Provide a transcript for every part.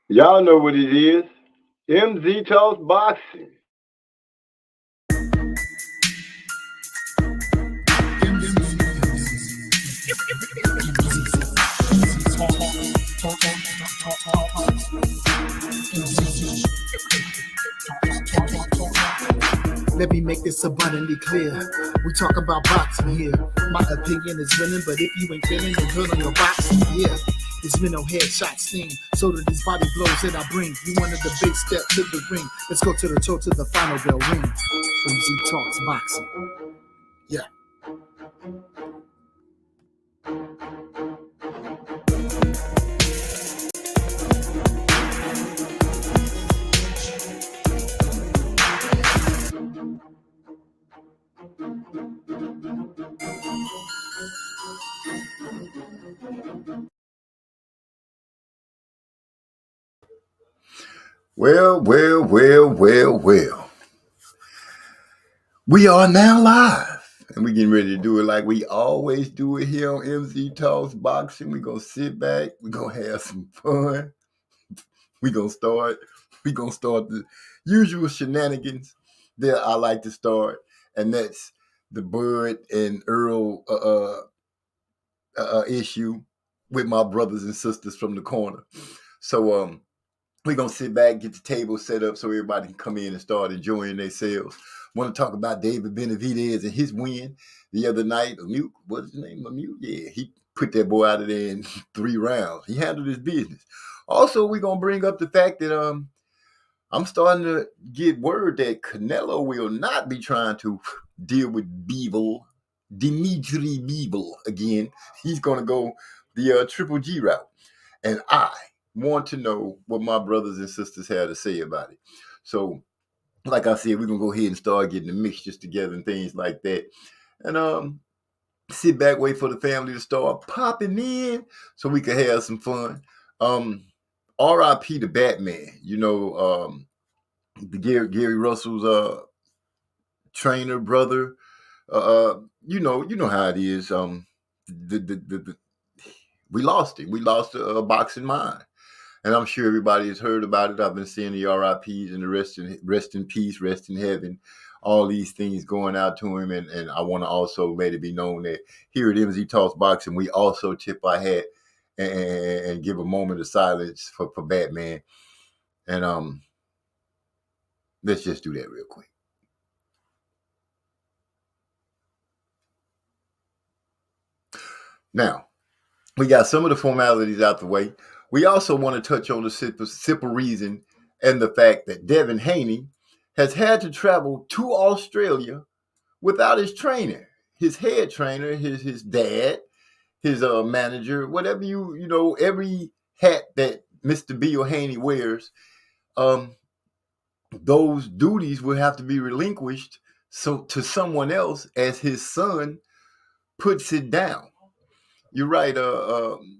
Y'all know what it is. MZ Talks Boxing. Let me make this abundantly clear. We talk about boxing here. My opinion is winning, but if you ain't feeling the good on your boxing, yeah. This mental headshot sting. So do these body blows that I bring. You wanted the big step to the ring. Let's go to the toe to the final bell ring. MZ Talks Boxing. Yeah. Well. We are now live, and we getting ready to do it like we always do it here on MZ Talks Boxing. We're going to sit back. We're going to have some fun. We're going to start the usual shenanigans that I like to start, and that's the Bud and Earl issue with my brothers and sisters from the corner. So we're going to sit back, get the table set up so everybody can come in and start enjoying themselves. Want to talk about David Benavidez and his win the other night. Lemieux, what's his name? Lemieux? Yeah, he put that boy out of there in 3 rounds. He handled his business. Also, we're going to bring up the fact that I'm starting to get word that Canelo will not be trying to deal with Dimitri Bivol again. He's going to go the Triple G route. And I want to know what my brothers and sisters have to say about it. So, like I said, we're going to go ahead and start getting the mixtures together and things like that. And sit back, wait for the family to start popping in so we can have some fun. R.I.P. the Batman. You know, the Gary Russell's trainer brother. You know how it is. We lost him. We lost a boxing mind. And I'm sure everybody has heard about it. I've been seeing the RIPs and the rest in peace, rest in heaven, all these things going out to him. And I want to also let it be known that here at MZ Talks Boxing, we also tip our hat and give a moment of silence for Batman. And let's just do that real quick. Now, we got some of the formalities out the way. We also want to touch on the simple reason and the fact that Devin Haney has had to travel to Australia without his trainer, his head trainer, his dad, his manager, whatever you know, every hat that Mr. Bill Haney wears, those duties will have to be relinquished to someone else as his son puts it down. You're right.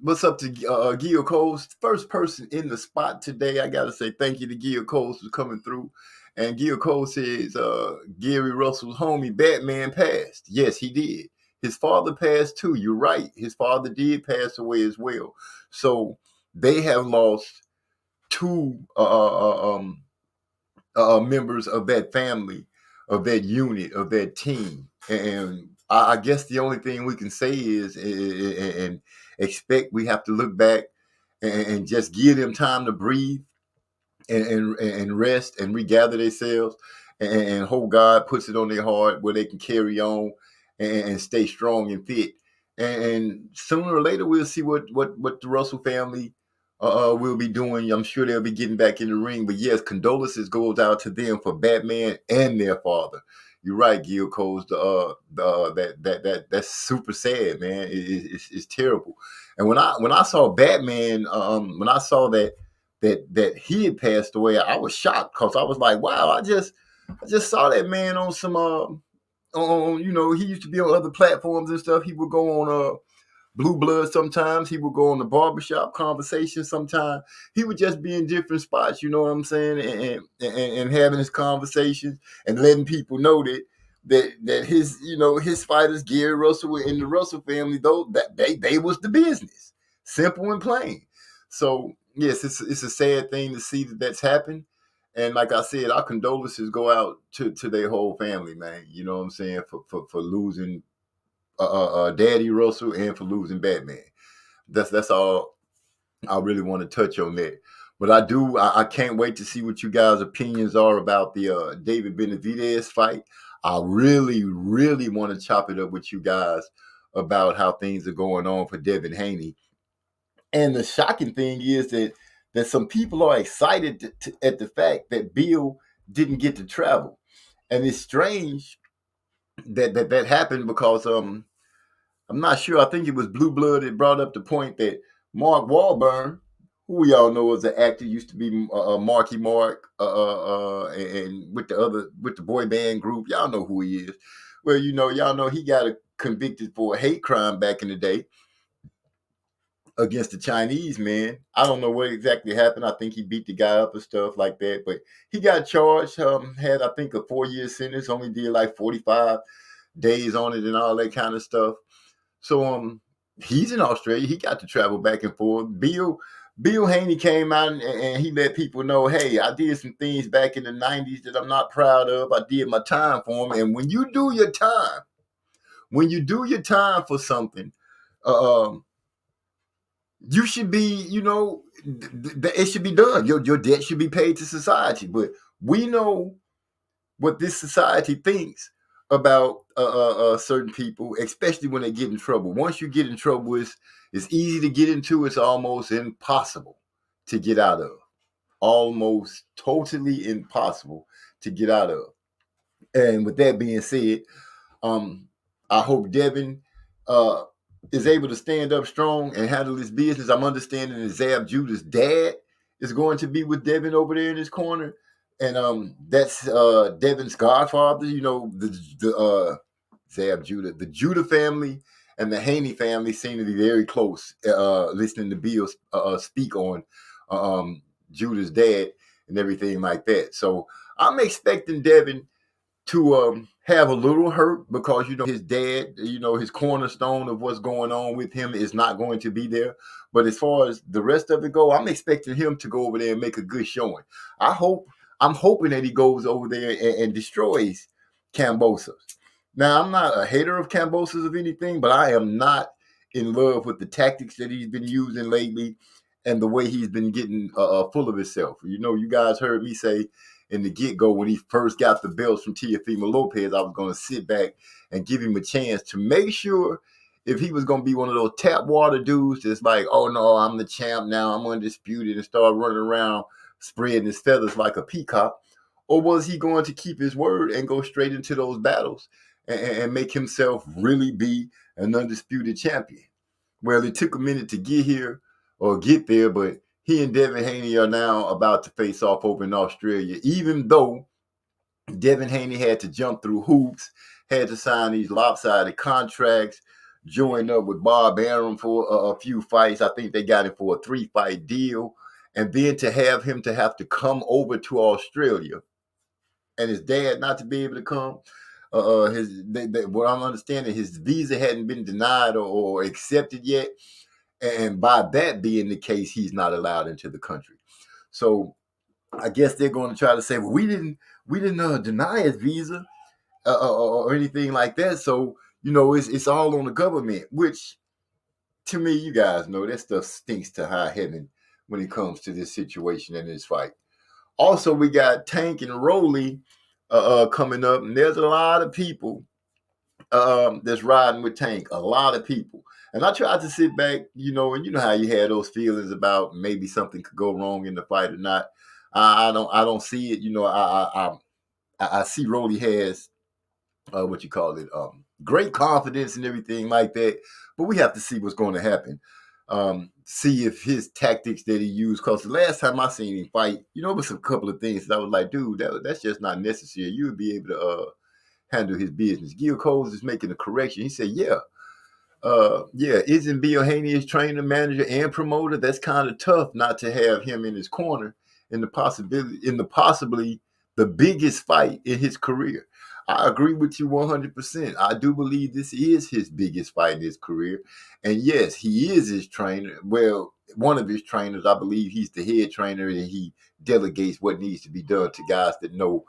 What's up to Gil Coles? First person in the spot today. I got to say thank you to Gil Coles for coming through. And Gil Coles says Gary Russell's homie Batman passed. Yes, he did. His father passed too. You're right. His father did pass away as well. So they have lost 2 members of that family, of that unit, of that team. And I guess the only thing we can say is and expect we have to look back and just give them time to breathe and rest and regather themselves and hope God puts it on their heart where they can carry on and stay strong and fit. And sooner or later, we'll see what the Russell family will be doing. I'm sure they'll be getting back in the ring. But yes, condolences goes out to them for Batman and their father. You're right, Gil Coles. That's super sad, man. It's terrible. And when I saw Batman, when I saw that he had passed away, I was shocked because I was like, wow, I just saw that man on some he used to be on other platforms and stuff. He would go on Blue Blood sometimes. He would go on the barbershop conversation sometimes. He would just be in different spots, you know what I'm saying, and having his conversations and letting people know that his fighters, Gary Russell and the Russell family, though, that they was the business. Simple and plain. So yes, it's a sad thing to see that's happened. And like I said, our condolences go out to their whole family, man. You know what I'm saying, for losing Daddy Russell and for losing Batman. That's all I really want to touch on that. But I can't wait to see what you guys' opinions are about the David Benavidez fight. I really, really want to chop it up with you guys about how things are going on for Devin Haney. And the shocking thing is that some people are excited at the fact that Bill didn't get to travel, and it's strange that happened because I'm not sure. I think it was Blue Blood that brought up the point that Mark Wahlberg, who we all know as an actor, used to be Marky Mark, and with the boy band group. Y'all know who he is. Well, y'all know he got convicted for a hate crime back in the day against the Chinese man. I don't know what exactly happened. I think he beat the guy up and stuff like that. But he got charged. Had I think a 4-year sentence. Only did like 45 days on it and all that kind of stuff. So he's in Australia. He got to travel back and forth. Bill Haney came out and he let people know, hey, I did some things back in the 90s that I'm not proud of. I did my time for them. And when you do your time for something, you should be, it should be done. Your debt should be paid to society. But we know what this society thinks about certain people, especially when they get in trouble. Once you get in trouble, it's easy to get into. It's almost impossible to get out of. Almost totally impossible to get out of. And with that being said, I hope Devin is able to stand up strong and handle his business. I'm understanding that Zab Judah's dad is going to be with Devin over there in his corner. And that's Devin's godfather, the Zab Judah. The Judah family and the Haney family seem to be very close, listening to Bill speak on Judah's dad and everything like that. So I'm expecting Devin to have a little hurt because, his dad, his cornerstone of what's going on with him is not going to be there. But as far as the rest of it go, I'm expecting him to go over there and make a good showing. I'm hoping that he goes over there and destroys Kambosos. Now, I'm not a hater of Kambosos of anything, but I am not in love with the tactics that he's been using lately and the way he's been getting full of himself. You guys heard me say in the get-go when he first got the belts from Teofimo Lopez, I was going to sit back and give him a chance to make sure if he was going to be one of those tap water dudes that's like, oh, no, I'm the champ now, I'm undisputed, and start running around spreading his feathers like a peacock, or was he going to keep his word and go straight into those battles and make himself really be an undisputed champion? Well, it took a minute to get here or get there, but he and Devin Haney are now about to face off over in Australia, even though Devin Haney had to jump through hoops, had to sign these lopsided contracts, join up with Bob Arum for a few fights. I think they got him for a 3-fight deal. And then to have him to have to come over to Australia and his dad not to be able to come, what I'm understanding, his visa hadn't been denied or accepted yet. And by that being the case, he's not allowed into the country. So I guess they're going to try to say, well, we didn't deny his visa or anything like that. So, it's all on the government, which to me, you guys know that stuff stinks to high heaven when it comes to this situation and this fight. Also, we got Tank and Rolly coming up, and there's a lot of people that's riding with Tank, a lot of people. And I tried to sit back, and you know how you had those feelings about maybe something could go wrong in the fight or not. I don't see it. I see Rolly has great confidence and everything like that. But we have to see what's going to happen. See if his tactics that he used, because the last time I seen him fight, it was a couple of things that I was like, dude, that's just not necessary. You would be able to handle his business. Gil Coles is making a correction. He said, isn't Bill Haney his trainer, manager, and promoter? That's kind of tough not to have him in his corner in the possibly the biggest fight in his career. I agree with you 100%. I do believe this is his biggest fight in his career. And yes, he is his trainer. Well, one of his trainers. I believe he's the head trainer, and he delegates what needs to be done to guys that know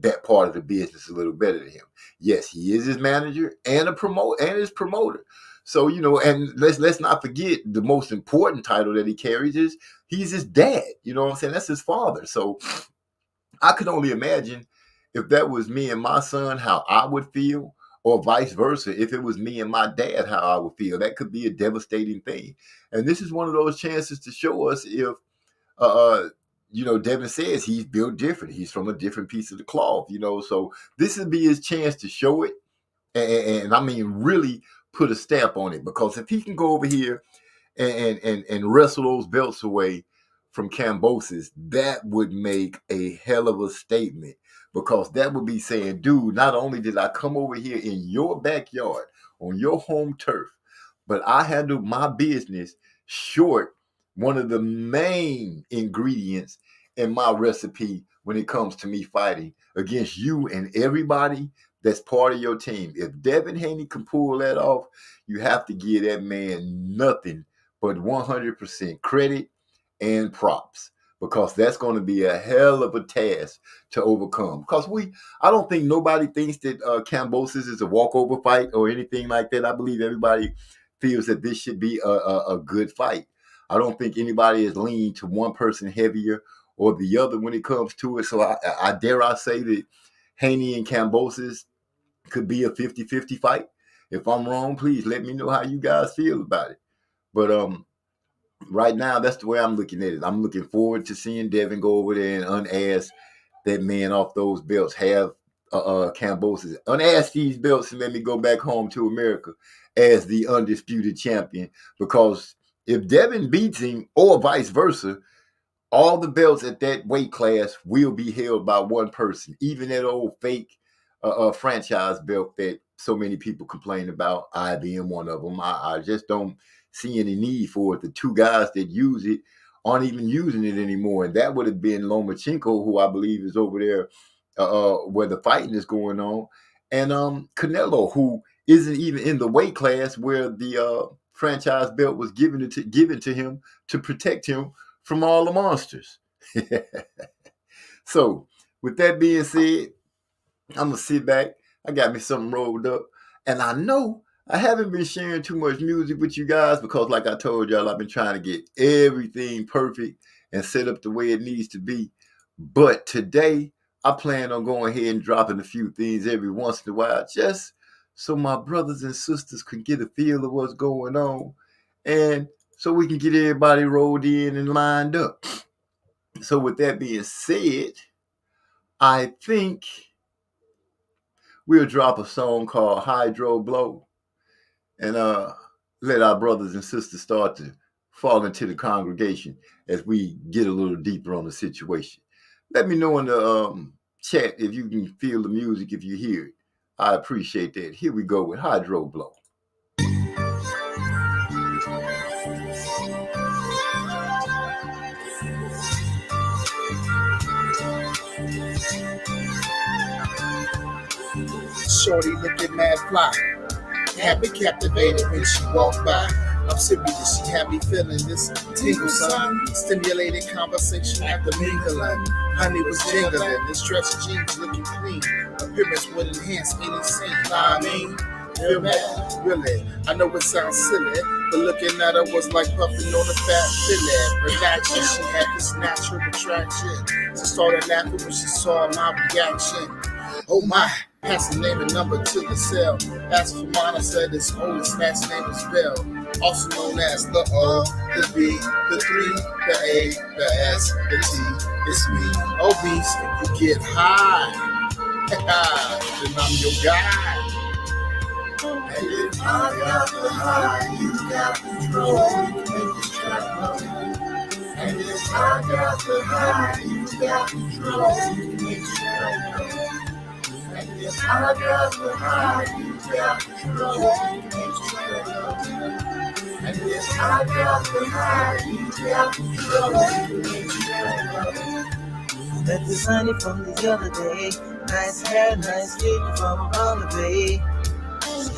that part of the business a little better than him. Yes, he is his manager and his promoter. So, and let's not forget the most important title that he carries is he's his dad. You know what I'm saying? That's his father. So I could only imagine if that was me and my son, how I would feel, or vice versa. If it was me and my dad, how I would feel. That could be a devastating thing. And this is one of those chances to show us if, Devin says he's built different. He's from a different piece of the cloth, So this would be his chance to show it. And I mean, really put a stamp on it, because if he can go over here and wrestle those belts away from Kambosos, that would make a hell of a statement, because that would be saying, dude, not only did I come over here in your backyard on your home turf, but I handled my business short one of the main ingredients in my recipe when it comes to me fighting against you and everybody that's part of your team. If Devin Haney can pull that off, you have to give that man nothing but 100% credit and props, because that's going to be a hell of a task to overcome. Because I don't think nobody thinks that Kambosos is a walkover fight or anything like that. I believe everybody feels that this should be a good fight. I don't think anybody is leaning to one person heavier or the other when it comes to it. So I dare I say that Haney and Kambosos could be a 50-50 fight. If I'm wrong, please let me know how you guys feel about it. But right now, that's the way I'm looking at it. I'm looking forward to seeing Devin go over there and unask that man off those belts, have Kambosos unask these belts, and let me go back home to America as the undisputed champion. Because if Devin beats him, or vice versa, all the belts at that weight class will be held by one person, even that old fake franchise belt that so many people complain about, I being one of them. I just don't see any need for it. The two guys that use it aren't even using it anymore. And that would have been Lomachenko, who I believe is over there where the fighting is going on, and Canelo, who isn't even in the weight class where the franchise belt was given to him to protect him from all the monsters. So with that being said, I'm going to sit back. I got me something rolled up. And I know I haven't been sharing too much music with you guys because, like I told y'all, I've been trying to get everything perfect and set up the way it needs to be. But today, I plan on going ahead and dropping a few things every once in a while, just so my brothers and sisters can get a feel of what's going on, and so we can get everybody rolled in and lined up. So with that being said, I think we'll drop a song called Hydro Blow and let our brothers and sisters start to fall into the congregation as we get a little deeper on the situation. Let me know in the chat if you can feel the music, if you hear it. I appreciate that. Here we go with Hydro Blow. Shorty looking mad fly, had me captivated when she walked by. I'm serious, she had me feeling this tingle, son. Stimulated conversation after mingling. Honey was jingling, this stretch jeans looking clean. Appearance would enhance any scene. I mean, feel bad, really. I know it sounds silly, but looking at her was like puffing on a fat fillet. Relaxing, she had this natural attraction. She started laughing when she saw my reaction. Oh my, passed the name and number to the cell. Asked for mine, I said his oldest last name is Bell. Also known as the O, the B, the 3, the A, the S, the T. It's me, obese. If you get high, then I'm your guy. And if I got the high, you got control. You can make this track flow. And if I got the high, you got control. You can make this track flow. And if I got the high, you got control. You can make this track flow. And if I got the high, you got control. You can make this track flow. Met the sunny from the other day. Nice hair, nice skin from Bonneville.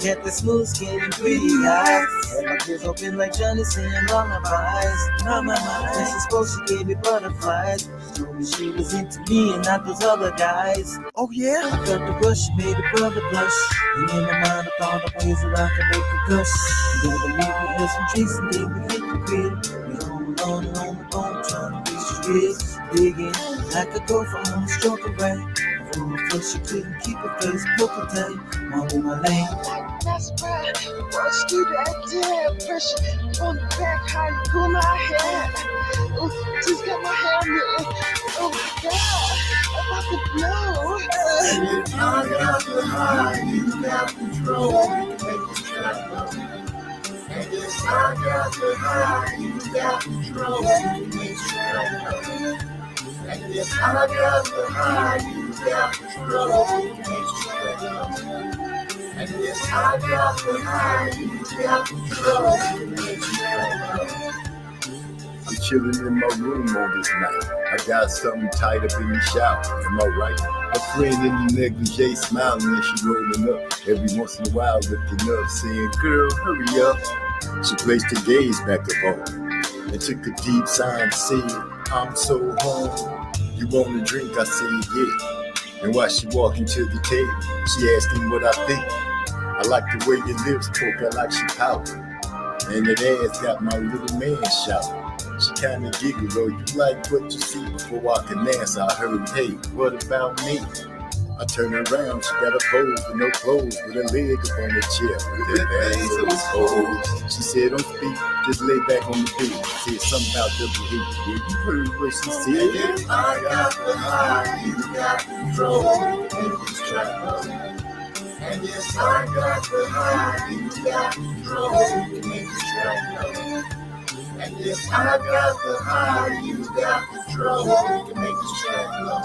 Got the smooth skin and pretty eyes. And my kids open like Johnny singing lullabies. Not my mind, I suppose she gave me butterflies. She told me she was into me and not those other guys. Oh yeah? I got the rush, made a brother blush. And in my mind I thought of ways that I could make her gush. You gotta leave me here some trees and then we hit the crib. We home alone and on the phone trying to reach the streets. Digging like a girl from home, stroking right. From the first she couldn't keep her face poker tight. All in my lane. That's right. Once you that damn pressure on the back, how you pull my hair. Oh, just got my hair in. Oh my God, I'm about to blow. And if I got the high, you got control. Make the track go. And if I got the high, you got control. Make the track go. And if I got the high, you got control. Make the track go. And if I got the high, you got control. Make the track go. I'm chilling in my room on this night. I got something tied up in the shower. Am I right? A friend in the negligee smiling and she rolling up. Every once in a while looking up, saying, "Girl, hurry up." She placed her gaze back up on and took a deep sigh and said, "I'm so hungry. You want a drink?" I said, "Yeah." And while she walking to the table, she asked me what I think. I like the way your lips poke, I like she pout. And that ass got my little man shouting. She kinda giggled, "Oh, you like what you see?" Before I can answer, I heard, "Hey, what about me?" I turn around, she got a pose with no clothes, with her leg up on the chair, with her legs so exposed. She said, "Don't speak, just lay back on the bed." Said something about double H. Yeah, you heard what she said. If I got the high, you got control. Make this track go. And if I got the high, you got control. Make this track go. And if I got the high, you got control. Make this track go.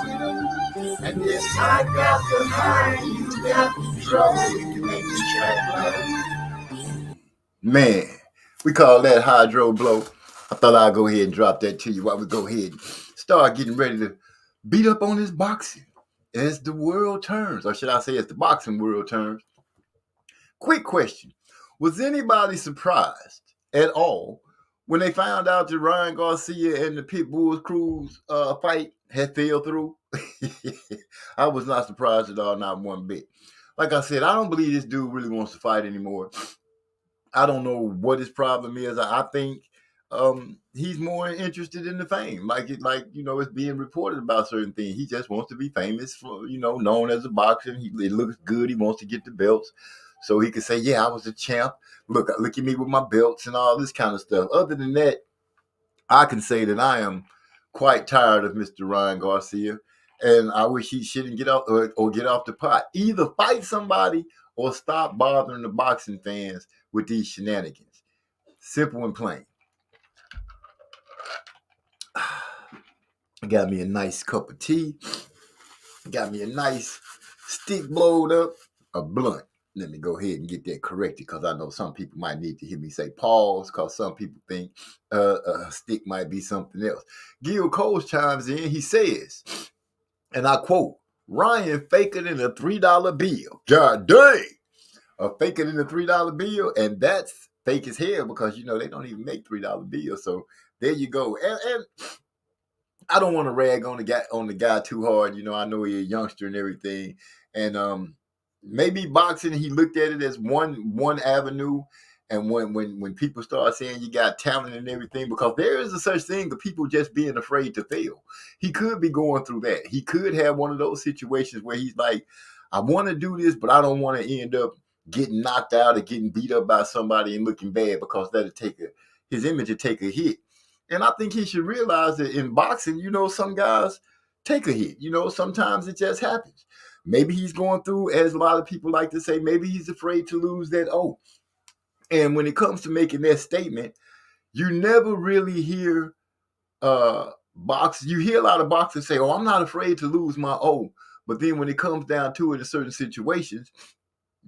And if I got the high, you got control. Make this track go. Man, we call that hydro blow. I thought I'd go ahead and drop that to you while we go ahead and start getting ready to beat up on this boxing as the world turns, or should I say as the boxing world turns. Quick question. Was anybody surprised at all when they found out that Ryan Garcia and the Pitbull Cruz fight had fell through? I was not surprised at all, not one bit. Like I said, I don't believe this dude really wants to fight anymore. I don't know what his problem is. I think he's more interested in the fame. Like it's being reported about certain things. He just wants to be famous, for, known as a boxer. It looks good. He wants to get the belts so he can say, "Yeah, I was a champ. Look at me with my belts and all this kind of stuff." Other than that, I can say that I am quite tired of Mr. Ryan Garcia, and I wish he shouldn't get off or get off the pot. Either fight somebody or stop bothering the boxing fans with these shenanigans. Simple and plain. Got me a nice cup of tea. Got me a nice stick blowed up, a blunt. Let me go ahead and get that corrected because I know some people might need to hear me say pause because some people think a stick might be something else. Gil Coles chimes in. He says, and I quote, "Ryan faker than a $3 bill. God dang. A faker than a $3 bill." And that's fake as hell because, they don't even make $3 bills. So there you go. And I don't want to rag on the guy too hard. I know he's a youngster and everything. And maybe boxing, he looked at it as one avenue. And when people start saying you got talent and everything, because there is a such thing of people just being afraid to fail. He could be going through that. He could have one of those situations where he's like, I want to do this, but I don't want to end up getting knocked out or getting beat up by somebody and looking bad because that'll take his image will take a hit. And I think he should realize that in boxing, some guys take a hit. Sometimes it just happens. Maybe he's going through, as a lot of people like to say, maybe he's afraid to lose that O. And when it comes to making that statement, you never really hear boxers. You hear a lot of boxers say, "Oh, I'm not afraid to lose my O." But then when it comes down to it in certain situations,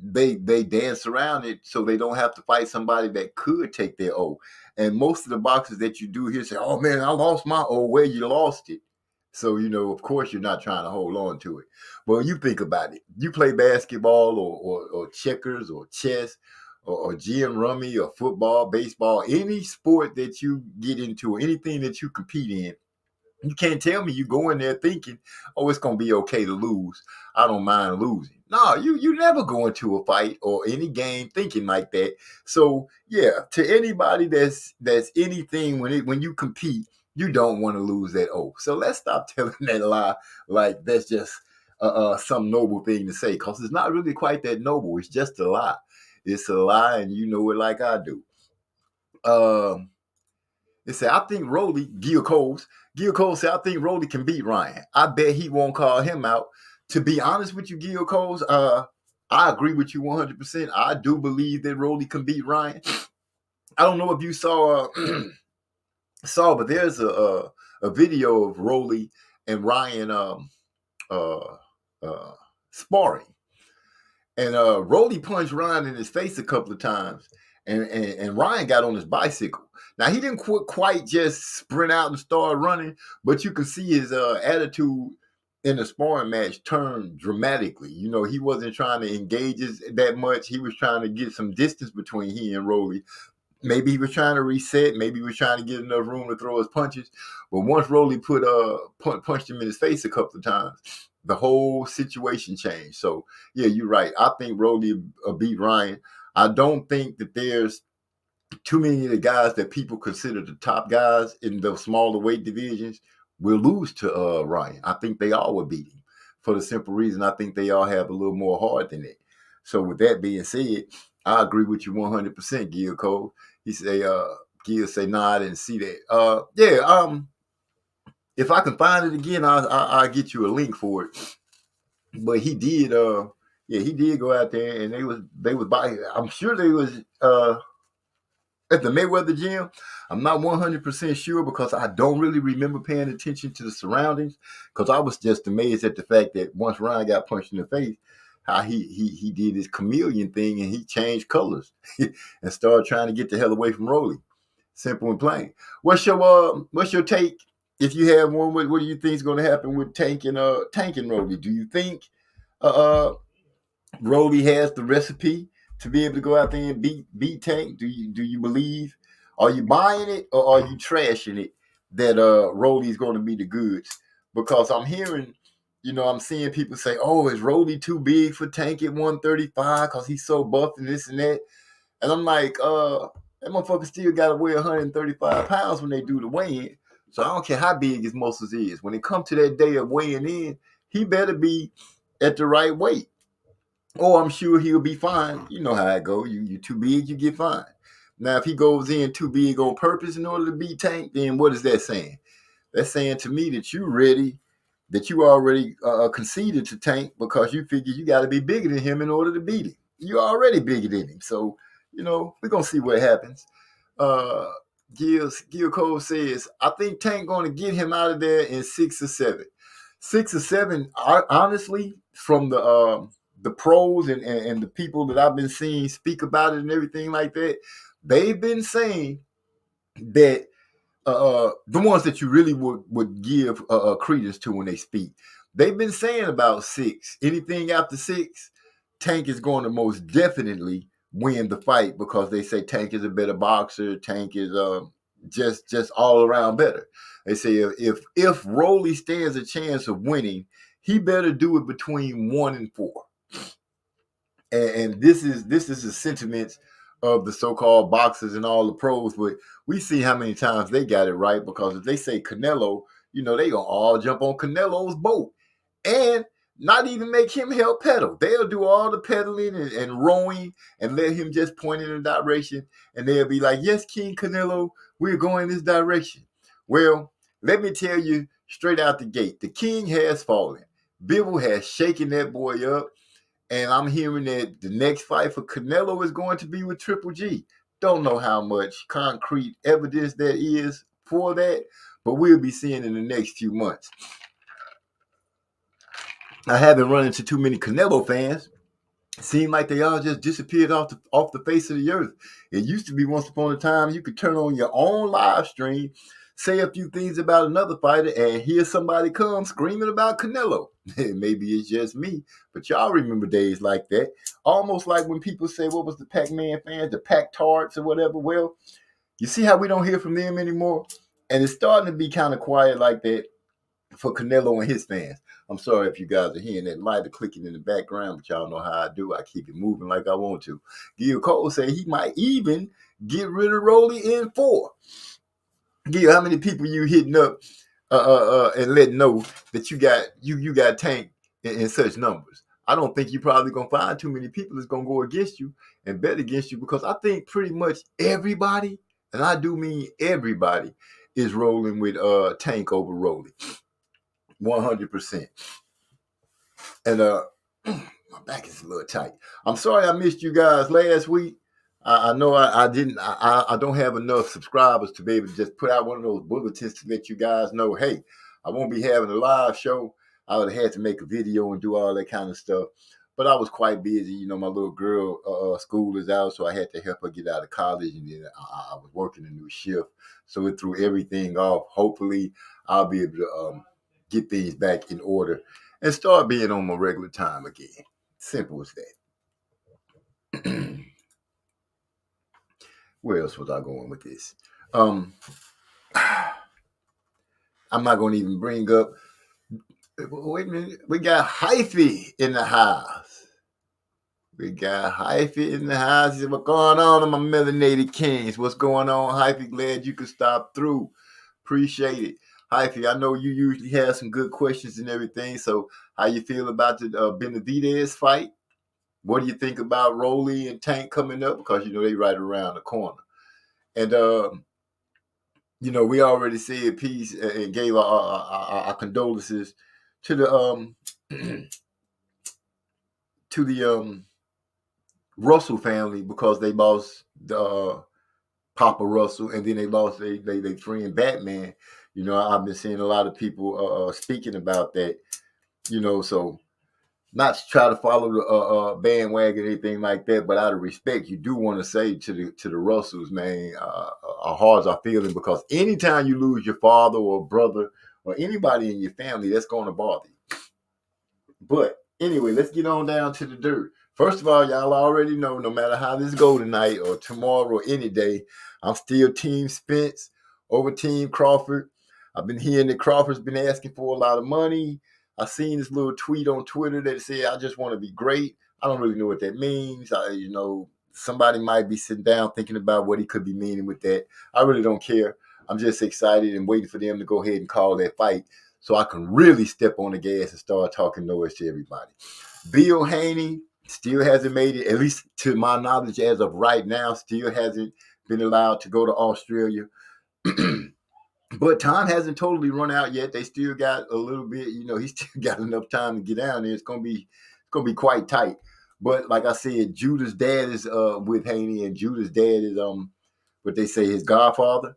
they dance around it so they don't have to fight somebody that could take their O. And most of the boxers that you do here say, "Oh man, I lost my O." Where you lost it? So, of course, you're not trying to hold on to it. Well, you think about it. You play basketball or checkers or chess or gin rummy or football, baseball, any sport that you get into, or anything that you compete in. You can't tell me you go in there thinking, oh, it's going to be okay to lose. I don't mind losing. No, you never go into a fight or any game thinking like that. So, yeah, to anybody that's anything, when you compete, you don't want to lose that oath. So let's stop telling that lie like that's just some noble thing to say, because it's not really quite that noble. It's just a lie. It's a lie, and you know it like I do. It said, I think Gil Cole said, I think Rolly can beat Ryan. I bet he won't call him out. To be honest with you, Gil Cole, I agree with you 100%. I do believe that Rolly can beat Ryan. I don't know if you saw, but there's a video of Rolly and Ryan sparring. And Rolly punched Ryan in his face a couple of times. And Ryan got on his bicycle. Now, he didn't quite just sprint out and start running, but you can see his attitude in the sparring match turned dramatically. He wasn't trying to engage that much. He was trying to get some distance between he and Rolly. Maybe he was trying to reset. Maybe he was trying to get enough room to throw his punches. But once Rolly punched him in his face a couple of times, the whole situation changed. So, yeah, you're right. I think Rolly beat Ryan. I don't think that there's too many of the guys that people consider the top guys in the smaller weight divisions will lose to Ryan. I think they all will beat him for the simple reason I think they all have a little more heart than it. So with that being said, I agree with you 100%, Gil Cole. Gil say, nah, I didn't see that. If I can find it again, I'll get you a link for it. But he did, he did go out there, and they was by. I'm sure they was at the Mayweather gym. I'm not 100% sure because I don't really remember paying attention to the surroundings, because I was just amazed at the fact that once Ryan got punched in the face, how he did his chameleon thing and he changed colors and started trying to get the hell away from Rolly. Simple and plain. What's your take? If you have one, what do you think is going to happen with Tank and Rolly? Do you think Rolly has the recipe to be able to go out there and beat Tank? Do you believe? Are you buying it, or are you trashing it that Rolly is going to be the goods? Because I'm hearing, I'm seeing people say, oh, is Rolly too big for Tank at 135 because he's so buff and this and that? And I'm like, that motherfucker still got to weigh 135 pounds when they do the weigh-in. So I don't care how big his muscles is. When it comes to that day of weighing in, he better be at the right weight. Or I'm sure he'll be fine. You know how it goes. You too big, you get fined. Now, if he goes in too big on purpose in order to beat Tank, then what is that saying? That's saying to me that you ready, that you already conceded to Tank because you figure you got to be bigger than him in order to beat him. You're already bigger than him. So, we're going to see what happens. Gil Cole says, I think Tank going to get him out of there in 6 or 7. 6 or 7, honestly, from the pros and the people that I've been seeing speak about it and everything like that, they've been saying that the ones that you really would give credence to when they speak, they've been saying about 6. Anything after 6, Tank is going to most definitely win the fight, because they say Tank is a better boxer. Tank is just all around better. They say if Rolly stands a chance of winning, he better do it between 1 and 4. And this is the sentiments of the so-called boxers and all the pros, but we see how many times they got it right, because if they say Canelo, they gonna all jump on Canelo's boat and not even make him help pedal. They'll do all the pedaling and rowing and let him just point in a direction, and they'll be like, yes, King Canelo, we're going this direction. Well, let me tell you straight out the gate, the king has fallen. Bivol has shaken that boy up. And I'm hearing that the next fight for Canelo is going to be with Triple G. Don't know how much concrete evidence there is for that, but we'll be seeing in the next few months. I haven't run into too many Canelo fans. It seemed like they all just disappeared off the face of the earth. It used to be once upon a time you could turn on your own live stream, say a few things about another fighter, and here somebody comes screaming about Canelo. Maybe it's just me, but y'all remember days like that. Almost like when people say, what was the Pac-Man fans, the Pac-Tards or whatever. Well, you see how we don't hear from them anymore? And it's starting to be kind of quiet like that for Canelo and his fans. I'm sorry if you guys are hearing that lighter clicking in the background, but y'all know how I do. I keep it moving like I want to. Gil Cole say he might even get rid of Rolly in 4. Gil, how many people you hitting up and letting know that you got Tank in such numbers? I don't think you're probably gonna find too many people that's gonna go against you and bet against you, because I think pretty much everybody, and I do mean everybody, is rolling with Tank over Rolly. 100%. And my back is a little tight. I'm sorry I missed you guys last week. I know I didn't. I don't have enough subscribers to be able to just put out one of those bulletins to let you guys know, hey, I won't be having a live show. I would have had to make a video and do all that kind of stuff. But I was quite busy. You know, my little girl school is out, so I had to help her get out of college, and then I was working a new shift, so it threw everything off. Hopefully, I'll be able to get things back in order and start being on my regular time again. Simple as that. Where else was I going with this? I'm not going to even bring up. Wait a minute. We got Hyphy in the house. We got Hyphy in the house. He said, what's going on, my melanated kings? What's going on, Hyphy? Glad you could stop through. Appreciate it. Hyphy, I know you usually have some good questions and everything. So how you feel about the Benavidez fight? What do you think about Rolly and Tank coming up? Because, you know, they right around the corner. And, you know, we already said peace and gave our condolences to the Russell family, because they lost Papa Russell, and then they lost they friend Batman. You know, I've been seeing a lot of people speaking about that, you know, so not to try to follow the bandwagon or anything like that, but out of respect, you do want to say to the Russells, man, our hearts are feeling, because anytime you lose your father or brother or anybody in your family, that's going to bother you. But anyway, let's get on down to the dirt. First of all, y'all already know, no matter how this go tonight or tomorrow or any day, I'm still Team Spence over Team Crawford. I've been hearing that Crawford's been asking for a lot of money. I seen this little tweet on Twitter that said, I just want to be great. I don't really know what that means. You know, somebody might be sitting down thinking about what he could be meaning with that. I really don't care. I'm just excited and waiting for them to go ahead and call that fight so I can really step on the gas and start talking noise to everybody. Bill Haney still hasn't made it, at least to my knowledge as of right now, still hasn't been allowed to go to Australia. But time hasn't totally run out yet. They still got a little bit, you know, he's still got enough time to get down there. It's gonna be quite tight. But like I said, Judah's dad is with Haney, and Judah's dad is what they say, his godfather.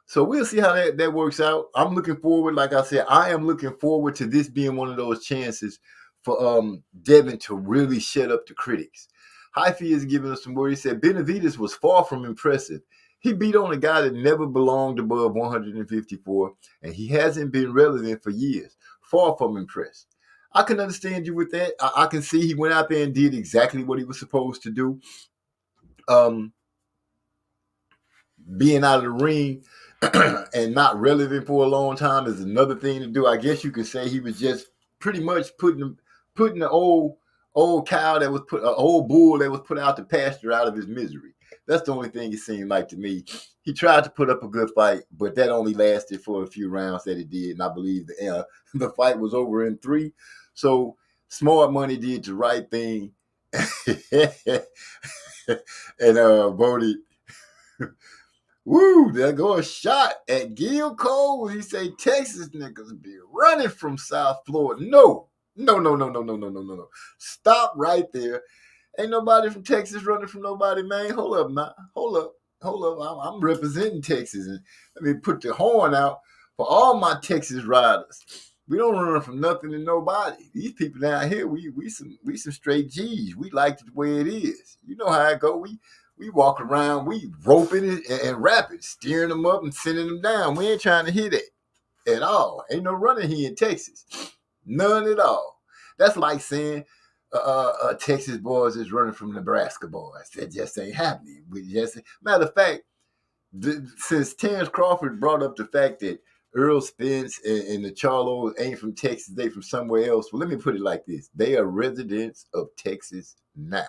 So we'll see how that works out. I'm looking forward, like I said, I am looking forward to this being one of those chances for Devin to really shut up the critics. Hyphy is giving us some word. He said Benavidez was far from impressive. He beat on a guy that never belonged above 154, and he hasn't been relevant for years. Far from impressed. I can understand you with that. I can see he went out there and did exactly what he was supposed to do. Being out of the ring and not relevant for a long time is another thing to do. I guess you could say he was just pretty much putting the old cow that was old bull that was put out to pasture out of his misery. That's the only thing it seemed like to me. He tried to put up a good fight, but that only lasted for a few rounds that it did. And I believe the fight was over in 3. So Smart Money did the right thing and voted. Woo, there go a shot at Gil Cole. He say Texas niggas be running from South Florida. No. Stop right there. Ain't nobody from Texas running from nobody, man. Hold up now. Hold up. I'm representing Texas. And let me put the horn out for all my Texas riders. We don't run from nothing and nobody. These people down here, we some straight G's. We like it the way it is. You know how it go. We walk around, we roping it and rapping, steering them up and sending them down. We ain't trying to hit it at all. Ain't no running here in Texas. None at all. That's like saying Texas boys is running from Nebraska boys. That just ain't happening. Matter of fact, since Terrence Crawford brought up the fact that Earl Spence and the Charlos ain't from Texas, they from somewhere else. Well, let me put it like this. They are residents of Texas now.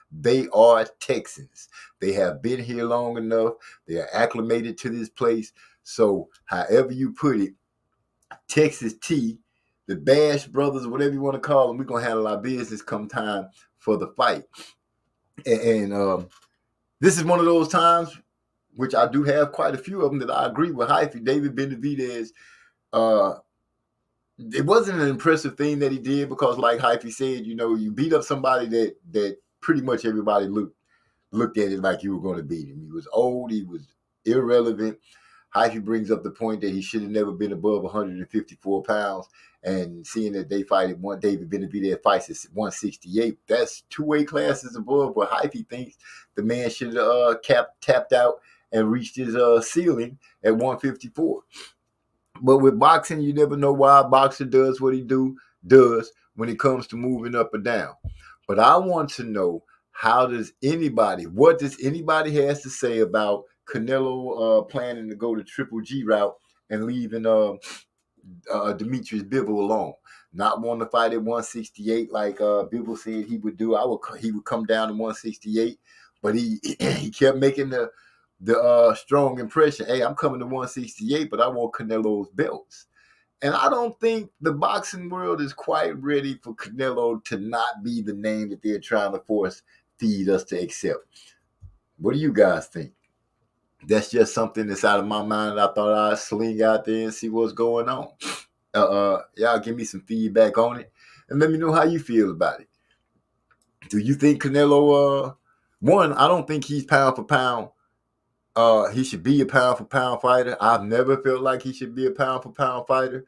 They are Texans. They have been here long enough. They are acclimated to this place. So however you put it, Texas T, the Bash Brothers, whatever you want to call them, we're going to handle our business come time for the fight. And this is one of those times, which I do have quite a few of them, that I agree with Hyphy. David Benavidez, it wasn't an impressive thing that he did because, like Hyphy said, you beat up somebody that pretty much everybody looked at it like you were going to beat him. He was old. He was irrelevant. Hyphy brings up the point that he should have never been above 154 pounds. And seeing that they fight at one, David Benavidez fights at 168, that's 2 weight classes above what Hyphy thinks the man should have tapped out and reached his ceiling at 154. But with boxing, you never know why a boxer does what he does when it comes to moving up or down. But I want to know, what does anybody has to say about Canelo planning to go the Triple G route and leaving Demetrius Bivol alone? Not wanting to fight at 168 like Bivol said he would do. He would come down to 168, but he kept making the strong impression. Hey, I'm coming to 168, but I want Canelo's belts. And I don't think the boxing world is quite ready for Canelo to not be the name that they're trying to force feed us to accept. What do you guys think? That's just something that's out of my mind. I thought I'd sling out there and see what's going on. Y'all give me some feedback on it and let me know how you feel about it. Do you think Canelo, one, I don't think he's pound for pound. He should be a pound for pound fighter. I've never felt like he should be a pound for pound fighter.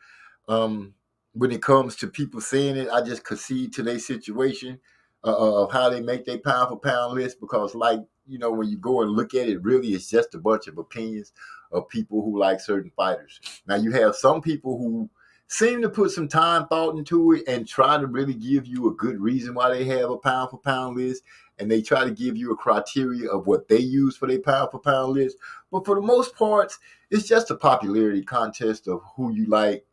When it comes to people saying it, I just concede to their situation of how they make their pound for pound list, because when you go and look at it, really it's just a bunch of opinions of people who like certain fighters. Now you have some people who seem to put some time, thought into it and try to really give you a good reason why they have a pound for pound list. And they try to give you a criteria of what they use for their pound for pound list. But for the most part, it's just a popularity contest of who you like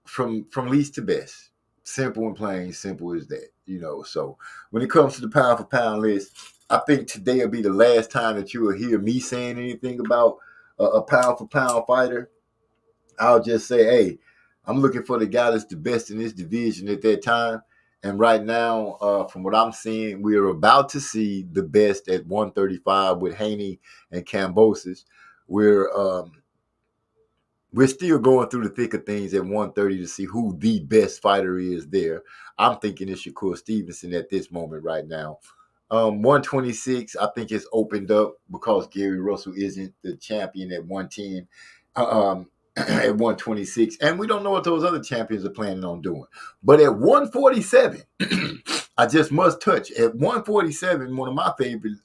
from least to best. Simple and plain, simple as that, So when it comes to the pound for pound list, I think today will be the last time that you will hear me saying anything about a pound for pound fighter. I'll just say, hey, I'm looking for the guy that's the best in this division at that time. And right now, from what I'm seeing, we are about to see the best at 135 with Haney and Kambosos. We're still going through the thick of things at 130 to see who the best fighter is there. I'm thinking it's Shakur Stevenson at this moment right now. 126, I think it's opened up because Gary Russell isn't the champion at 110. At 126, and we don't know what those other champions are planning on doing. But at 147, I just must touch. At 147, one of my favorite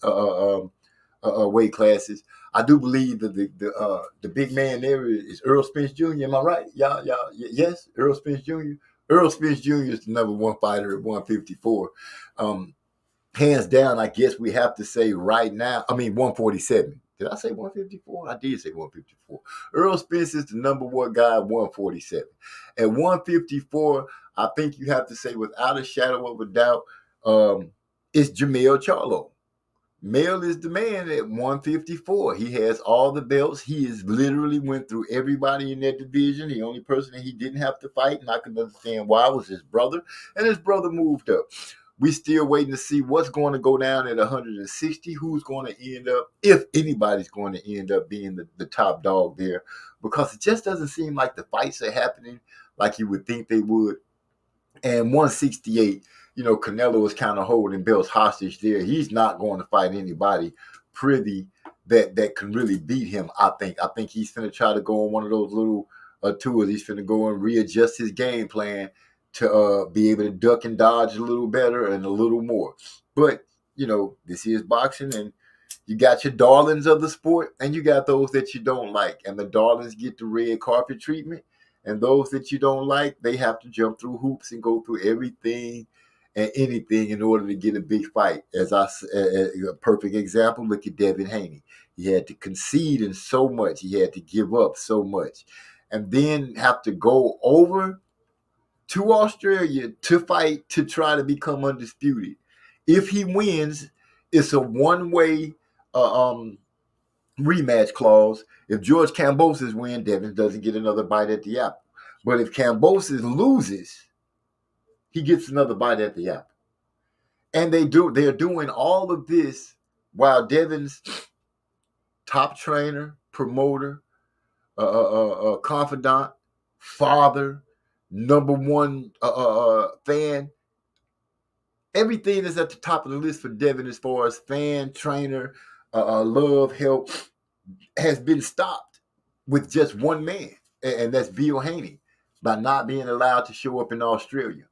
weight classes, I do believe that the big man there is Earl Spence Jr. Am I right? Y'all, yes, Earl Spence Jr. Earl Spence Jr. is the number one fighter at 154. Hands down, I guess we have to say right now, 147. Did I say 154? I did say 154. Earl Spence is the number one guy at 147. At 154, I think you have to say without a shadow of a doubt, it's Jermell Charlo. Mel is the man at 154. He has all the belts. He has literally went through everybody in that division. The only person that he didn't have to fight, and I can understand why, was his brother. And his brother moved up. We still waiting to see what's going to go down at 160, who's going to end up, if anybody's going to end up being the top dog there, because it just doesn't seem like the fights are happening like you would think they would. And 168, Canelo is kind of holding belts hostage there. He's not going to fight anybody privy that can really beat him, I think. I think he's going to try to go on one of those little tours. He's going to go and readjust his game plan to be able to duck and dodge a little better and a little more. But this is boxing, and you got your darlings of the sport, and you got those that you don't like. And the darlings get the red carpet treatment, and those that you don't like, they have to jump through hoops and go through everything and anything in order to get a big fight. A perfect example, look at Devin Haney. He had to concede in so much. He had to give up so much. And then have to go over to Australia to fight to try to become undisputed. If he wins, it's a one-way rematch clause. If George Kambosos wins, Devin doesn't get another bite at the apple. But if Kambosos loses, he gets another bite at the apple. And they're doing all of this while Devin's top trainer, promoter, confidant, father, number one fan. Everything is at the top of the list for Devin as far as fan, trainer, love, help, has been stopped with just one man, and that's Bill Haney, by not being allowed to show up in Australia.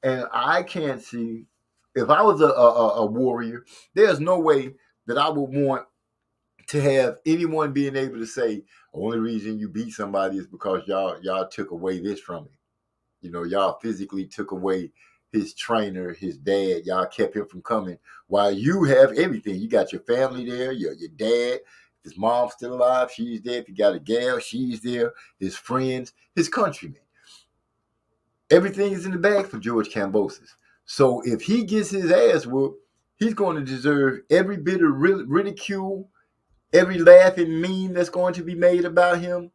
And I can't see, if I was a warrior, there's no way that I would want to have anyone being able to say, the only reason you beat somebody is because y'all took away this from him. Y'all physically took away his trainer, his dad. Y'all kept him from coming while you have everything. You got your family there, your dad, his mom's still alive, she's there. If you got a gal, she's there, his friends, his countrymen. Everything is in the bag for George Kambosos. So if he gets his ass whooped, he's going to deserve every bit of ridicule, every laughing meme that's going to be made about him,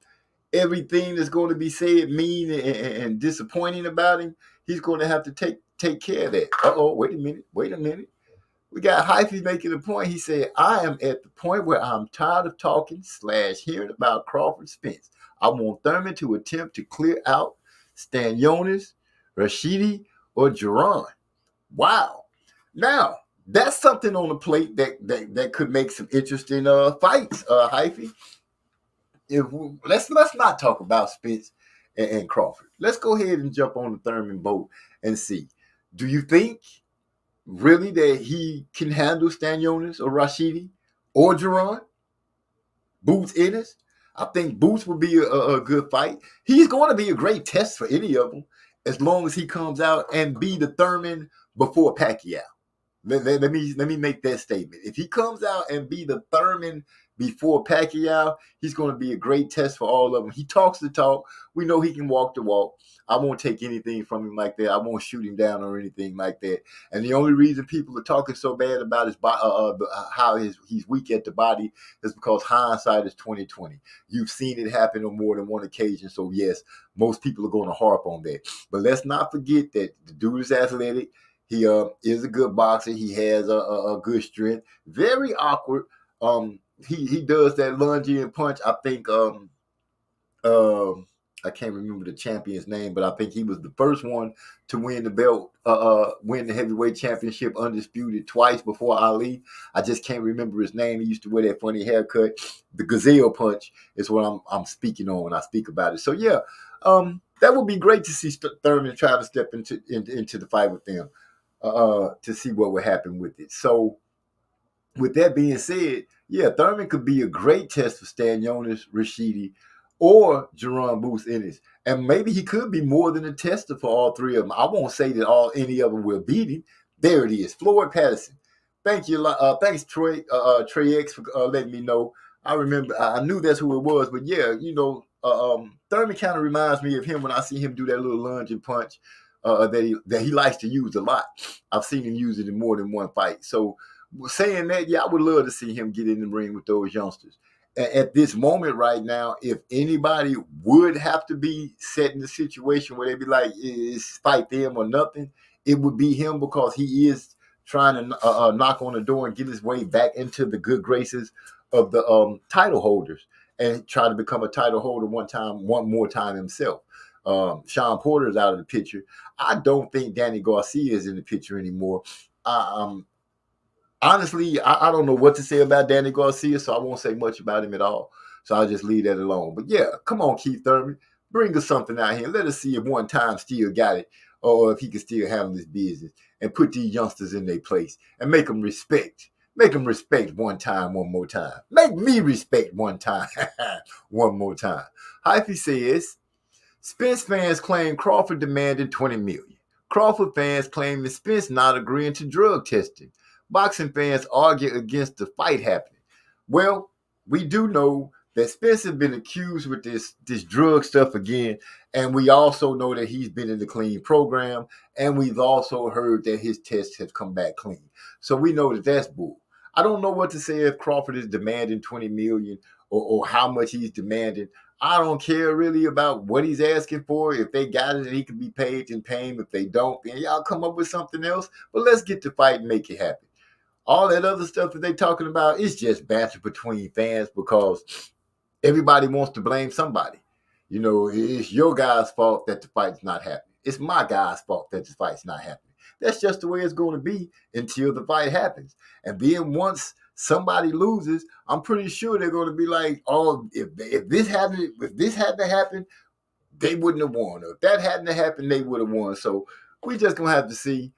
everything that's going to be said mean and disappointing about him. He's going to have to take care of that. Wait a minute. We got Hyphy making a point. He said, I am at the point where I'm tired of talking / hearing about Crawford Spence. I want Thurman to attempt to clear out Stanionis, Rashidi, or Duran. Wow. Now, that's something on the plate that could make some interesting fights, Hyphy. Let's not talk about Spence and Crawford. Let's go ahead and jump on the Thurman boat and see. Do you think really that he can handle Stanionis or Rashidi or Duran? Boots Ennis? I think Boots would be a good fight. He's going to be a great test for any of them as long as he comes out and be the Thurman before Pacquiao. Let me make that statement. If he comes out and be the Thurman before Pacquiao, he's going to be a great test for all of them. He talks the talk. We know he can walk the walk. I won't take anything from him like that. I won't shoot him down or anything like that. And the only reason people are talking so bad about his how he's weak at the body is because hindsight is 20/20. You've seen it happen on more than one occasion. So yes, most people are going to harp on that. But let's not forget that the dude is athletic. He is a good boxer. He has a good strength. Very awkward. He does that lunging and punch. I think I can't remember the champion's name, but I think he was the first one to win the belt, win the heavyweight championship undisputed twice before Ali. I just can't remember his name. He used to wear that funny haircut. The gazelle punch is what I'm speaking on when I speak about it. So yeah, that would be great to see Thurman try to step into the fight with them to see what would happen with it. So with that being said, yeah, Thurman could be a great test for Stanionis, Rashidi, or Duran Boots Ennis. And maybe he could be more than a tester for all three of them. I won't say that any of them will beat him. There it is. Floyd Patterson. Thank you. Thanks, Trey X, for letting me know. I remember, I knew that's who it was. But yeah, Thurman kind of reminds me of him when I see him do that little lunge and punch that he likes to use a lot. I've seen him use it in more than one fight. So saying that, yeah, I would love to see him get in the ring with those youngsters. At this moment right now, if anybody would have to be set in the situation where they'd be like, it's fight them or nothing, it would be him, because he is trying to knock on the door and get his way back into the good graces of the title holders and try to become a title holder one more time himself. Sean Porter is out of the picture. I don't think Danny Garcia is in the picture anymore. Honestly, I don't know what to say about Danny Garcia, so I won't say much about him at all. So I'll just leave that alone. But yeah, come on, Keith Thurman. Bring us something out here. Let us see if one time still got it or if he can still handle his business and put these youngsters in their place and make them respect. Make them respect one more time. Make me respect one more time. Hyphy says, Spence fans claim Crawford demanded $20 million. Crawford fans claim that Spence not agreeing to drug testing. Boxing fans argue against the fight happening. Well, we do know that Spence has been accused with this drug stuff again, and we also know that he's been in the clean program, and we've also heard that his tests have come back clean. So we know that that's bull. I don't know what to say if Crawford is demanding $20 million or how much he's demanding. I don't care really about what he's asking for. If they got it and he can be paid, then pay him. If they don't, then y'all come up with something else. But let's get the fight and make it happen. All that other stuff that they're talking about is just banter between fans because everybody wants to blame somebody. You know, it's your guy's fault that the fight's not happening. It's my guy's fault that the fight's not happening. That's just the way it's going to be until the fight happens. And then once somebody loses, I'm pretty sure they're going to be like, oh, if this hadn't happened, they wouldn't have won. Or if that hadn't happened, they would have won. So we just going to have to see.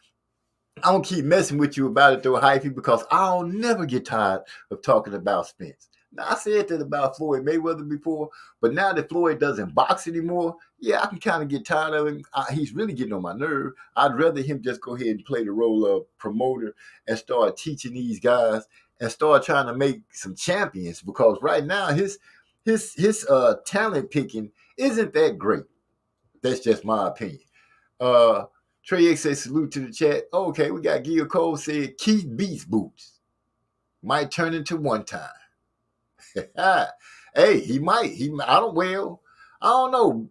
I don't keep messing with you about it, though, Hyphy, because I'll never get tired of talking about Spence. Now, I said that about Floyd Mayweather before, but now that Floyd doesn't box anymore, yeah, I can kind of get tired of him. He's really getting on my nerve. I'd rather him just go ahead and play the role of promoter and start teaching these guys and start trying to make some champions, because right now his talent picking isn't that great. That's just my opinion. Trey X says salute to the chat. Okay, we got Gil Cole said Keith beats Boots. Might turn into one time. Hey, he might. I don't know.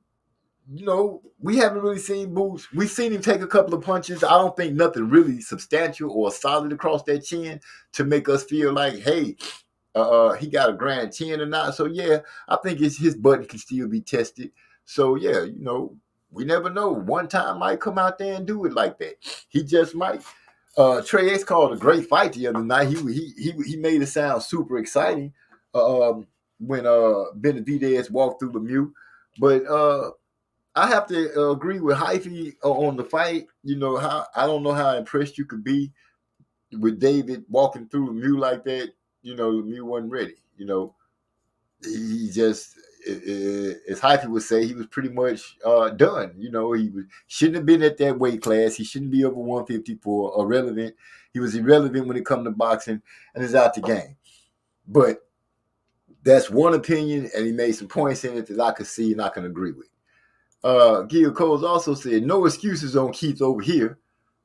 You know, we haven't really seen Boots. We've seen him take a couple of punches. I don't think nothing really substantial or solid across that chin to make us feel like, hey, he got a grand chin or not. So, yeah, I think his button can still be tested. So, yeah, you know, we never know. One time might come out there and do it like that. He just might. Trey X called a great fight the other night. He made it sound super exciting when Benavidez walked through Lemieux. But I have to agree with Hyphy on the fight. You know, I don't know how impressed you could be with David walking through Lemieux like that. You know, Lemieux wasn't ready. You know, he just, as Hyphy would say, he was pretty much done. You know, shouldn't have been at that weight class. He shouldn't be over 154. Irrelevant. He was irrelevant when it comes to boxing, and is out the game. But that's one opinion, and he made some points in it that I could see and I can agree with. Gil Coles also said, no excuses on Keith over here.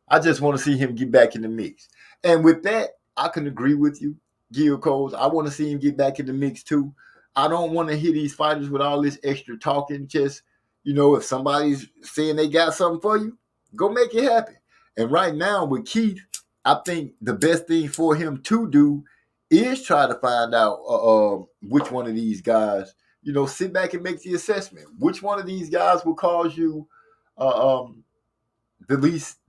I just want to see him get back in the mix. And with that, I can agree with you, Gil Coles. I want to see him get back in the mix too. I don't want to hear these fighters with all this extra talking. Just, you know, if somebody's saying they got something for you, go make it happen. And right now with Keith, I think the best thing for him to do is try to find out which one of these guys, you know, sit back and make the assessment. Which one of these guys will cause you the least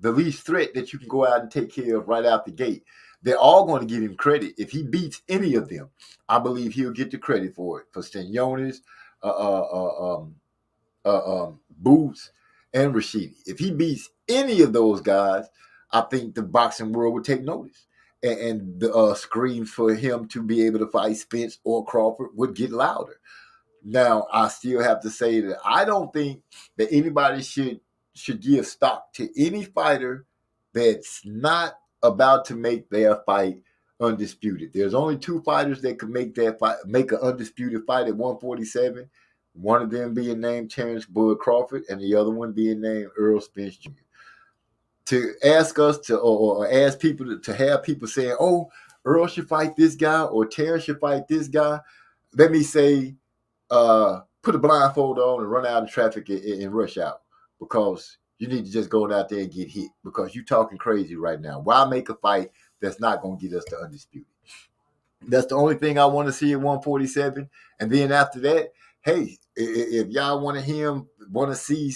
threat that you can go out and take care of right out the gate. They're all going to give him credit. If he beats any of them, I believe he'll get the credit for it. For Stanionis, Boots, and Rashidi. If he beats any of those guys, I think the boxing world would take notice. And the screams for him to be able to fight Spence or Crawford would get louder. Now, I still have to say that I don't think that anybody should give stock to any fighter that's not about to make their fight undisputed. There's only two fighters that could make an undisputed fight at 147. One of them being named Terrence Bud Crawford, and the other one being named Errol Spence Jr. To ask us to, or ask people to have people saying, oh, Earl should fight this guy or Terrence should fight this guy. Let me say, put a blindfold on and run out in traffic and rush out, because you need to just go out there and get hit, because you're talking crazy right now. Why make a fight that's not going to get us to undisputed? That's the only thing I want to see at 147. And then after that, hey, if y'all want to see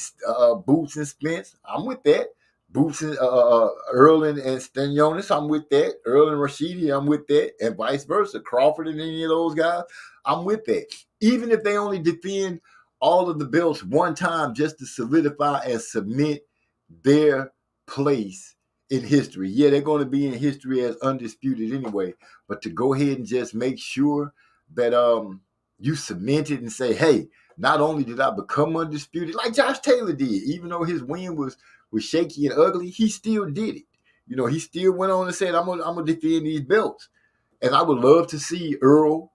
Boots and Spence, I'm with that. Boots and Earl and Stanionis, I'm with that. Earl and Rashidi, I'm with that. And vice versa. Crawford and any of those guys, I'm with that. Even if they only defend all of the belts one time just to solidify and submit their place in history. Yeah, they're going to be in history as undisputed anyway, but to go ahead and just make sure that you cement it and say, hey, not only did I become undisputed, like Josh Taylor did, even though his win was shaky and ugly, he still did it. You know, he still went on and said, I'm gonna defend these belts. And I would love to see Earl,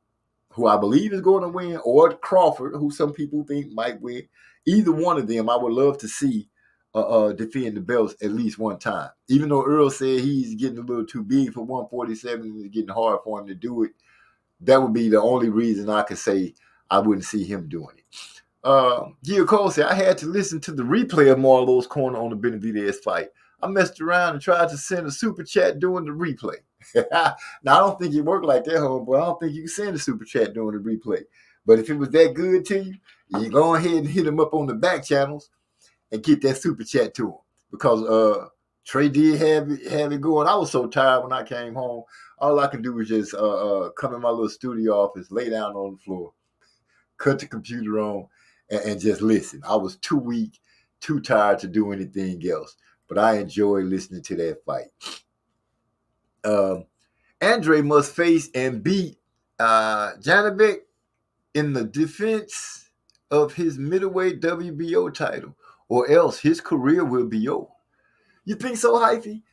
who I believe is going to win, or Crawford, who some people think might win. Either one of them, I would love to see defend the belts at least one time. Even though Earl said he's getting a little too big for 147 and it's getting hard for him to do it, that would be the only reason I could say I wouldn't see him doing it. Gil Cole said, I had to listen to the replay of Marlowe's corner on the Benavidez fight. I messed around and tried to send a super chat during the replay. Now, I don't think it worked like that, homeboy. I don't think you can send a super chat during the replay. But if it was that good to you, you go ahead and hit him up on the back channels and get that super chat to him. Because Trey did have it going. I was so tired when I came home. All I could do was just come in my little studio office, lay down on the floor, cut the computer on, and just listen. I was too weak, too tired to do anything else. But I enjoyed listening to that fight. Andre must face and beat Janibek in the defense of his middleweight WBO title, or else his career will be over. You think so, Hyphy?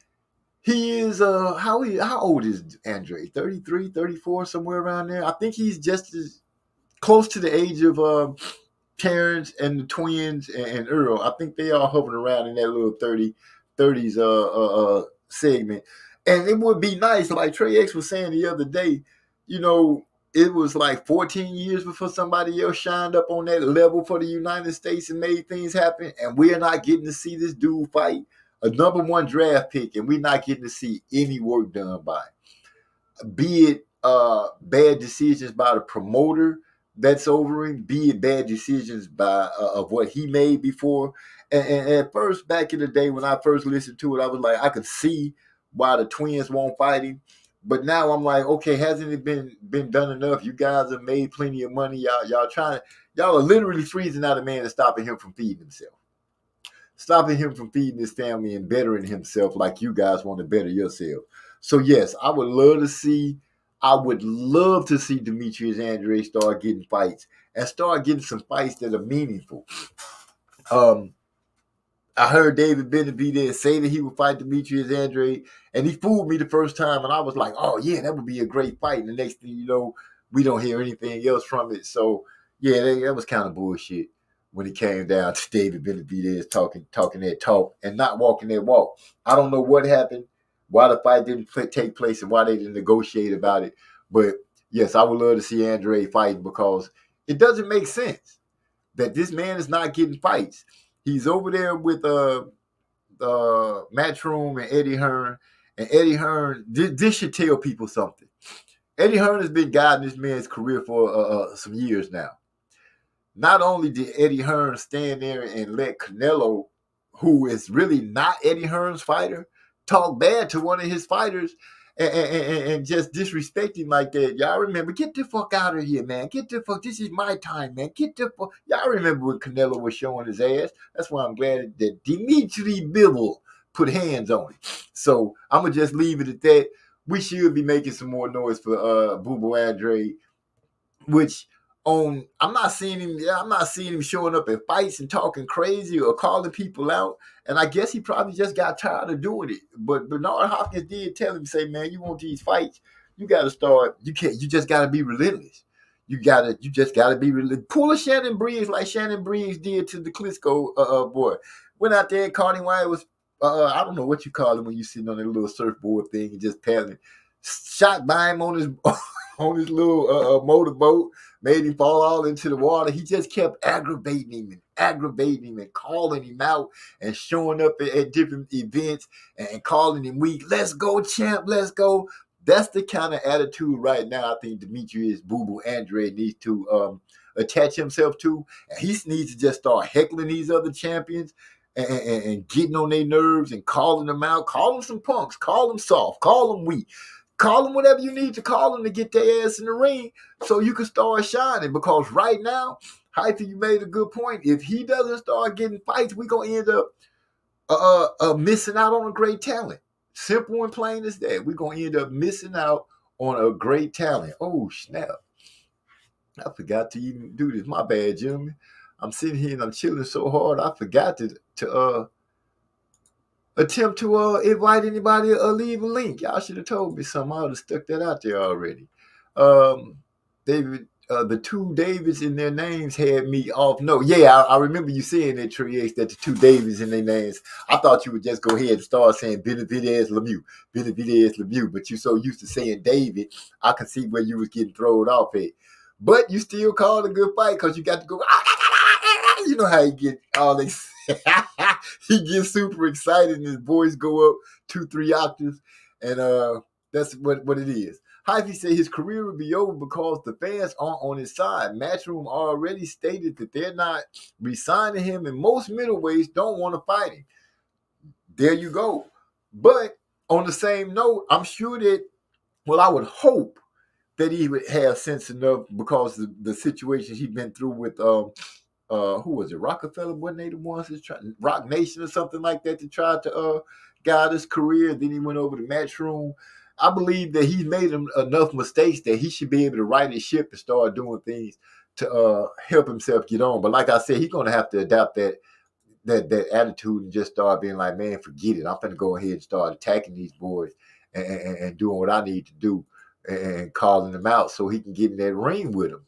He is, how old is Andre? 33, 34, somewhere around there? I think he's just as close to the age of Terrence and the twins and Earl. I think they are hovering around in that little 30s segment. And it would be nice, like Trey X was saying the other day, you know, it was like 14 years before somebody else shined up on that level for the United States and made things happen. And we're not getting to see this dude fight a number one draft pick, and we're not getting to see any work done by it. Be it bad decisions by the promoter that's over him, be it bad decisions by of what he made before. And at first, back in the day when I first listened to it, I was like, I could see why the twins won't fight him. But now I'm like, okay, hasn't it been done enough? You guys have made plenty of money. Y'all are literally freezing out a man and stopping him from feeding himself. Stopping him from feeding his family and bettering himself like you guys want to better yourself. So yes, I would love to see Demetrius Andrade start getting fights and start getting some fights that are meaningful. I heard David Benavidez say that he would fight Demetrius Andrade, and he fooled me the first time, and I was like, oh, yeah, that would be a great fight. And the next thing you know, we don't hear anything else from it. So, yeah, that was kind of bullshit when it came down to David Benavidez talking that talk and not walking that walk. I don't know what happened, why the fight didn't take place, and why they didn't negotiate about it. But, yes, I would love to see Andrade fight because it doesn't make sense that this man is not getting fights. He's over there with Matchroom and Eddie Hearn. And Eddie Hearn, this should tell people something. Eddie Hearn has been guiding this man's career for some years now. Not only did Eddie Hearn stand there and let Canelo, who is really not Eddie Hearn's fighter, talk bad to one of his fighters and just disrespect him like that. Y'all remember, get the fuck out of here, man. Get the fuck, this is my time, man. Get the fuck. Y'all remember when Canelo was showing his ass? That's why I'm glad that Dimitri Bivol put hands on it. So I'm going to just leave it at that. We should be making some more noise for Boo Boo Andrade, which I'm not seeing him showing up at fights and talking crazy or calling people out. And I guess he probably just got tired of doing it. But Bernard Hopkins did tell him, say, man, you want these fights, you got to start. You just got to be relentless. You just got to be relentless. Pull a Shannon Briggs like Shannon Briggs did to the Klitschko boy. Went out there and caught him while it was, I don't know what you call it when you sitting on that little surfboard thing and just paddling. Shot by him on his on his little motorboat, made him fall all into the water. He just kept aggravating him and calling him out and showing up at different events and calling him weak. Let's go, champ. Let's go. That's the kind of attitude right now I think Demetrius Boo Boo Andrade needs to attach himself to. And he needs to just start heckling these other champions and getting on their nerves and calling them out. Call them some punks. Call them soft. Call them weak. Call them whatever you need to call them to get their ass in the ring so you can start shining. Because right now, Hyphy, you made a good point. If he doesn't start getting fights, we're going to end up missing out on a great talent. Simple and plain as that. We're going to end up missing out on a great talent. Oh, snap. I forgot to even do this. My bad, gentlemen. I'm sitting here and I'm chilling so hard. I forgot to attempt to invite anybody or leave a link. Y'all should have told me something. I would have stuck that out there already. David, the two Davids in their names had me off. No, yeah, I remember you saying that, Trey, that the two Davids in their names. I thought you would just go ahead and start saying Benavidez Lemieux, Benavidez Lemieux, but you so used to saying David, I can see where you was getting thrown off at. But you still called a good fight because you got to go. You know how he get all this. He gets super excited and his voice go up 2-3 octaves, and that's what it is. Hyphy said his career will be over because the fans aren't on his side. Matchroom already stated that they're not re-signing him, and most middleweights don't want to fight him. There you go. But on the same note, I'm sure that, well, I would hope that he would have sense enough because the situation he's been through with who was it? Rockefeller, wasn't they the ones that tried Rock Nation or something like that to try to guide his career? Then he went over to Matchroom. I believe that he's made enough mistakes that he should be able to right his ship and start doing things to help himself get on. But like I said, he's going to have to adapt that attitude and just start being like, man, forget it. I'm going to go ahead and start attacking these boys and doing what I need to do and calling them out so he can get in that ring with them.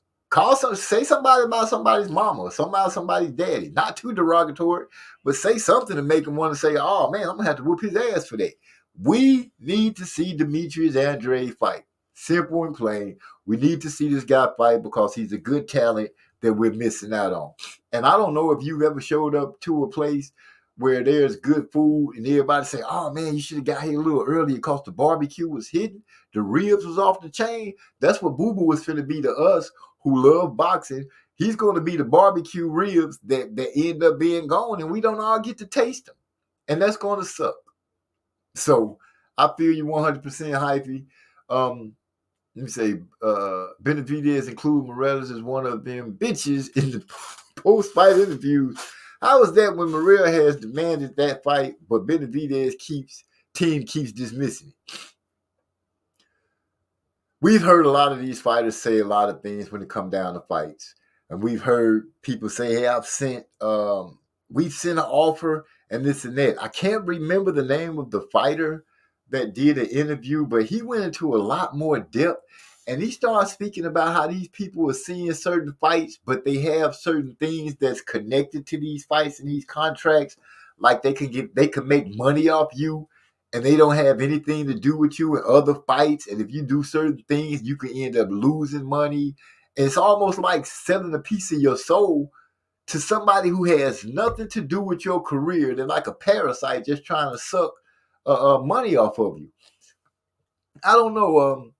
Say somebody about somebody's mama, somebody's daddy. Not too derogatory, but say something to make him want to say, oh, man, I'm going to have to whoop his ass for that. We need to see Demetrius Andrade fight. Simple and plain. We need to see this guy fight because he's a good talent that we're missing out on. And I don't know if you've ever showed up to a place where there's good food and everybody say, oh, man, you should have got here a little earlier because the barbecue was hidden. The ribs was off the chain. That's what Boo Boo is finna be to us who love boxing. He's going to be the barbecue ribs that end up being gone, and we don't all get to taste them. And that's going to suck. So I feel you 100%, Hyphy. Let me say, Benavidez, including Morelos, is one of them bitches in the post-fight interviews. How is that when Moreira has demanded that fight, but Benavidez team keeps dismissing it? We've heard a lot of these fighters say a lot of things when it comes down to fights. And we've heard people say, hey, we've sent an offer and this and that. I can't remember the name of the fighter that did an interview, but he went into a lot more depth. And he started speaking about how these people are seeing certain fights, but they have certain things that's connected to these fights and these contracts. Like they can make money off you, and they don't have anything to do with you in other fights. And if you do certain things, you can end up losing money. And it's almost like selling a piece of your soul to somebody who has nothing to do with your career. They're like a parasite just trying to suck money off of you. I don't know.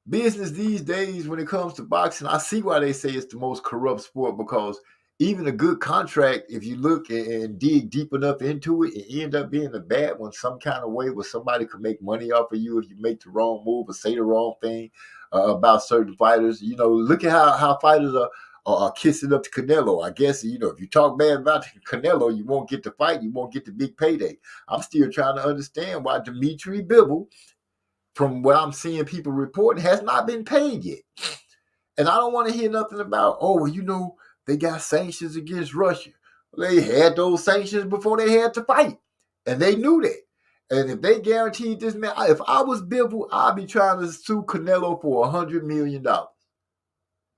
Business these days, when it comes to boxing, I see why they say it's the most corrupt sport, because even a good contract, if you look and dig deep enough into it, it end up being a bad one some kind of way where somebody could make money off of you if you make the wrong move or say the wrong thing about certain fighters. You know, look at how fighters are kissing up to Canelo. I guess, you know, if you talk bad about Canelo, you won't get the fight, you won't get the big payday. I'm still trying to understand why Dimitri Bivol, from what I'm seeing people reporting, has not been paid yet. And I don't want to hear nothing about, oh, well, you know, they got sanctions against Russia. They had those sanctions before they had to fight. And they knew that. And if they guaranteed this man, if I was Bivol, I'd be trying to sue Canelo for $100 million.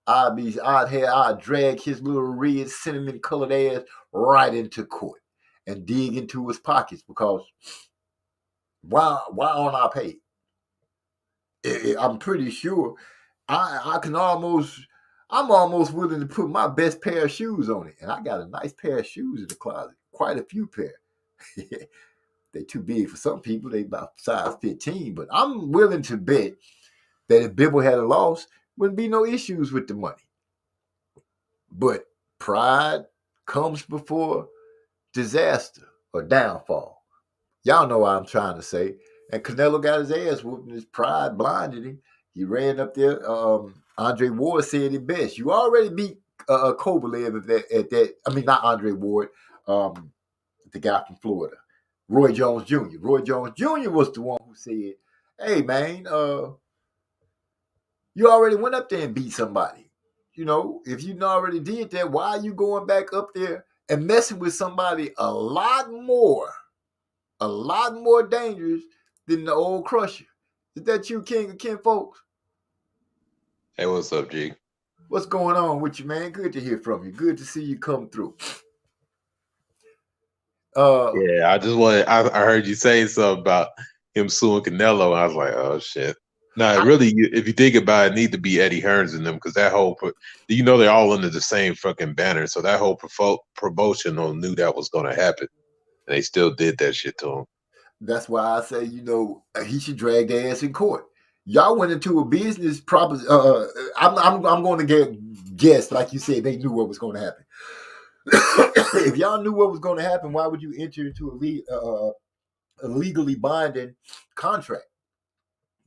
I'd drag his little red cinnamon colored ass right into court and dig into his pockets, because why aren't I paid? I'm pretty sure I'm almost willing to put my best pair of shoes on it. And I got a nice pair of shoes in the closet, quite a few pair. They're too big for some people. They about size 15, but I'm willing to bet that if Bivol had a loss, wouldn't be no issues with the money. But pride comes before disaster or downfall. Y'all know what I'm trying to say. And Canelo got his ass whooped, and his pride blinded him. He ran up there. Andre Ward said it best. You already beat Kovalev at that. I mean, not Andre Ward. the guy from Florida, Roy Jones Jr. Roy Jones Jr. was the one who said, "Hey man, you already went up there and beat somebody. You know, if you already did that, why are you going back up there and messing with somebody a lot more dangerous than the old Crusher?" Is that you, King of Ken folks? Hey, what's up, G? What's going on with you, man? Good to hear from you. Good to see you come through. Yeah, I heard you say something about him suing Canelo, and I was like, oh shit. Now, really, if you think about it, it need to be Eddie Hearns in them, because that whole, they're all under the same fucking banner. So that whole promotional knew that was going to happen, and they still did that shit to him. That's why I say, he should drag their ass in court. Y'all went into a business proposition. I'm going to guess, like you said, they knew what was going to happen. If y'all knew what was going to happen, why would you enter into a legally binding contract?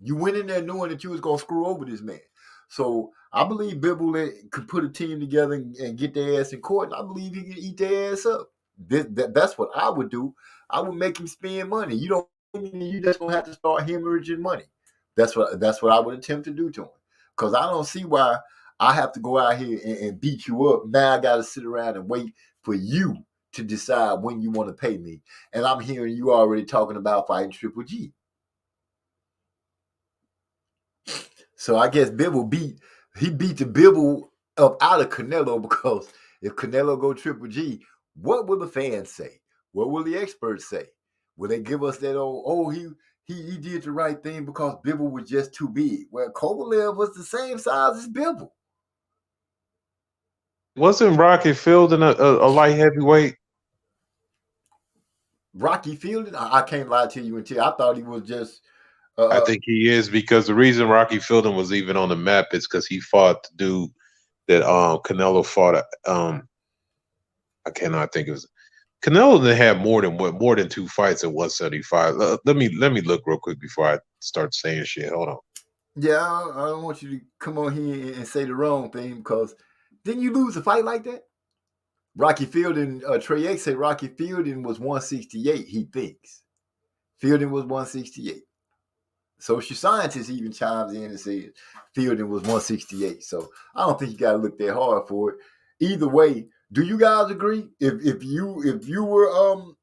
You went in there knowing that you was going to screw over this man. So I believe Bivol could put a team together and get their ass in court, and I believe he can eat their ass up. That's what I would do. I would make him spend money. You just gonna have to start hemorrhaging money. That's what I would attempt to do to him. Because I don't see why I have to go out here and beat you up. Now I got to sit around and wait for you to decide when you want to pay me. And I'm hearing you already talking about fighting Triple G. So I guess Bivol beat the Bivol up out of Canelo, because if Canelo go Triple G, what will the fans say? What will the experts say? Will they give us that he did the right thing because Bivol was just too big? Well, Kovalev was the same size as Bivol. Wasn't Rocky Fielding a light heavyweight? Rocky Fielding? I can't lie to you until I thought he was just. I think he is, because the reason Rocky Fielding was even on the map is because he fought the dude that Canelo fought. I cannot think it was. Canelo didn't have more than 2 fights at 175. Let me look real quick before I start saying shit. Hold on. Yeah, I don't want you to come on here and say the wrong thing, because didn't you lose a fight like that? Rocky Fielding, Trey X said Rocky Fielding was 168, he thinks. Fielding was 168. Social Scientist even chimes in and says Fielding was 168. So I don't think you got to look that hard for it. Either way, do you guys agree? If you were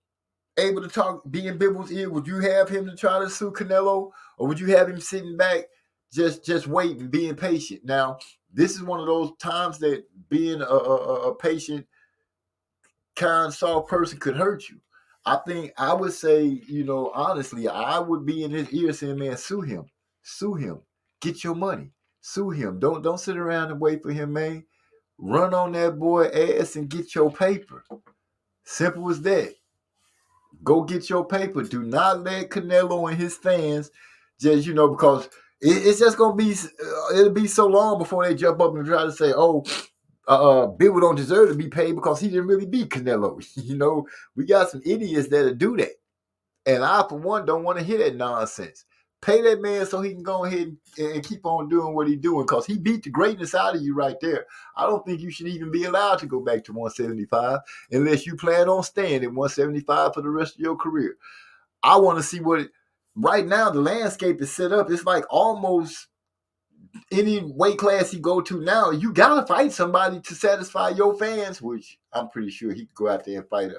able to be in Bivol's ear, would you have him to try to sue Canelo, or would you have him sitting back just waiting, being patient? Now, this is one of those times that being a patient, kind, soft person could hurt you. I think I would say, honestly, I would be in his ear saying, man, sue him, get your money, sue him. Don't sit around and wait for him, man. Run on that boy ass and get your paper. Simple as that. Go get your paper. Do not let Canelo and his fans just, because it's just going to be, it'll be so long before they jump up and try to say, Bivol don't deserve to be paid because he didn't really beat Canelo. We got some idiots that'll do that. And I, for one, don't want to hear that nonsense. Pay that man so he can go ahead and keep on doing what he's doing, because he beat the greatness out of you right there. I don't think you should even be allowed to go back to 175 unless you plan on staying at 175 for the rest of your career. I want to see right now the landscape is set up. It's like almost any weight class you go to now, you got to fight somebody to satisfy your fans, which I'm pretty sure he could go out there and fight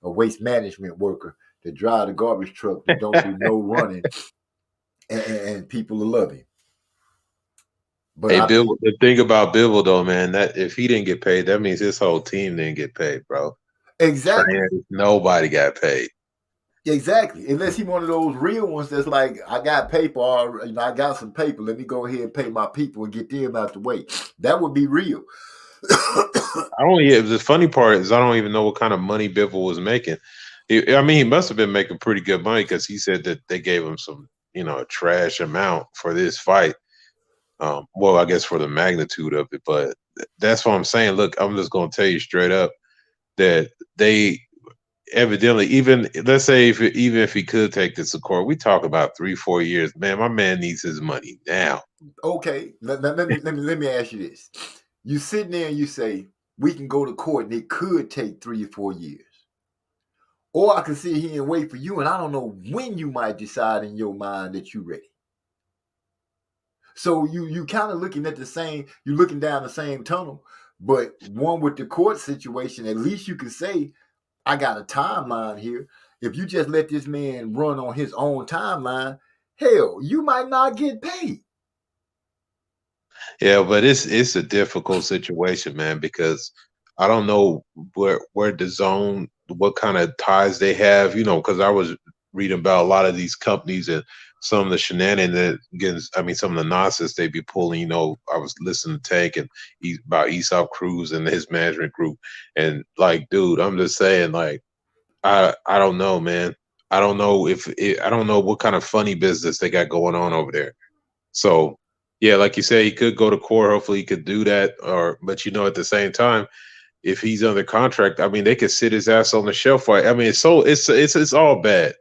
a waste management worker that drive the garbage truck that don't do no running, and people will love him. But the thing about Bivol though, man, that if he didn't get paid, that means his whole team didn't get paid, bro. Exactly. Nobody got paid. Exactly. Unless he one of those real ones that's like, I got paper, or I got some paper. Let me go ahead and pay my people and get them out the way. That would be real. The funny part is I don't even know what kind of money Bivol was making. He must have been making pretty good money, because he said that they gave him some, a trash amount for this fight. I guess for the magnitude of it, but that's what I'm saying. Look, I'm just going to tell you straight up that they evidently, let's say even if he could take this to court, we talk about 3-4 years. Man, my man needs his money now. Okay, let me ask you this: you sitting there and you say we can go to court, and it could take 3 or 4 years. or I can sit here and wait for you, and I don't know when you might decide in your mind that you're ready. So you kind of looking at the same, you're looking down the same tunnel, but one with the court situation, at least you can say, I got a timeline here. If you just let this man run on his own timeline, hell, you might not get paid. Yeah, but it's a difficult situation, man, because I don't know where the zone, what kind of ties they have, because I was reading about a lot of these companies and some of the shenanigans, I mean, some of the nonsense they be pulling. I was listening to Tank and about Aesop Cruz and his management group, and like, dude, I'm just saying, like, I don't know, man. I don't know I don't know what kind of funny business they got going on over there. So, yeah, like you say, he could go to court. Hopefully, he could do that. But at the same time, if he's under contract, I mean, they could sit his ass on the shelf. I mean, it's all bad.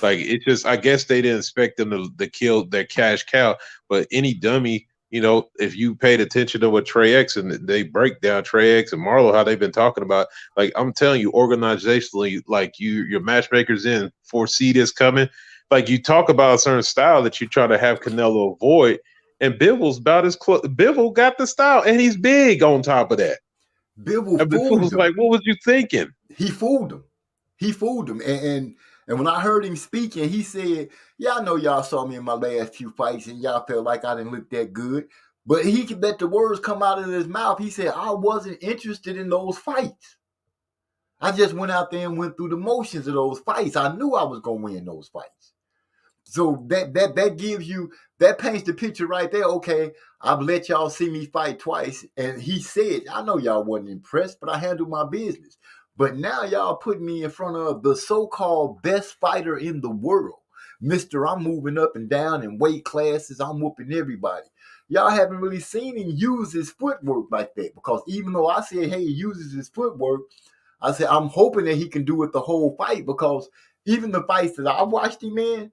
Like, it's just, I guess they didn't expect them to kill their cash cow. But any dummy, if you paid attention to what Trey X and they break down Trey X and Marlo, how they've been talking about, like, I'm telling you, organizationally, like, your matchmakers foresee this coming. Like, you talk about a certain style that you try to have Canelo avoid, and Bivol's about as close. Bivol got the style, and he's big on top of that. Bivol And Bivol fooled was him. like, what was you thinking? He fooled him. He fooled him. And when I heard him speaking, he said, yeah, I know y'all saw me in my last few fights and y'all felt like I didn't look that good. But he could let the words come out of his mouth. He said, I wasn't interested in those fights. I just went out there and went through the motions of those fights. I knew I was going to win those fights. So that gives you, that paints the picture right there. Okay, I've let y'all see me fight twice. And he said, I know y'all wasn't impressed, but I handled my business. But now y'all put me in front of the so-called best fighter in the world. Mister, I'm moving up and down in weight classes. I'm whooping everybody. Y'all haven't really seen him use his footwork like that, because even though I said, hey, he uses his footwork, I said, I'm hoping that he can do it the whole fight, because even the fights that I watched him in,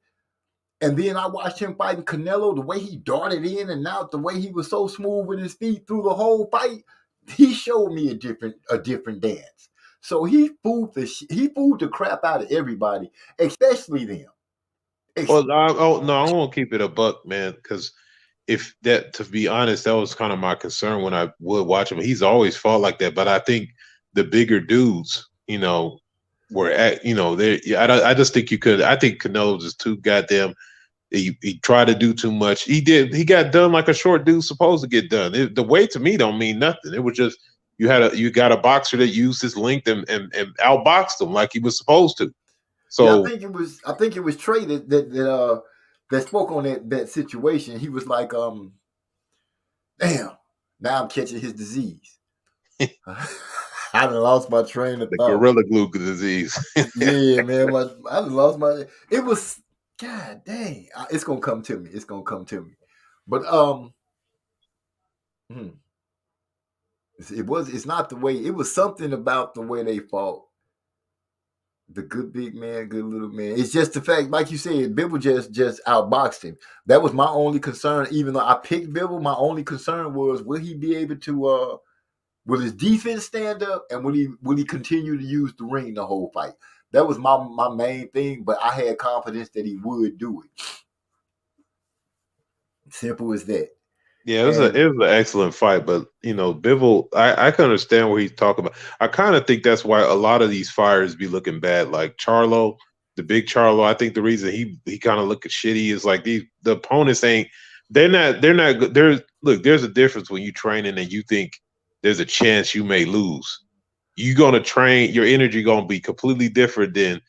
and then I watched him fighting Canelo, the way he darted in and out, the way he was so smooth with his feet through the whole fight, he showed me a different dance. So he fooled the crap out of everybody, especially them. Well, I want to keep it a buck, man, because to be honest, that was kind of my concern when I would watch him. He's always fought like that, but I think the bigger dudes, were at, I just think you could. I think Canelo was too goddamn. He tried to do too much. He got done like a short dude supposed to get done. The weight to me don't mean nothing. It was just you got a boxer that used his length and outboxed him like he was supposed to. So yeah, I think it was Trey that spoke on that situation. He was like, damn, now I'm catching his disease. I done lost my train of thought. Gorilla Glue disease. Yeah, man, I done lost my. It was, God dang, it's gonna come to me. It's gonna come to me. But it's not the way. It was something about the way they fought. The good big man, good little man. It's just the fact, like you said, Bivol just outboxed him. That was my only concern. Even though I picked Bivol, my only concern was, will he be able to? Will his defense stand up, and will he continue to use the ring the whole fight? That was my main thing. But I had confidence that he would do it. Simple as that. Yeah, it was an excellent fight, but Bivol, I can understand what he's talking about. I kind of think that's why a lot of these fighters be looking bad, like Charlo, the big Charlo. I think the reason he kind of looking shitty is like the opponents they're not good. There's a difference when you training and you think there's a chance you may lose. You're gonna train, your energy gonna be completely different than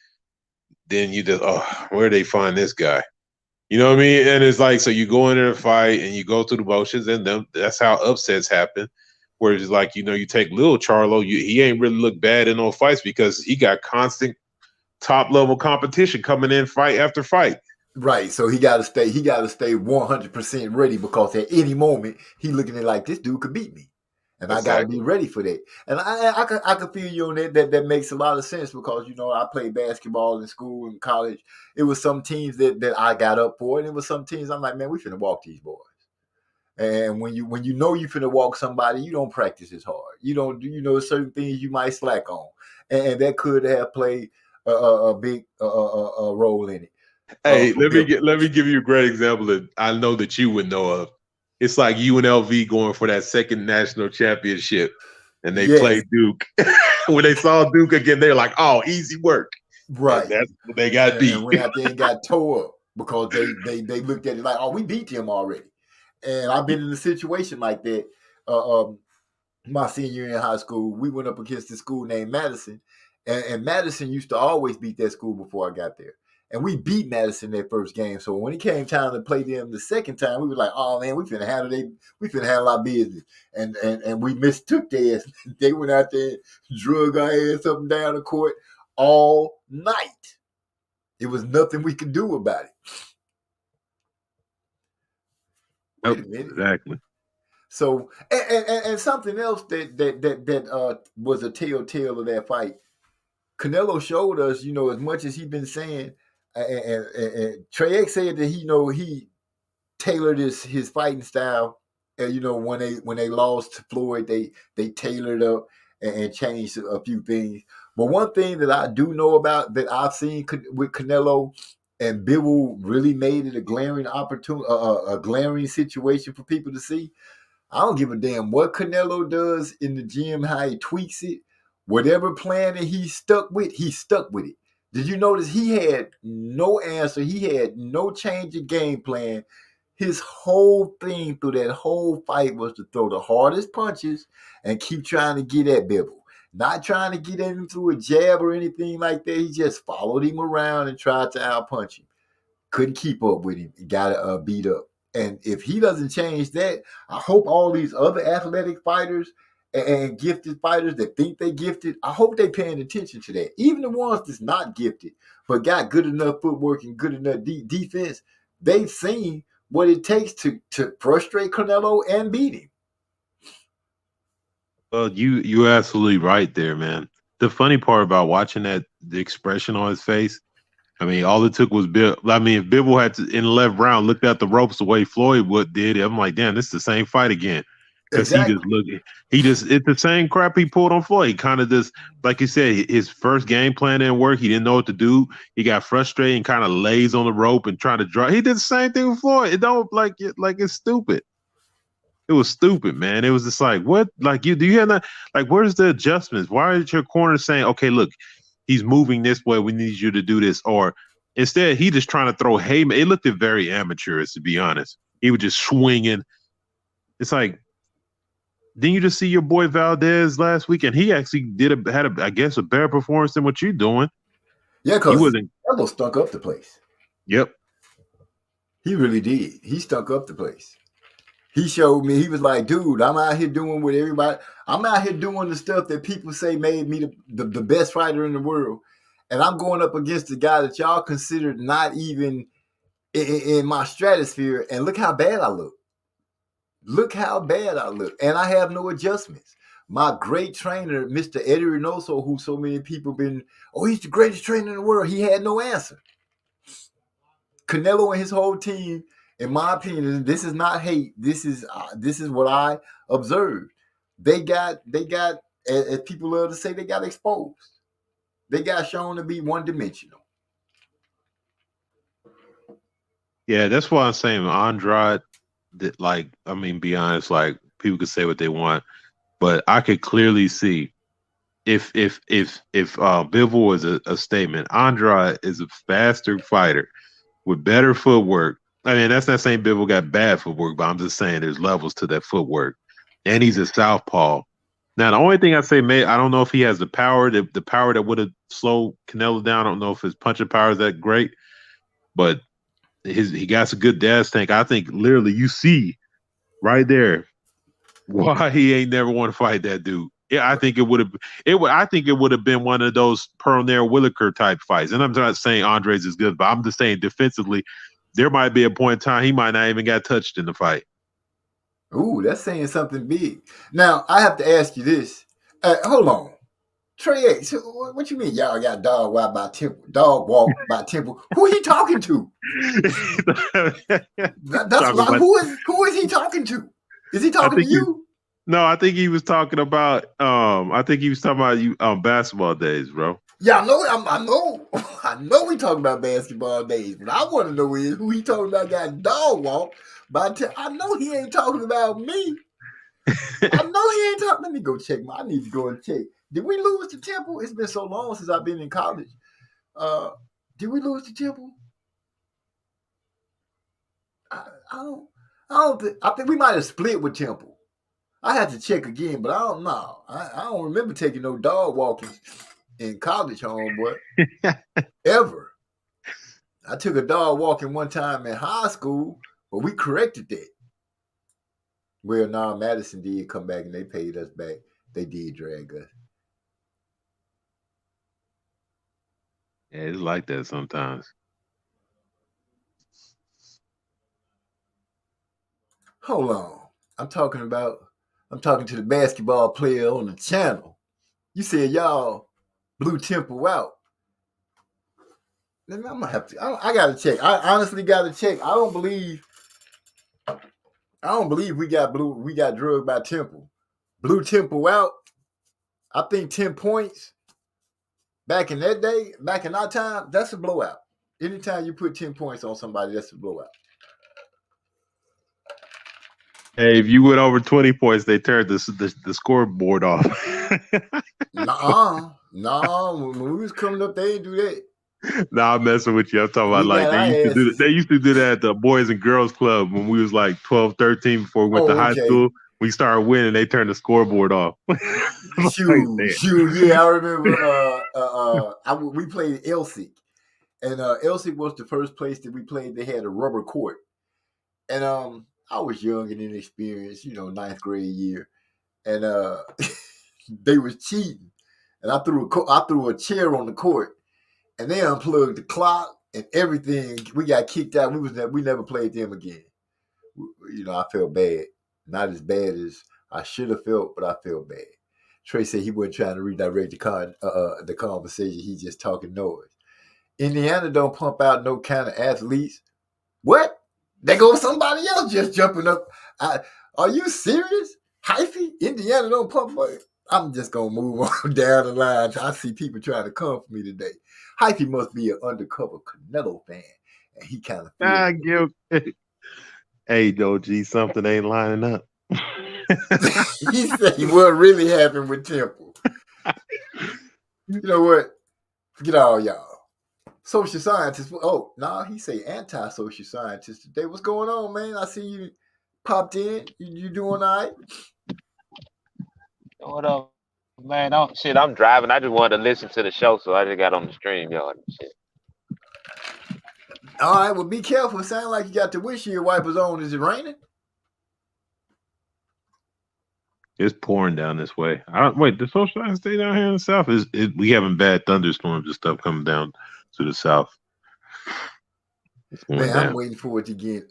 you just, where they find this guy. You know what I mean? And it's like, so you go into the fight and you go through the motions, and that's how upsets happen. Whereas it's like, you take little Charlo, he ain't really look bad in those fights because he got constant top level competition coming in fight after fight. Right. So he gotta stay 100% ready, because at any moment he looking at like, this dude could beat me. And exactly. I got to be ready for that. And I can feel you on that. That makes a lot of sense, because, I played basketball in school and college. It was some teams that I got up for, and it was some teams I'm like, man, we finna walk these boys. And when you finna walk somebody, you don't practice as hard. You don't do, certain things you might slack on. And that could have played a big role in it. Hey, For Bivol. let me give you a great example that I know that you would know of. It's like UNLV going for that second national championship, and they Yes. played Duke. When they saw Duke again, they're like, "Oh, easy work." Right. And that's what they got beat. And went out there and got tore up because they looked at it like, oh, we beat them already. And I've been in a situation like that. My senior year in high school, we went up against this school named Madison, and Madison used to always beat that school before I got there. And we beat Madison that first game. So when it came time to play them the second time, we were like, oh man, we finna handle our business. And we mistook their ass. They went out there, drug our ass up and down the court all night. It was nothing we could do about it. Wait a minute. Exactly. So and something else that was a telltale of that fight. Canelo showed us, as much as he's been saying, and Trey X said that he tailored his fighting style. And when they lost to Floyd, they tailored up and changed a few things. But one thing that I do know about that I've seen with Canelo, and Bivol really made it a glaring opportunity, a glaring situation for people to see. I don't give a damn what Canelo does in the gym, how he tweaks it. Whatever plan that he stuck with it. Did you notice he had no answer? He had no change of game plan. His whole thing through that whole fight was to throw the hardest punches and keep trying to get at Bivol. Not trying to get at him through a jab or anything like that. He just followed him around and tried to outpunch him. Couldn't keep up with him. He got beat up. And if he doesn't change that, I hope all these other athletic fighters and gifted fighters that think they gifted, I hope they paying attention to that. Even the ones that's not gifted, but got good enough footwork and good enough defense, they've seen what it takes to frustrate Canelo and beat him. Well, you're absolutely right there, man. The funny part about watching that, the expression on his face, I mean, all it took was Bill. I mean, if Bivol had to, in the 11th round, looked at the ropes the way Floyd did, I'm like, damn, this is the same fight again. Because Exactly. it's the same crap he pulled on Floyd. He kind of just, like you said, his first game plan didn't work. He didn't know what to do. He got frustrated and kind of lays on the rope and trying to draw. He did the same thing with Floyd. It don't like it's stupid. It was stupid, man. It was just like, what? Like, do you have that? Like, where's the adjustments? Why is your corner saying, okay, look, he's moving this way. We need you to do this. Or instead, he just trying to throw haymakers. It looked very amateurish, to be honest. He was just swinging. It's like, didn't you just see your boy Valdez last week? And he actually had a better performance than what you're doing. Yeah, because Canelo stunk up the place. Yep. He really did. He stunk up the place. He showed me, he was like, dude, I'm out here doing what everybody, I'm out here doing the stuff that people say made me the best fighter in the world. And I'm going up against the guy that y'all considered not even in my stratosphere. And look how bad I look. Look how bad I look. And I have no adjustments. My great trainer, Mr. Eddie Reynoso, who so many people been, he's the greatest trainer in the world. He had no answer. Canelo and his whole team, in my opinion, this is not hate. This is what I observed. They got, as people love to say, they got exposed. They got shown to be one-dimensional. Yeah, that's why I'm saying Andrade, that, like, I mean, be honest, like, people could say what they want, but I could clearly see if Bivol was a statement, Andrade is a faster fighter with better footwork. I mean, that's not saying Bivol got bad footwork, but I'm just saying there's levels to that footwork. And he's a southpaw. Now, the only thing I say, I don't know if he has the power that would have slowed Canelo down. I don't know if his punching power is that great, but he got a good dash tank. I think literally you see right there why he ain't never want to fight that dude. Yeah, I think it would have been one of those Pearl Nair Williker type fights. And I'm not saying Andres is good, but I'm just saying defensively, there might be a point in time he might not even got touched in the fight. Ooh, that's saying something big. Now, I have to ask you this. Hold on. Trey X, what you mean y'all got dog walk by Temple? Who he talking to? That's like, who is he talking to? Is he talking to you? No, I think he was talking about you basketball days, bro. Yeah, I know. I know. We talking about basketball days, but I want to know is who he talking about got dog walk. But I know he ain't talking about me. I know he ain't talking. Let me go check. I need to go and check. Did we lose to Temple? It's been so long since I've been in college. Did we lose to Temple? I don't think. I think we might have split with Temple. I had to check again, but I don't know. I don't remember taking no dog walking in college, homeboy. Ever. I took a dog walking one time in high school, but we corrected that. Well, no, Madison did come back and they paid us back. They did drag us. Yeah, it's like that sometimes. Hold on. I'm talking to the basketball player on the channel. You said y'all blew Temple out. I'm gonna have to. I gotta check. I honestly gotta check. I don't believe we got drugged by Temple. Blew Temple out. I think 10 points back in that day, back in our time, that's a blowout. Anytime you put 10 points on somebody, that's a blowout. Hey, if you went over 20 points, they turned the scoreboard off. No. When we was coming up, they didn't do that. Nah, I'm messing with you. I'm talking about like they used to do that at the Boys and Girls Club when we was like 12, 13 before we went to high school. We started winning, they turned the scoreboard off. Shoot, yeah, I remember. We played Elsik, and Elsik was the first place that we played. They had a rubber court, and I was young and inexperienced, ninth grade year, and they was cheating, and I threw a chair on the court, and they unplugged the clock and everything. We got kicked out. We never played them again. I felt bad. Not as bad as I should have felt, but I felt bad. Trey said he wasn't trying to redirect the conversation. He's just talking noise. Indiana don't pump out no kind of athletes. What? There goes somebody else just jumping up. Are you serious? Hyphy? Indiana don't pump out. I'm just going to move on down the line. I see people trying to come for me today. Hyphy must be an undercover Canelo fan. And he kind of Hey, G, something ain't lining up. He said he wasn't really happy with Temple. You know what? Forget all y'all. Social scientists. Oh, no, he say anti-social scientists today. What's going on, man? I see you popped in. You doing all right? What up, man? I'm driving. I just wanted to listen to the show, so I just got on the stream, y'all. Shit. All right, well, be careful. It sounds like you got the windshield wipers on. Is it raining? It's pouring down this way. The social science stay down here in the south. We having bad thunderstorms and stuff coming down to the south. Man, I'm waiting for it to get.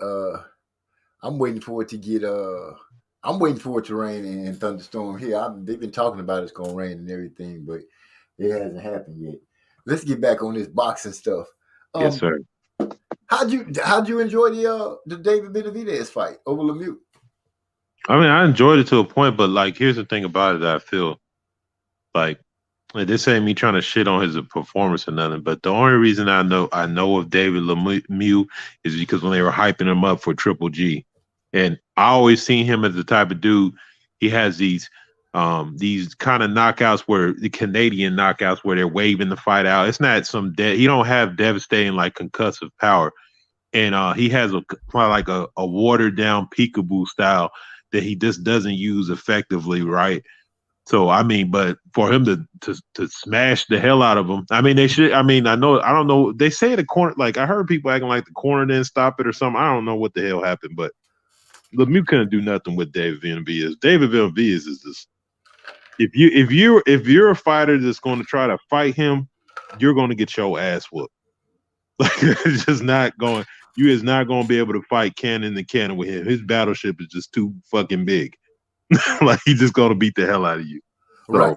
I'm waiting for it to rain and thunderstorm here. They've been talking about it's gonna rain and everything, but it hasn't happened yet. Let's get back on this boxing stuff. Yes, sir. How'd you enjoy the David Benavidez fight over Lemieux? I mean, I enjoyed it to a point, but like, here's the thing about it that I feel like this ain't me trying to shit on his performance or nothing, but the only reason I know of David Lemieux is because when they were hyping him up for Triple G, and I always seen him as the type of dude. He has these kind of knockouts where the Canadian knockouts where they're waving the fight out. It's not he don't have devastating like concussive power, and he has a watered down peekaboo style that he just doesn't use effectively, right? So I mean, but for him to smash the hell out of him, I mean they should. I mean, I don't know. They say the corner, like I heard people acting like the corner didn't stop it or something. I don't know what the hell happened, but Lemieux couldn't do nothing with David Benavidez. David Benavidez is this. If you're a fighter that's going to try to fight him, you're going to get your ass whooped. Like it's just not going. You is not going to be able to fight cannon to cannon with him. His battleship is just too fucking big. Like he's just going to beat the hell out of you. So Right.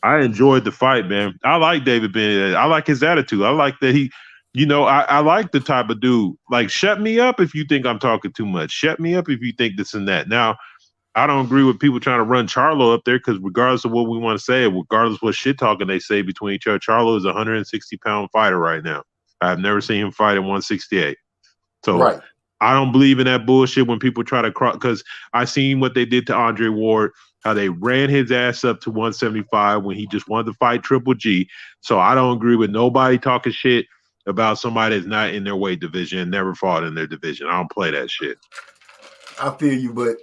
I enjoyed the fight, man. I like David Benavidez. I like his attitude. I like that he. I like the type of dude. Like, shut me up if you think I'm talking too much. Shut me up if you think this and that. Now, I don't agree with people trying to run Charlo up there because regardless of what we want to say, regardless of what shit talking they say between each other, Charlo is a 160-pound fighter right now. I've never seen him fight at 168. So Right. I don't believe in that bullshit when people try to cross, because I seen what they did to Andre Ward, how they ran his ass up to 175 when he just wanted to fight Triple G. So I don't agree with nobody talking shit about somebody that's not in their weight division and never fought in their division. I don't play that shit. I feel you, but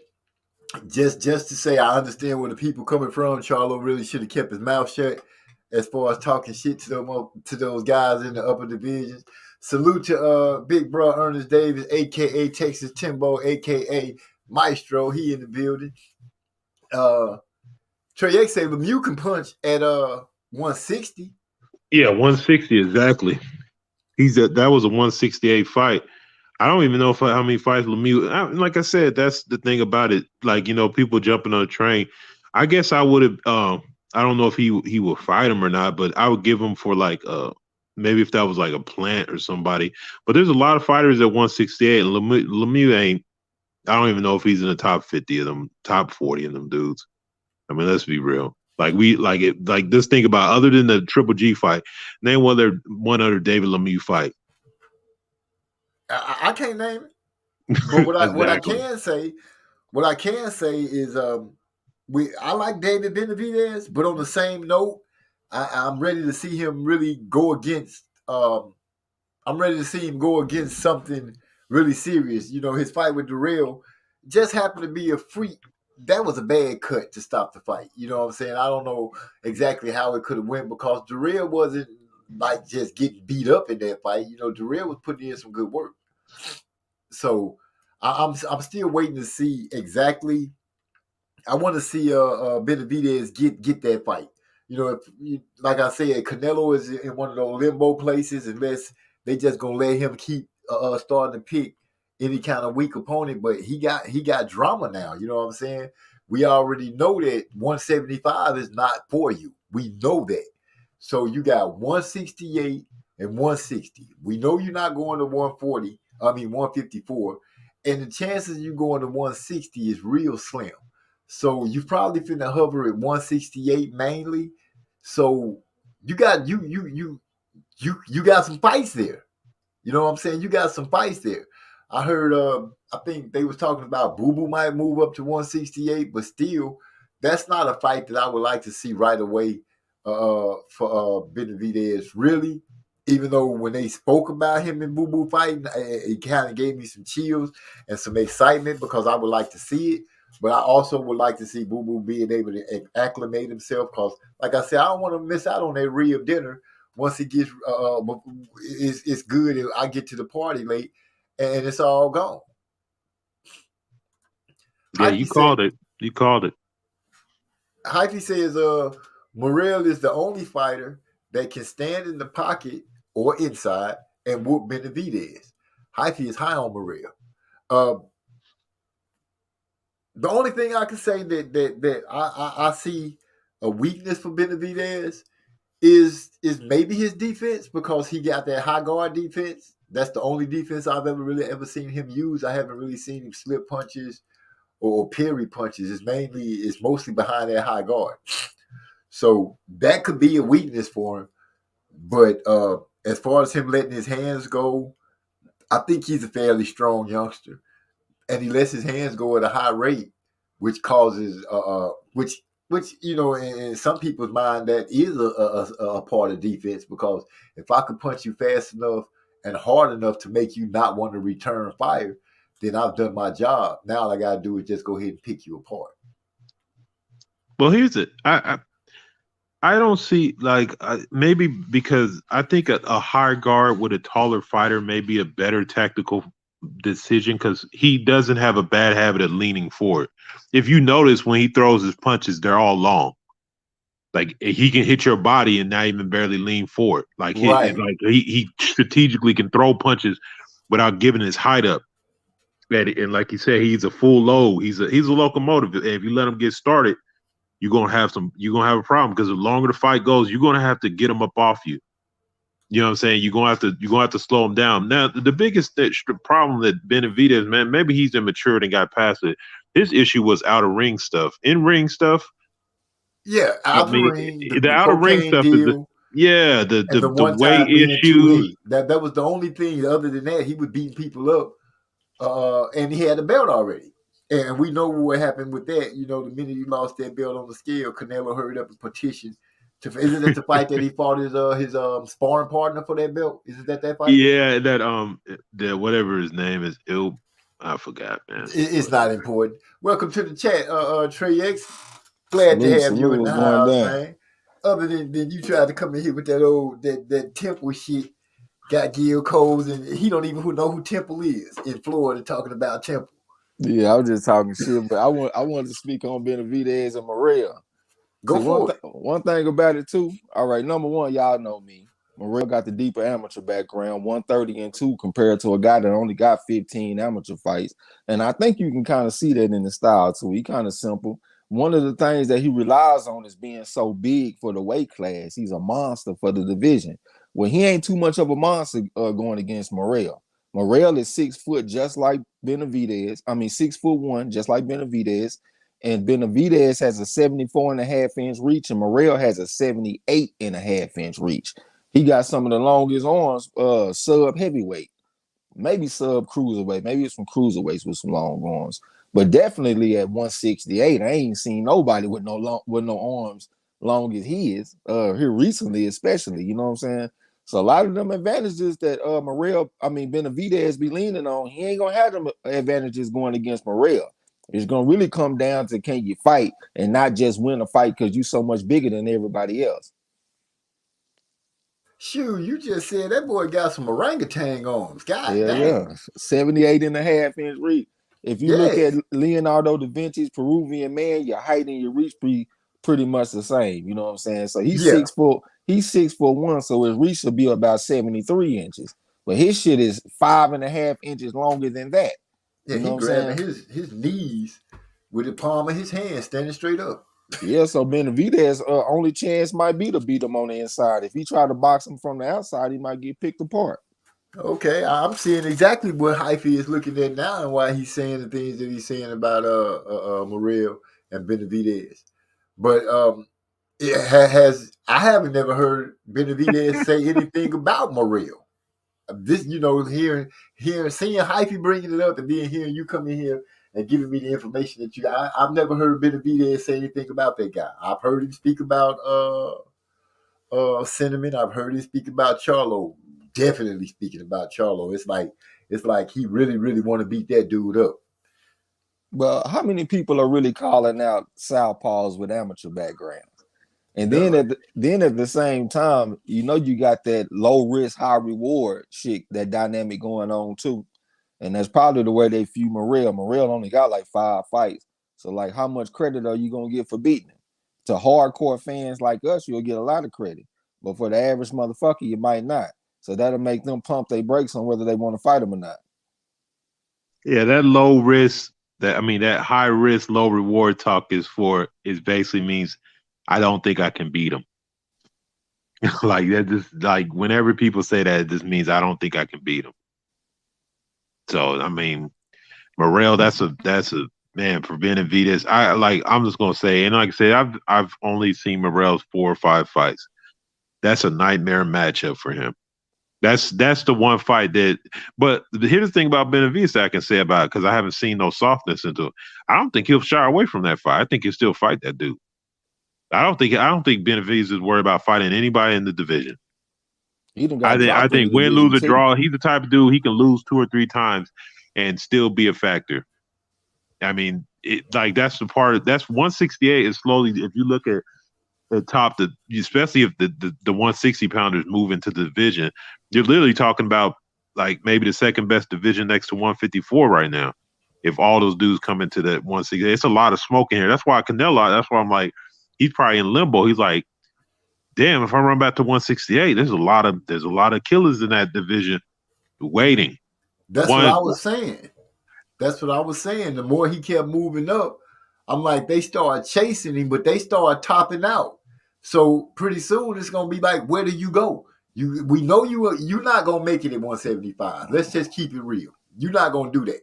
just to say I understand where the people coming from. Charlo really should have kept his mouth shut as far as talking shit to them to those guys in the upper divisions. Salute to big bro Ernest Davis, aka Texas Timbo, aka Maestro. He in the building. Trey X say Lemieux can punch at 160. Yeah, 160 exactly. That was a 168 fight. I don't even know how many fights Lemieux. Like I said, that's the thing about it. Like, you know, people jumping on a train. I guess I would have. I don't know if he would fight him or not, but I would give him for like maybe if that was like a Plant or somebody. But there's a lot of fighters at 168. Lemieux ain't. I don't even know if he's in the top 50 of them, top 40 of them dudes. I mean, let's be real. Like this thing about other than the Triple G fight, name one other David Lemieux fight. I can't name it. But what Exactly. I can say is I like David Benavidez, but on the same note, I'm ready to see him really go against I'm ready to see him go against something really serious. You know, his fight with Darrell just happened to be a freak. That was a bad cut to stop the fight. You know what I'm saying? I don't know exactly how it could have went because Darrell wasn't like just getting beat up in that fight. You know, Darrell was putting in some good work. So I'm still waiting to see exactly. I want to see Benavidez get that fight. You know, like I said, Canelo is in one of those limbo places unless they just gonna let him keep starting to pick any kind of weak opponent. But he got drama now. You know what I'm saying? We already know that 175 is not for you. We know that. So you got 168 and 160. We know you're not going to 140. 154, and the chances you going to 160 is real slim. So you probably finna hover at 168 mainly. So you got you got some fights there. You know what I'm saying? You got some fights there. I heard I think they was talking about Boo Boo might move up to 168, but still, that's not a fight that I would like to see right away for Benavidez. Really. Even though when they spoke about him in Boo Boo fighting, it kind of gave me some chills and some excitement because I would like to see it. But I also would like to see Boo Boo being able to acclimate himself because, like I said, I don't want to miss out on that rib dinner once it gets it's good and I get to the party late and it's all gone. Yeah, you called it. You called it. Hyphy says Morrell is the only fighter that can stand in the pocket or inside and whoop Benavidez. Hyphy is high on Morrell. The only thing I can say that I see a weakness for Benavidez is maybe his defense because he got that high guard defense. That's the only defense I've ever seen him use. I haven't really seen him slip punches or parry punches. It's mostly behind that high guard. So that could be a weakness for him. But as far as him letting his hands go, I think he's a fairly strong youngster. And he lets his hands go at a high rate, which causes, which you know, in some people's mind, that is a part of defense because if I could punch you fast enough and hard enough to make you not want to return fire, then I've done my job. Now all I got to do is just go ahead and pick you apart. Well, here's it. I don't see maybe because I think a higher guard with a taller fighter may be a better tactical decision because he doesn't have a bad habit of leaning forward. If you notice when he throws his punches, they're all long. Like he can hit your body and not even barely lean forward. Like he strategically can throw punches without giving his height up. And like you said, he's a full load. He's a locomotive. If you let him get started, you're gonna have a problem because the longer the fight goes, you're gonna have to get him up off you. You know what I'm saying? You're gonna have to slow him down. Now, the biggest problem that Benavidez, man, maybe he's immature and got past it. His issue was out of ring stuff. In ring stuff, Yeah, I out the mean, ring, the the out of ring cocaine stuff is deal, and the the one weight time being issues. 2A. That was the only thing. Other than that, he was beating people up, and he had the belt already. And we know what happened with that. You know, the minute he lost that belt on the scale, Canelo hurried up and petitioned. Isn't that the fight that he fought his sparring partner for that belt? Isn't that fight? Yeah, that whatever his name is, I forgot, man. It's not important. Welcome to the chat, Trey X. Glad to have you in the house, man. Other than you tried to come in here with that Temple shit, got Gil Coles, and he don't even know who Temple is in Florida talking about Temple. Yeah, I was just talking shit, but I wanted to speak on Benavidez and Morrell. Go for it. One thing about it too. All right, number one, y'all know me. Morrell got the deeper amateur background, 130-2 compared to a guy that only got 15 amateur fights. And I think you can kind of see that in the style too. He kind of simple. One of the things that he relies on is being so big for the weight class. He's a monster for the division. Well, he ain't too much of a monster going against Morrell. Morrell is 6 foot, just like Benavidez. 6'1", just like Benavidez. And Benavidez has a 74.5-inch reach, and Morrell has a 78.5-inch reach. He got some of the longest arms, sub heavyweight, maybe sub cruiserweight. Maybe it's some cruiserweights with some long arms, but definitely at 168, I ain't seen nobody with no arms long as he is here recently, especially. You know what I'm saying? So a lot of them advantages that Benavidez be leaning on, he ain't gonna have them advantages going against Morrell. It's gonna really come down to, can you fight and not just win a fight because you so much bigger than everybody else. Shoot, you just said that boy got some orangutan arms. God damn. Yeah. 78.5-inch reach. If you look at Leonardo da Vinci's Peruvian Man, your height and your reach pretty much the same. You know what I'm saying? So he's 6 foot. He's 6'1", so his reach should be about 73 inches. But his shit is 5.5 inches longer than that. Yeah, he grabbing his knees with the palm of his hand, standing straight up. Yeah, so Benavidez' only chance might be to beat him on the inside. If he try to box him from the outside, he might get picked apart. Okay, I'm seeing exactly what Hyphy is looking at now and why he's saying the things that he's saying about Morrell and Benavidez. But I haven't never heard Benavidez say anything about Morrell. This, seeing Hyphy bringing it up and then hearing you come in here and giving me the information that I've never heard Benavidez say anything about that guy. I've heard him speak about Cinnamon. I've heard him speak about Charlo. Definitely speaking about Charlo. It's like he really, really want to beat that dude up. Well, how many people are really calling out southpaws with amateur backgrounds? And then at the same time, you got that low risk, high reward shit, that dynamic going on too. And that's probably the way they view Morrell. Morrell only got like 5 fights. So like, how much credit are you going to get for beating him? To hardcore fans like us, you'll get a lot of credit. But for the average motherfucker, you might not. So that'll make them pump their brakes on whether they want to fight him or not. Yeah, that low risk, that high risk, low reward talk is basically means I don't think I can beat him. Like that, just like whenever people say that, it just means I don't think I can beat him. So Morrell, that's a man for Benavidez. I'm just gonna say, and like I said, I've only seen Morrell's 4 or 5 fights. That's a nightmare matchup for him. That's the one fight that. But here's the thing about Benavidez I can say about it, because I haven't seen no softness into it. I don't think he'll shy away from that fight. I think he'll still fight that dude. I don't think Benavidez is worried about fighting anybody in the division. I think win, lose, or draw. He's the type of dude he can lose 2 or 3 times and still be a factor. That's the part. That's 168 is slowly. If you look at the top, especially if the 160 pounders move into the division, you're literally talking about like maybe the second best division next to 154 right now. If all those dudes come into that 160, it's a lot of smoke in here. That's why Canelo. That's why I'm like, he's probably in limbo. He's like, damn, if I run back to 168, there's a lot of killers in that division waiting. That's what I was saying. The more he kept moving up, I'm like, they started chasing him, but they started topping out. So pretty soon it's gonna be like, where do you go? We know you're not gonna make it at 175. Let's just keep it real. You're not gonna do that.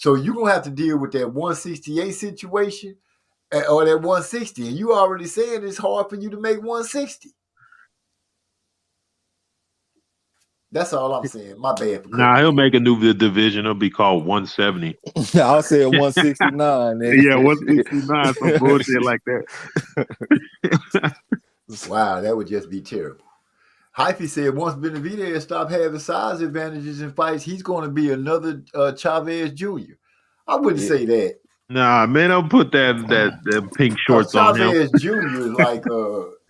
So you're gonna have to deal with that 168 situation or that 160, and you already saying it's hard for you to make 160. That's all I'm saying. My bad. Nah, he'll make a new division. It'll be called 170. I'll say 169. Yeah, 169. Some bullshit like that. Wow, that would just be terrible. Hyphy said once Benavidez stopped having size advantages in fights, he's going to be another Chavez Jr. I wouldn't say that. Nah, man, I'll put that pink shorts on him. Chavez Jr. is like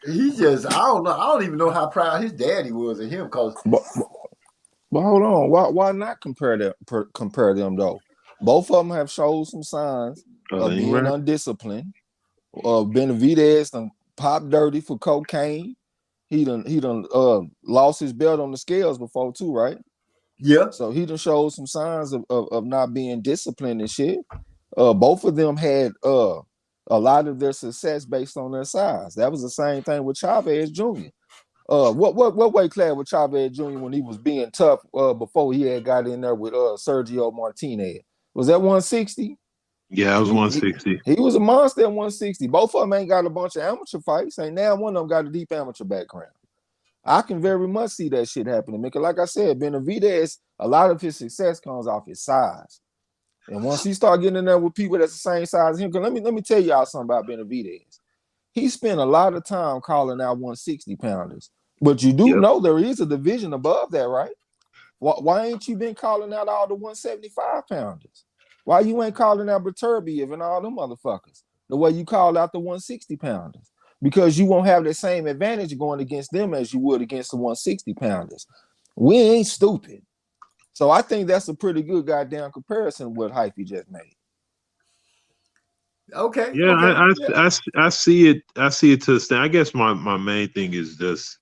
he just I don't know. I don't even know how proud his daddy was of him. Cause But hold on, why not compare them though? Both of them have showed some signs of being undisciplined. Benavidez done popped dirty for cocaine. He done lost his belt on the scales before too, right? Yeah. So he done showed some signs of not being disciplined and shit. Both of them had a lot of their success based on their size. That was the same thing with Chavez Jr. What weight class was Chavez Jr. when he was being tough before he had got in there with Sergio Martinez? Was that 160? Yeah, it was 160. He was a monster at 160. Both of them ain't got a bunch of amateur fights. Ain't now one of them got a deep amateur background. I can very much see that shit happening because, like I said, Benavidez, a lot of his success comes off his size. And once he start getting in there with people that's the same size as him, because let me tell y'all something about Benavidez. He spent a lot of time calling out 160 pounders. But you do know there is a division above that, right? Why ain't you been calling out all the 175 pounders? Why you ain't calling out Beterbiev and all them motherfuckers the way you called out the 160 pounders? Because you won't have the same advantage going against them as you would against the 160 pounders. We ain't stupid. So I think that's a pretty good goddamn comparison what Hyphy just made. Okay. Yeah, okay. I see it. I see it to the stand. I guess my main thing is this,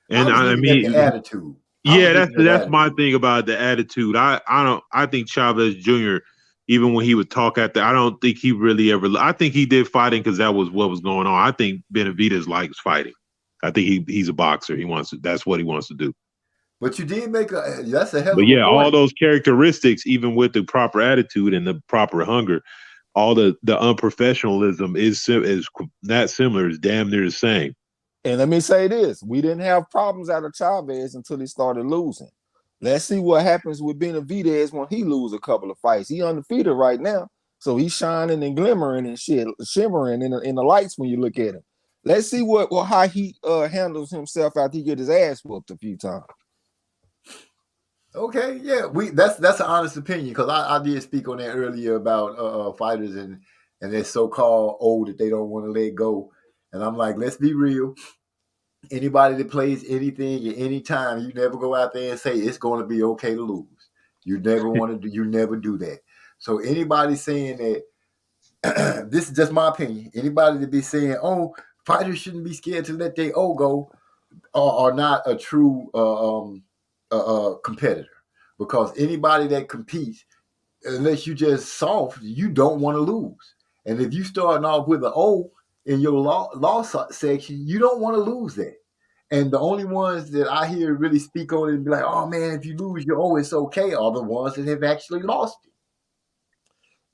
and I mean the attitude. Yeah, that's my thing about the attitude. I think Chavez Jr., even when he would talk after, I don't think he really ever. I think he did fighting because that was what was going on. I think Benavidez likes fighting. I think he's a boxer. He wants to. That's what he wants to do. But you did make that's a hell of a point. All those characteristics, even with the proper attitude and the proper hunger, all the unprofessionalism is not similar. It's damn near the same. And let me say this: we didn't have problems out of Chavez until he started losing. Let's see what happens with Benavidez when he lose a couple of fights. He undefeated right now, so he's shining and glimmering and shit, shimmering in the lights when you look at him. Let's see how he handles himself after he get his ass whooped a few times. Okay, yeah, that's an honest opinion because I did speak on that earlier about fighters and they're so-called old that they don't want to let go. And I'm like, let's be real. Anybody that plays anything at any time, you never go out there and say it's going to be okay to lose. You never want to do. You never do that. So anybody saying that, this is just my opinion. Anybody that be saying, "Oh, fighters shouldn't be scared to let their go," are not a true competitor. Because anybody that competes, unless you just soft, you don't want to lose. And if you starting off with an O in your loss section, you don't want to lose that. And the only ones that I hear really speak on it and be like, "Oh man, if you lose your O, it's okay," are the ones that have actually lost it.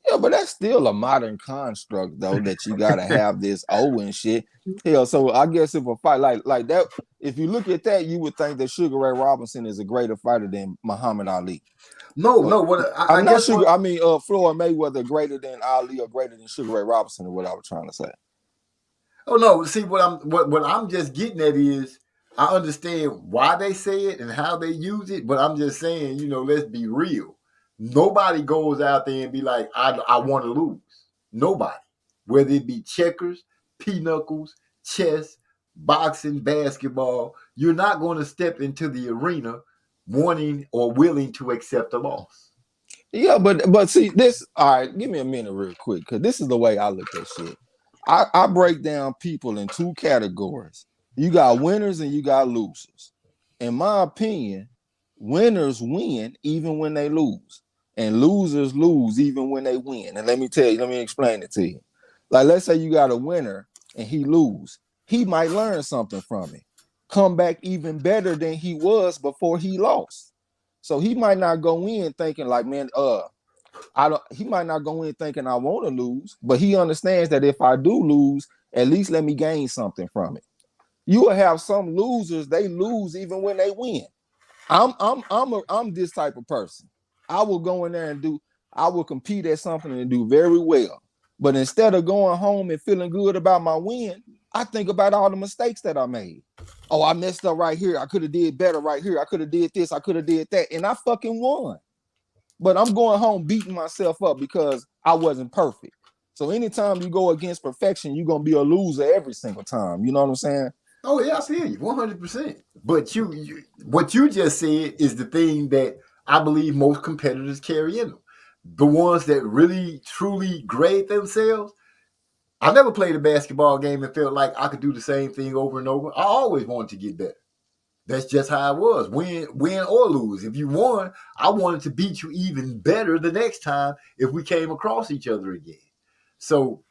Yeah, but that's still a modern construct, though, that you gotta have this O and shit. Hell, so I guess if a fight like that, if you look at that, you would think that Sugar Ray Robinson is a greater fighter than Muhammad Ali. No. I guess Floyd Mayweather greater than Ali or greater than Sugar Ray Robinson is what I was trying to say. Oh no! See, what I'm just getting at is I understand why they say it and how they use it, but I'm just saying, let's be real. Nobody goes out there and be like, I want to lose. Nobody. Whether it be checkers, pinocchles, chess, boxing, basketball, you're not going to step into the arena wanting or willing to accept a loss. Yeah, but see this. All right, give me a minute real quick because this is the way I look at shit. I break down people in two categories. You got winners and you got losers. In my opinion, winners win even when they lose. And losers lose even when they win. And let me explain it to you. Like, let's say you got a winner and he lose. He might learn something from it. Come back even better than he was before he lost. So he might not go in thinking like, man, He might not go in thinking I want to lose, but he understands that if I do lose, at least let me gain something from it. You will have some losers, they lose even when they win. I'm this type of person. I will go in there and I will compete at something and do very well. But instead of going home and feeling good about my win, I think about all the mistakes that I made. Oh, I messed up right here. I could have did better right here. I could have did this. I could have did that. And I fucking won. But I'm going home beating myself up because I wasn't perfect. So anytime you go against perfection, you're going to be a loser every single time. You know what I'm saying? Oh yeah, I feel you 100%. But what you just said is the thing that I believe most competitors carry in them. The ones that really truly grade themselves. I never played a basketball game and felt like I could do the same thing over and over. I always wanted to get better. That's just how it was. Win or lose. If you won, I wanted to beat you even better the next time if we came across each other again. So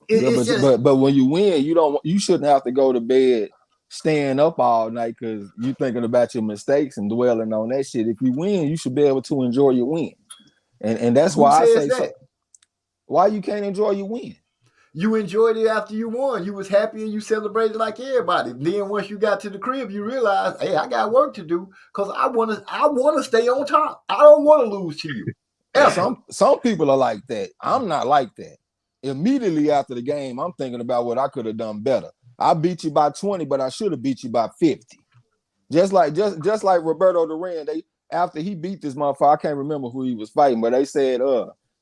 but when you win, you shouldn't have to go to bed staying up all night because you're thinking about your mistakes and dwelling on that shit. If you win, you should be able to enjoy your win. And that's why I say so. Why you can't enjoy your win? You enjoyed it after you won. You was happy and you celebrated like everybody. Then once you got to the crib, you realized, hey, I got work to do because I wanna stay on top. I don't want to lose to you. Some people are like that. I'm not like that. Immediately after the game, I'm thinking about what I could have done better. I beat you by 20, but I should have beat you by 50. Just like Roberto Duran, after he beat this motherfucker, I can't remember who he was fighting, but they said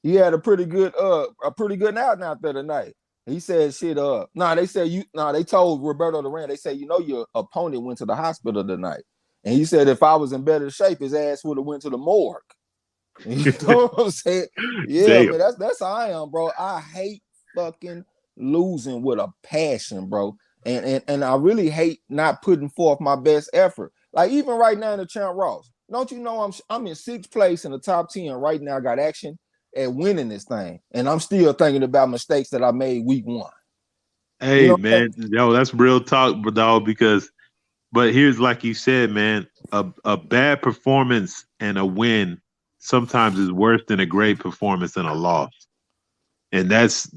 he had a pretty good out there tonight. He said shit they told Roberto Duran, they said, your opponent went to the hospital tonight. And he said if I was in better shape, his ass would have went to the morgue. You know what I'm saying? Yeah, man, that's how I am, bro. I hate fucking losing with a passion, bro. And I really hate not putting forth my best effort. Like even right now in the Champ Ross, don't you know I'm in 6th place in the top 10 right now. I got action at winning this thing, and I'm still thinking about mistakes that I made week 1. Hey, man, that's real talk, dog. But here's like you said, man, a bad performance and a win sometimes is worse than a great performance and a loss. And that's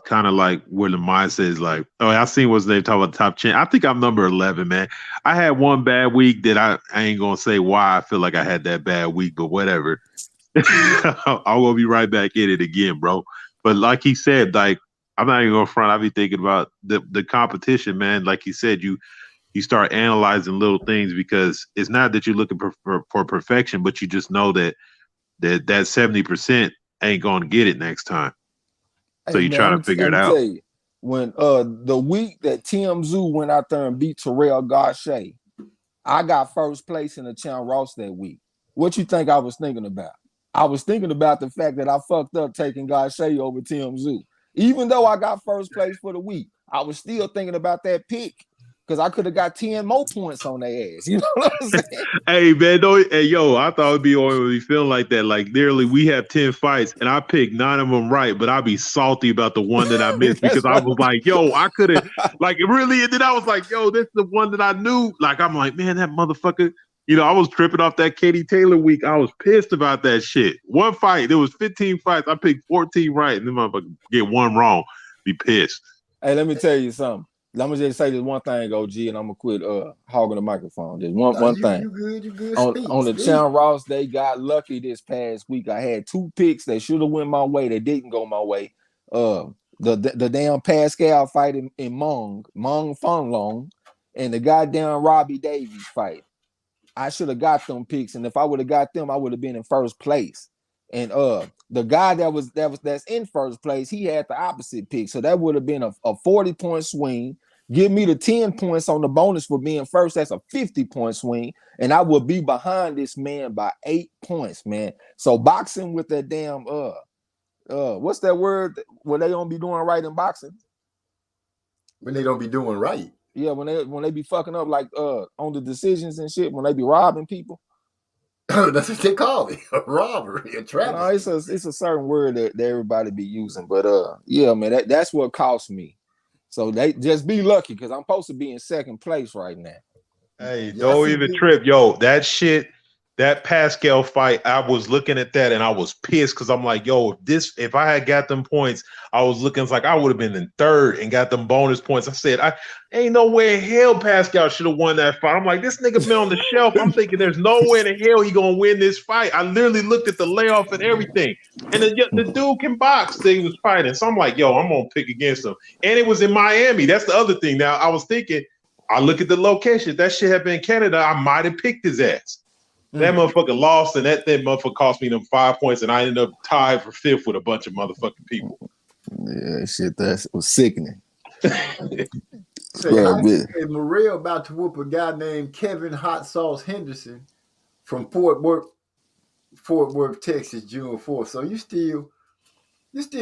kind of like where the mindset is like, oh, I seen what's they talk about top 10. I think I'm number 11, man. I had one bad week that I ain't going to say why I feel like I had that bad week, but whatever. I'm going to be right back in it again, bro. But like he said, like, I'm not even going to front. I be thinking about the competition, man. Like he said, you start analyzing little things because it's not that you're looking for perfection, but you just know that 70% ain't going to get it next time. So you try to figure it out. Tell you, when the week that Tim Zoo went out there and beat Terrell Gausha, I got first place in the Champ Ross that week. What you think I was thinking about? I was thinking about the fact that I fucked up taking Gausha over Tim Zoo. Even though I got first place for the week, I was still thinking about that pick because I could have got 10 more points on their ass. You know what I'm saying? Hey, man, I thought it'd be feeling like that. Like, literally, we have 10 fights, and I picked 9 of them right, but I'd be salty about the one that I missed because I was like, yo, I could have, like, really, and then I was like, yo, this is the one that I knew. Like, I'm like, man, that motherfucker, I was tripping off that Katie Taylor week. I was pissed about that shit. One fight, there was 15 fights. I picked 14 right, and then motherfucker get one wrong. Be pissed. Hey, let me tell you something. I'm gonna just say this one thing, OG, and I'm gonna quit hogging the microphone. Just one thing. You good. On the Champ Ross, they got lucky this past week. I had 2 picks that should have went my way. They didn't go my way. The damn Pascal fight in Mong Fong Long, and the goddamn Robbie Davies fight. I should have got them picks, and if I would have got them, I would have been in first place. And the guy that's in first place, he had the opposite pick, so that would have been a 40-point swing. Give me the 10 points on the bonus for being first. That's a 50-point swing, and I will be behind this man by 8 points, man. So boxing with that damn what's that word when they don't be doing right in boxing? When they don't be doing right. Yeah, when they be fucking up like on the decisions and shit, when they be robbing people. That's what they call it, a robbery, a traffic. No, it's a certain word that everybody be using, but yeah, man, that's what cost me. So they just be lucky because I'm supposed to be in second place right now. Hey, don't even trip, yo. That shit that Pascal fight, I was looking at that and I was pissed because I'm like, yo, if I had got them points, I was looking like I would have been in third and got them bonus points. I said, I ain't no way in hell Pascal should have won that fight. I'm like, this nigga been on the shelf. I'm thinking there's no way in the hell he gonna win this fight. I literally looked at the layoff and everything. And the dude can box that he was fighting. So I'm like, yo, I'm gonna pick against him. And it was in Miami. That's the other thing. Now I was thinking, I look at the location. If that shit had been in Canada, I might have picked his ass. That motherfucker lost, and that motherfucker cost me them 5 points, and I ended up tied for fifth with a bunch of motherfucking people. Yeah, shit, that was sickening. Morrell about to whoop a guy named Kevin Hot Sauce Henderson from Fort Worth, Texas, June 4th. So you still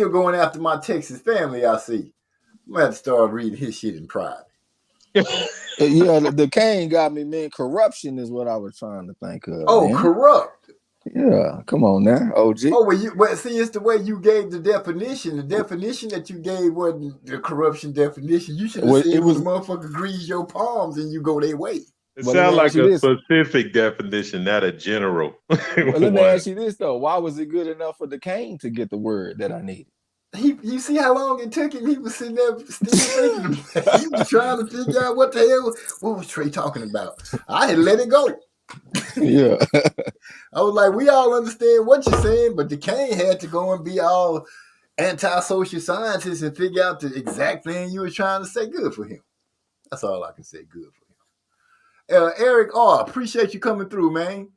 going after my Texas family, I see. I'm gonna have to start reading his shit in private. Yeah, the Kane got me, man. Corruption is what I was trying to think of. Oh, man. corrupt. Yeah, come on now, OG. Oh, well, see, it's the way you gave the definition. The definition that you gave wasn't the corruption definition. You should have said it was the motherfucker grease your palms and you go their way. It sounds like a specific definition, not a general. Well, let me ask you this though: why was it good enough for the Kane to get the word that I needed? You see how long it took him? He was sitting there still thinking. He was trying to figure out what the hell. What was Trey talking about? I had let it go. Yeah. I was like, we all understand what you're saying, but the Kane had to go and be all anti-social scientist and figure out the exact thing you were trying to say. Good for him. That's all I can say. Good for him. Eric R., appreciate you coming through, man.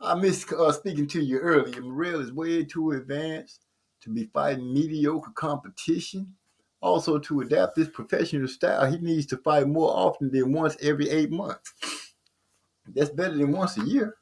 I missed speaking to you earlier. Morrell is way too advanced to be fighting mediocre competition. Also, to adapt this professional style, he needs to fight more often than once every 8 months. That's better than once a year.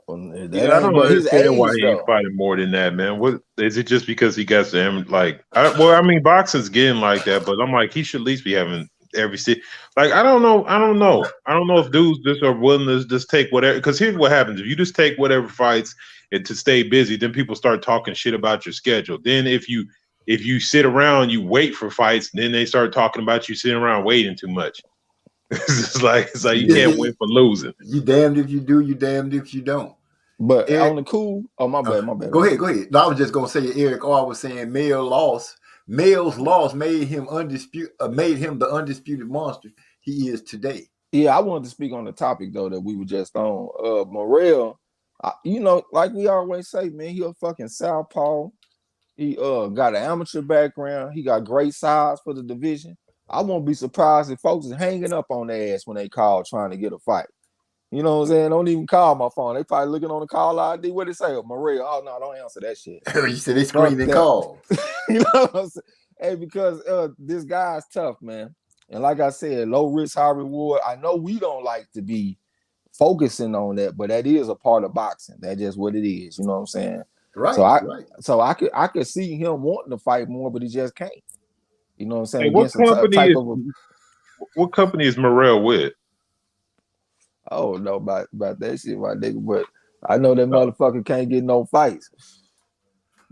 I don't understand why he ain't fighting more than that, man. What is it? Just because he got some boxing's getting like that, but I'm like, he should at least be having every city. Like, I don't know if dudes just are willing to just take whatever. Because here's what happens: if you just take whatever fights and to stay busy, then people start talking shit about your schedule. Then if you sit around, you wait for fights, then they start talking about you sitting around waiting too much. It's like you can't win for losing. You damned if you do, you damned if you don't. But Eric, on the cool, my bad. Go ahead. No, I was just gonna say Eric R was saying Male's loss made him the undisputed monster he is today. Yeah, I wanted to speak on the topic though that we were just on. Morrell, like we always say, man, he a fucking southpaw. He got an amateur background. He got great size for the division. I won't be surprised if folks is hanging up on their ass when they call trying to get a fight. You know what I'm saying? Don't even call my phone. They probably looking on the call ID. What they say? Morrell, oh no, don't answer that shit. You said they screen and call. You know what I'm saying? Hey, because this guy's tough, man. And like I said, low risk, high reward. I know we don't like to be focusing on that, but that is a part of boxing. That's just what it is. You know what I'm saying? Right. So I could see him wanting to fight more, but he just can't. You know what I'm saying? Hey, what company is Morrell with? I don't know about that shit, my nigga, but I know that motherfucker can't get no fights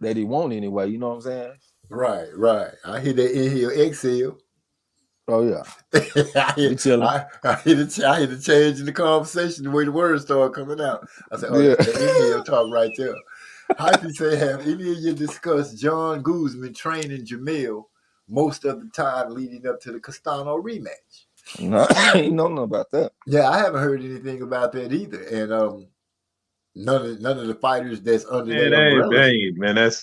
that he won't anyway. You know what I'm saying? Right. I hear that inhale, exhale. Oh yeah. I hear the change in the conversation, the way the words start coming out. I said, that inhale talk right there. Hyphy say, have any of you discussed John Guzman training Jamil most of the time leading up to the Castano rematch? No, I ain't know nothing about that. Yeah, I haven't heard anything about that either. And none of the fighters that's under that umbrella. Man, that's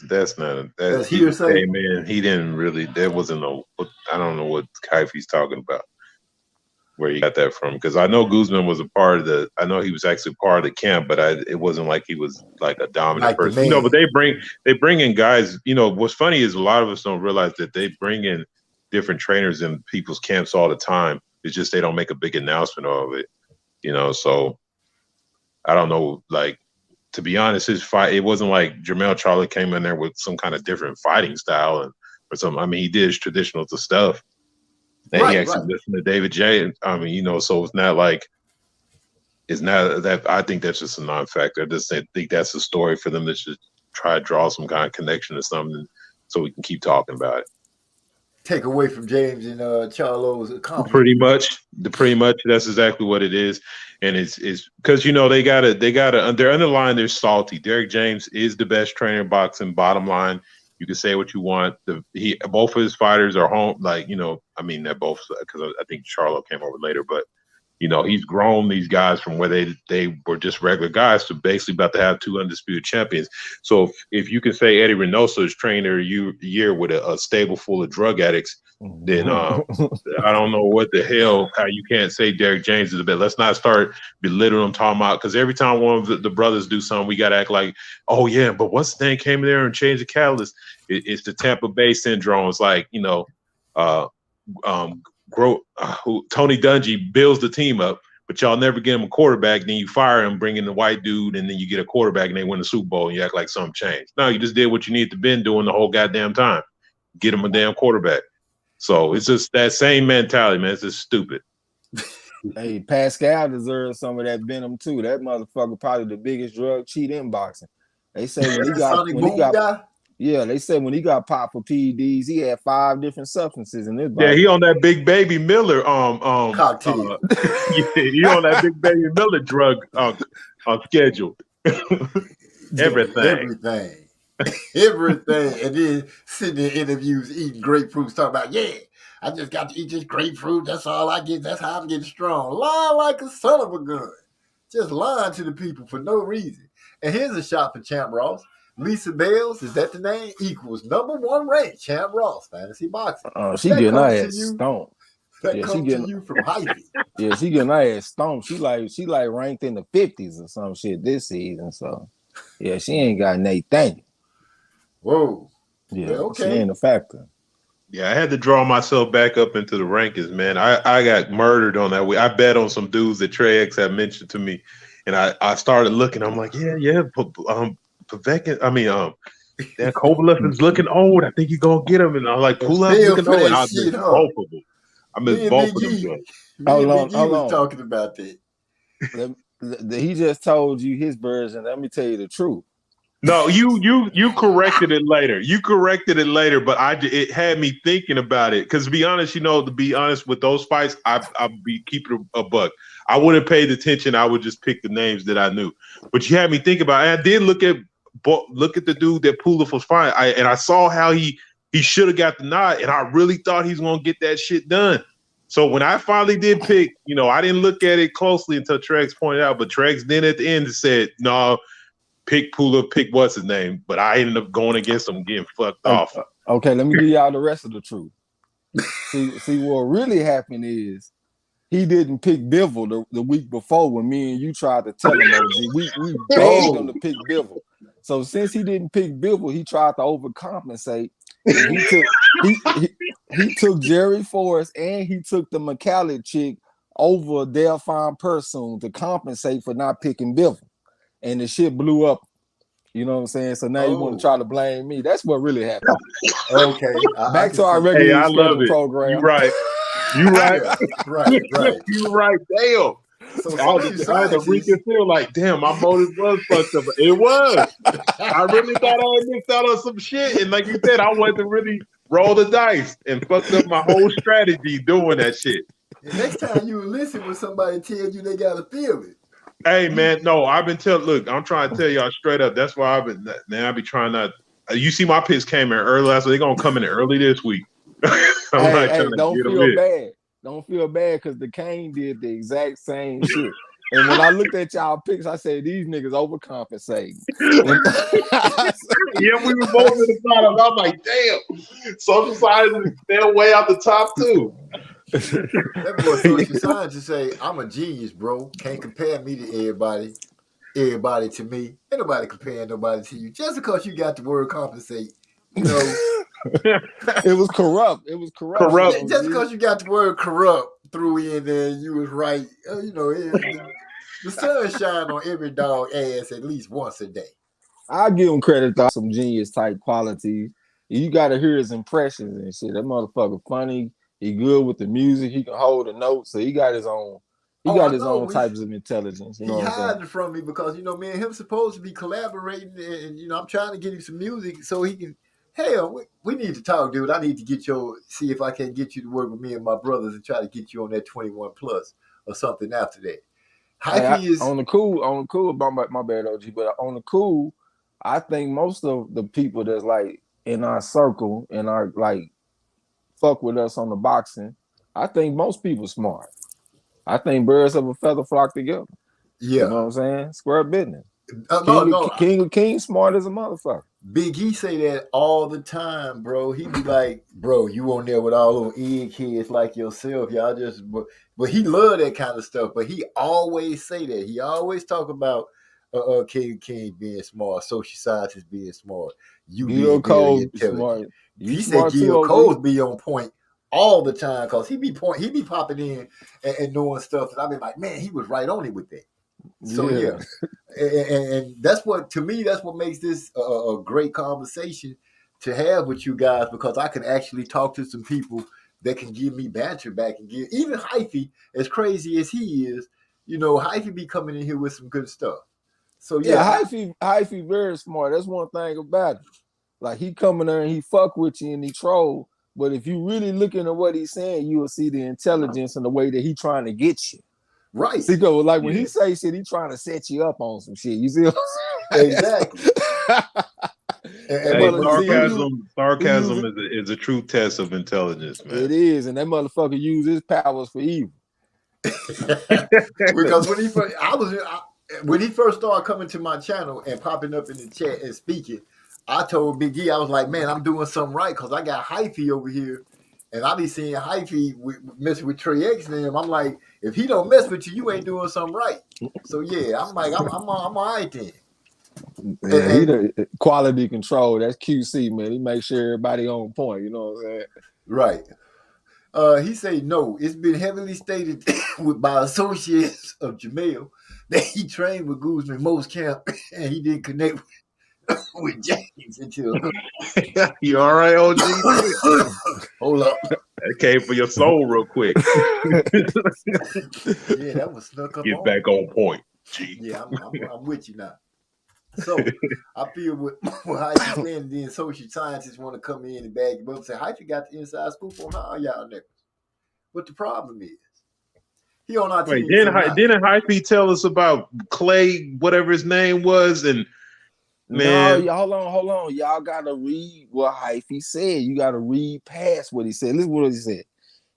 hearsay. Hey, man, he didn't really. There wasn't no. I don't know what Hyphy's talking about. Where you got that from? Because I know Guzman was a part of the. I know he was actually part of the camp, but it wasn't like he was like a dominant person. But they bring in guys. What's funny is a lot of us don't realize that they bring in different trainers in people's camps all the time. It's just they don't make a big announcement of it. So I don't know. Like, to be honest, his fight, it wasn't like Jermell Charlo came in there with some kind of different fighting style or something. I mean, he did his traditional stuff. And he actually listened to David J. I mean, so it's not that. I think that's just a non-factor. I just think that's a story for them to just try to draw some kind of connection or something so we can keep talking about it. take away from James and Charlo's accomplishment. Pretty much that's exactly what it is. And it's because they're underlying, they're salty. Derek James is the best trainer in boxing, bottom line. You can say what you want. Both of his fighters are home, they're both, because I think Charlo came over later, but he's grown these guys from where they were just regular guys to basically about to have 2 undisputed champions. So if you can say Eddie Reynoso is trainer a year with a stable full of drug addicts, then I don't know what the hell, how you can't say Derek James is the best. Let's not start belittling him, talking about, because every time one of the brothers do something, we got to act like, oh yeah, but what's the thing came in there and changed the catalyst? It's the Tampa Bay syndrome. It's like, Tony Dungy builds the team up, but y'all never get him a quarterback. Then you fire him, bring in the white dude, and then you get a quarterback and they win the Super Bowl and you act like something changed. No, you just did what you need to been doing the whole goddamn time. Get him a damn quarterback. So it's just that same mentality, man. It's just stupid. Hey, Pascal deserves some of that venom too. That motherfucker probably the biggest drug cheat in boxing. They say when he got popped for PEDs, he had 5 different substances in his body. Yeah, he on that Big Baby Miller cocktail. He on that Big Baby Miller drug schedule. Everything. And then sitting in interviews eating grapefruits, talking about, yeah, I just got to eat this grapefruit. That's all I get. That's how I'm getting strong. Lying like a son of a gun. Just lying to the people for no reason. And here's a shot for Champ Ross. Lisa Bales, is that the name? Equals #1 ranked Champ Ross, fantasy boxing. Oh, she getting her ass stomped. That comes to you from Hyphy. Yeah, she getting her ass stomped. She like ranked in the 50s or some shit this season. So yeah, she ain't got Nathan. Whoa. Yeah, okay. She ain't a factor. Yeah, I had to draw myself back up into the rankings, man. I got murdered on that way. I bet on some dudes that Trey X had mentioned to me, and I started looking. I'm like, yeah. Kovalev is looking old. I think you're gonna get him. And I'm like, Pulov's looking old. And I missed both of them. I missed both of them. How long? Talking about that. He just told you his version. Let me tell you the truth. No, you corrected it later. But it had me thinking about it. Because to be honest with those fights, I'd be keeping a buck. I wouldn't pay the attention. I would just pick the names that I knew. But you had me think about it. And I did look at the dude that Pulev was fighting. And I saw how he should have got the nod. And I really thought he's going to get that shit done. So when I finally did pick, I didn't look at it closely until Trex pointed out. But Trex then at the end said, no, pick Pulev, pick what's his name. But I ended up going against him, getting fucked off. Okay, let me give y'all the rest of the truth. See what really happened is he didn't pick Bivol the week before when me and you tried to tell him, OG. We begged him to pick Bivol. So since he didn't pick Bivol, he tried to overcompensate. He took Jerry Forrest and he took the McCallie chick over Delphine Persoon to compensate for not picking Bivol. And the shit blew up. You know what I'm saying? So now you want to try to blame me. That's what really happened. Okay. Back to our regular program. You're right. You right. right. You're right. Damn. So I had to reconsider, like, damn, my motive was fucked up. It was. I really thought I had missed out on some shit. And like you said, I wanted to really roll the dice and fucked up my whole strategy doing that shit. And next time you listen when somebody tells you they got to feel it. Hey, man, no, I've been look, I'm trying to tell y'all straight up. That's why I be trying not. You see my picks came in early last week. They're going to come in early this week. Hey, don't feel bad. Don't feel bad because the Kane did the exact same shit. And when I looked at y'all picks, I said, these niggas overcompensating. Yeah, we were both in the bottom. I'm like, damn. Social science they're way out the top, too. That boy social science to say, I'm a genius, bro. Can't compare me to everybody to me. Ain't nobody comparing nobody to you. Just because you got the word compensate, It was corrupt. Just because you got the word corrupt threw in there, you was right. The sun shine on every dog ass at least once a day. I give him credit for some genius type qualities. You got to hear his impressions and shit. That motherfucker funny. He good with the music. He can hold a note. So he got his own. Own types of intelligence. You know he what I'm saying? hiding from me because me and him supposed to be collaborating, and I'm trying to get him some music so he can hell, we need to talk, dude. I need to see if I can get you to work with me and my brothers and try to get you on that 21 plus or something after that. Hyphy is on the cool about my bad, OG, but on the cool, I think most of the people that's like in our circle and are like fuck with us on the boxing, I think most people smart. I think birds of a feather flock together. Yeah. You know what I'm saying? Square business. King of Kings, smart as a motherfucker. Big E say that all the time, bro. He be like, bro, you on there with all those eggheads like yourself. Y'all just, but he love that kind of stuff. But he always say that. He always talk about King being smart, social scientists being smart. You being very intelligent. He said Gil Coles be on point all the time because he be popping in and knowing stuff. And I be like, man, he was right on it with that. So yeah. And that's what, to me, that's what makes this a great conversation to have with you guys, because I can actually talk to some people that can give me banter back and give, even Hyphy, as crazy as he is, you know, Hyphy be coming in here with some good stuff. So yeah, Hyphy very smart. That's one thing about it. Like, he come in there and he fuck with you and he troll, but if you really looking at what he's saying, you will see the intelligence and the way that he trying to get you. Right. See, like when he say shit, he trying to set you up on some shit. You see what I'm saying? Exactly. Sarcasm is a true test of intelligence, man. It is, and that motherfucker use his powers for evil. Because when he first started coming to my channel and popping up in the chat and speaking, I told Big E, I was like, man, I'm doing something right because I got Hyphy over here. And I be seeing Hyphy mess with Trey X and him. I'm like, if he don't mess with you, you ain't doing something right. So yeah, I'm like, I'm all right then. Yeah, he the quality control. That's QC, man. He makes sure everybody on point. You know what I'm saying? Right. He say no. It's been heavily stated by associates of Jamel that he trained with Guzman most camp and he didn't connect with James until. You all right, OG? Hold up. That came for your soul real quick. Yeah, that was snuck up. Get back on point. G. Yeah, I'm with you now. So I feel with how you saying, then social scientists want to come in and bag you up and say, how you got the inside scoop on all y'all niggas? What the problem is? He on our team. Didn't Hyphy tell us about Clay, whatever his name was, and man, no, hold on. Y'all gotta read what Hyphy said. You gotta read past what he said. Listen what he said.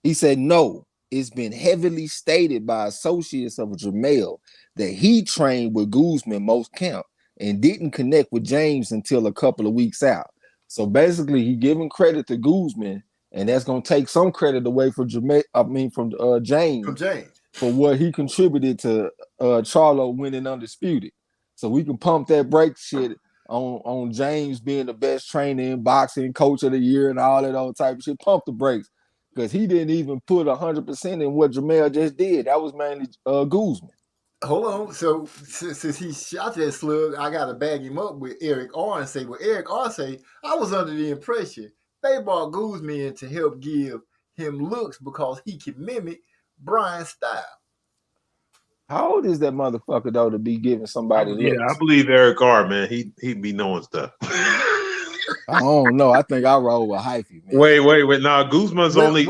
He said, no, it's been heavily stated by associates of Jamel that he trained with Guzman most camp and didn't connect with James until a couple of weeks out. So basically, he giving credit to Guzman, and that's gonna take some credit away from James for what he contributed to Charlo winning undisputed. So we can pump that break shit on James being the best trainer in boxing, coach of the year, and all that old type of shit. Pump the brakes, because he didn't even put 100% in what Jamel just did. That was mainly Guzman. Hold on. So since he shot that slug, I gotta bag him up with Eric R and say, well, Eric R say, I was under the impression they brought Guzman in to help give him looks because he can mimic Brian's style. How old is that motherfucker though to be giving somebody looks? I believe Eric R, man. He be knowing stuff. I don't know. I think I roll with Hyphy, man. Wait. Nah, Guzman's only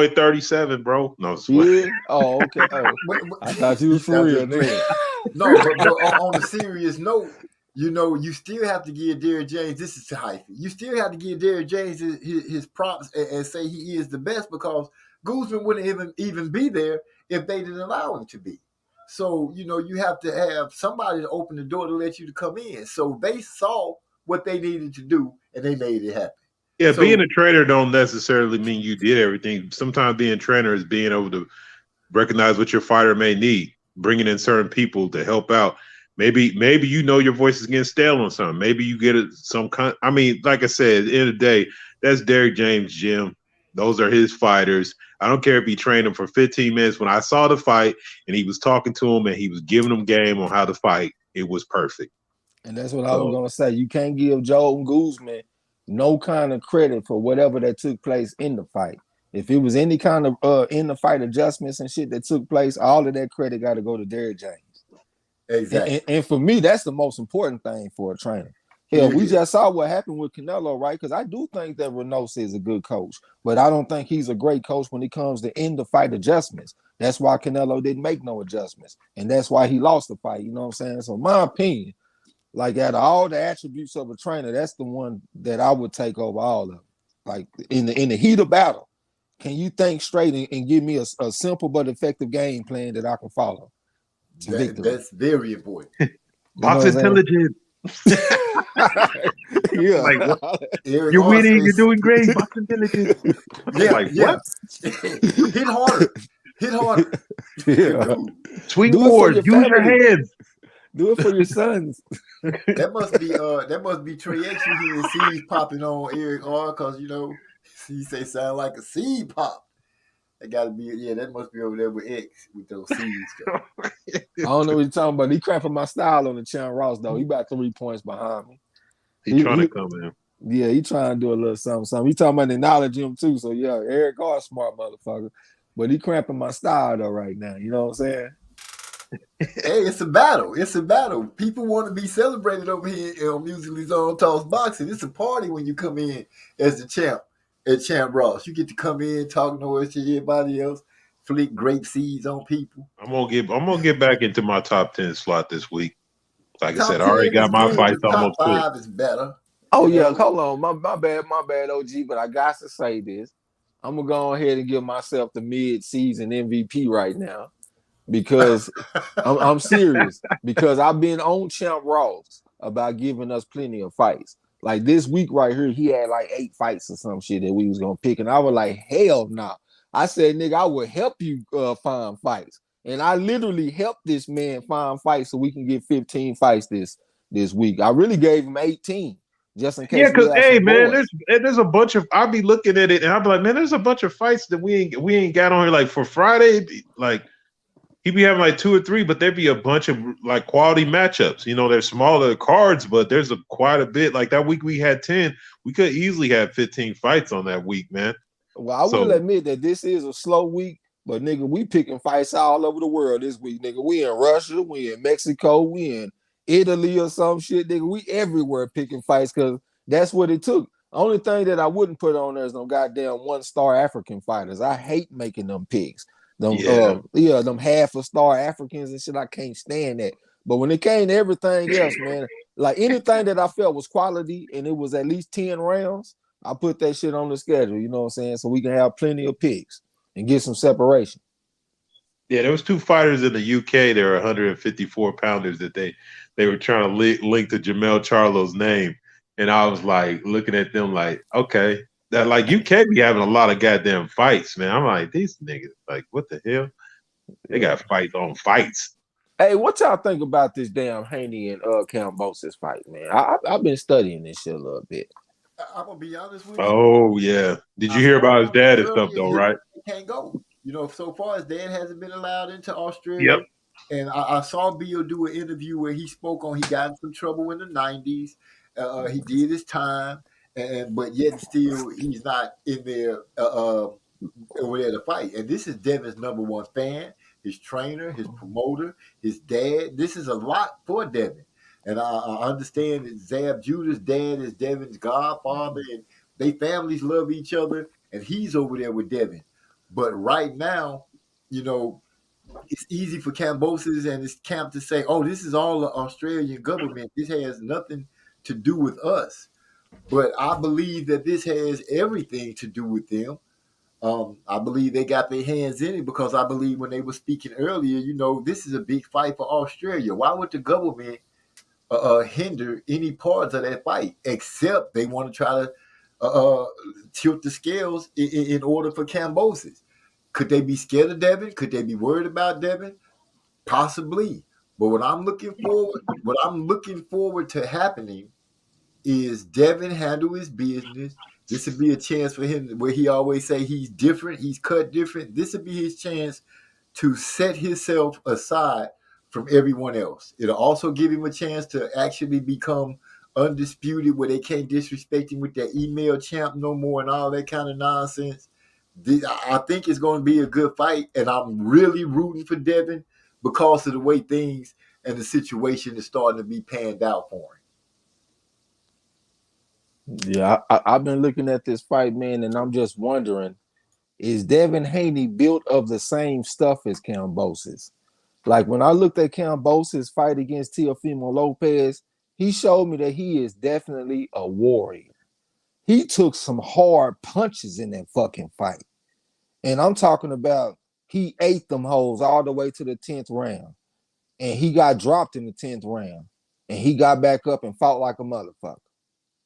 37, bro. No, yeah? Oh, okay. I thought you was for real, nigga. No, but on a serious note, you know, you still have to give Derrick James. This is to Hyphy. You still have to give Derrick James his props and say he is the best, because Guzman wouldn't even be there if they didn't allow him to be. So, you know, you have to have somebody to open the door to let you to come in. So they saw what they needed to do, and they made it happen. Yeah, so, being a trainer don't necessarily mean you did everything. Sometimes being a trainer is being able to recognize what your fighter may need, bringing in certain people to help out. Maybe you know your voice is getting stale on something. Maybe you get some kind. I mean, like I said, at the end of the day, that's Derrick James' gym. Those are his fighters. I don't care if he trained them for 15 minutes. When I saw the fight and he was talking to him and he was giving them game on how to fight, it was perfect. And that's what I was going to say. You can't give Joe Guzman no kind of credit for whatever that took place in the fight. If it was any kind of in the fight adjustments and shit that took place, all of that credit got to go to Derrick James. Exactly. And for me, that's the most important thing for a trainer. Hell, we Yeah. just saw what happened with Canelo, right? Because I do think that Reynoso is a good coach, but I don't think he's a great coach when it comes to end the fight adjustments. That's why Canelo didn't make no adjustments, and that's why he lost the fight. You know what I'm saying? So, my opinion, like out of all the attributes of a trainer, that's the one that I would take over all of them. Like in the heat of battle, can you think straight and give me a simple but effective game plan that I can follow to victory? That's very important. You know Box what I'm saying? intelligence. Yeah. Like, what? Eric You're winning. Arce You're doing great. Box intelligence. Yeah, Like, yeah. what? Hit harder. Hit harder. Yeah. Dude, Swing Do it for forward. your Use your family. hands. Do it for your sons. that must be Trey X you hearing seeds popping on Eric R, because he say sound like a seed pop. That gotta be, that must be over there with X with those seeds. I don't know what you're talking about. He cramping my style on the Chan Ross though. He about 3 points behind me. He's trying to come in. Yeah, he trying to do a little something. He talking about acknowledge him too. So yeah, Eric R, smart motherfucker. But he cramping my style though right now. You know what I'm saying? Hey, it's a battle. It's a battle. People want to be celebrated over here on Musically Zone Talks Boxing. It's a party when you come in as the champ at Champ Ross. You get to come in, talk noise to everybody else, flick grape seeds on people. I'm gonna get back into my top 10 slot this week. Like I Top said, I already 10 got is my good, fights but almost top picked. 5 is better. Oh You yeah, know? hold on. My bad, OG, but I got to say this. I'm gonna go ahead and give myself the mid-season MVP right now because I'm serious. Because I've been on Champ Ross about giving us plenty of fights. Like this week right here, he had like 8 fights or some shit that we was gonna pick, and I was like, hell no. Nah. I said, nigga, I will help you find fights, and I literally helped this man find fights so we can get 15 fights this week. I really gave him 18. Just in case. Yeah, because hey, man, boys. there's a bunch of. I'll be looking at it and I'll be like, man, there's a bunch of fights that we ain't got on here. Like for Friday, like he'd be having like 2 or 3, but there'd be a bunch of like quality matchups. They're smaller cards, but there's quite a bit. Like that week we had 10. We could easily have 15 fights on that week, man. Well, I will admit that this is a slow week, but nigga, we picking fights all over the world this week, nigga. We in Russia, we in Mexico, we in Italy or some shit, nigga. We everywhere picking fights because that's what it took. Only thing that I wouldn't put on there is no goddamn 1-star African fighters. I hate making them picks. Them half a star Africans and shit. I can't stand that. But when it came to everything else, man, like anything that I felt was quality and it was at least 10 rounds, I put that shit on the schedule. You know what I'm saying? So we can have plenty of picks and get some separation. Yeah, there was 2 fighters in the UK. There were 154 pounders that they were trying to link to Jamel Charlo's name, and I was like looking at them like, okay, that like UK be having a lot of goddamn fights, man. I'm like, these niggas, like, what the hell? They got fights on fights. Hey, what y'all think about this damn Haney and Kambosos fight, man? I've been studying this shit a little bit. I'm gonna be honest with you. Oh yeah, did you hear about his dad and stuff though, right? He can't go. So far his dad hasn't been allowed into Australia. Yep. And I saw Bill do an interview where he spoke on he got in some trouble in the 90s. He did his time, but yet still he's not in there over there to fight. And this is Devin's number 1 fan, his trainer, his promoter, his dad. This is a lot for Devin. And I understand that Zab Judah's dad is Devin's godfather, and they families love each other, and he's over there with Devin. But right now, it's easy for Kambosos and his camp to say, oh, this is all the Australian government. This has nothing to do with us. But I believe that this has everything to do with them. I believe they got their hands in it because I believe when they were speaking earlier, this is a big fight for Australia. Why would the government hinder any parts of that fight, except they want to try to tilt the scales in order for Kambosos? Could they be scared of Devin? Could they be worried about Devin? Possibly. But what I'm looking forward to happening is Devin handle his business. This would be a chance for him where he always say he's different, he's cut different. This would be his chance to set himself aside from everyone else. It'll also give him a chance to actually become undisputed where they can't disrespect him with that email champ no more and all that kind of nonsense. I think it's going to be a good fight, and I'm really rooting for Devin because of the way things and the situation is starting to be panned out for him. Yeah, I've been looking at this fight, man, and I'm just wondering, is Devin Haney built of the same stuff as Kambosos? Like when I looked at Kambosos' fight against Teofimo Lopez, he showed me that he is definitely a warrior. He took some hard punches in that fucking fight. And I'm talking about he ate them hoes all the way to the 10th round. And he got dropped in the 10th round. And he got back up and fought like a motherfucker.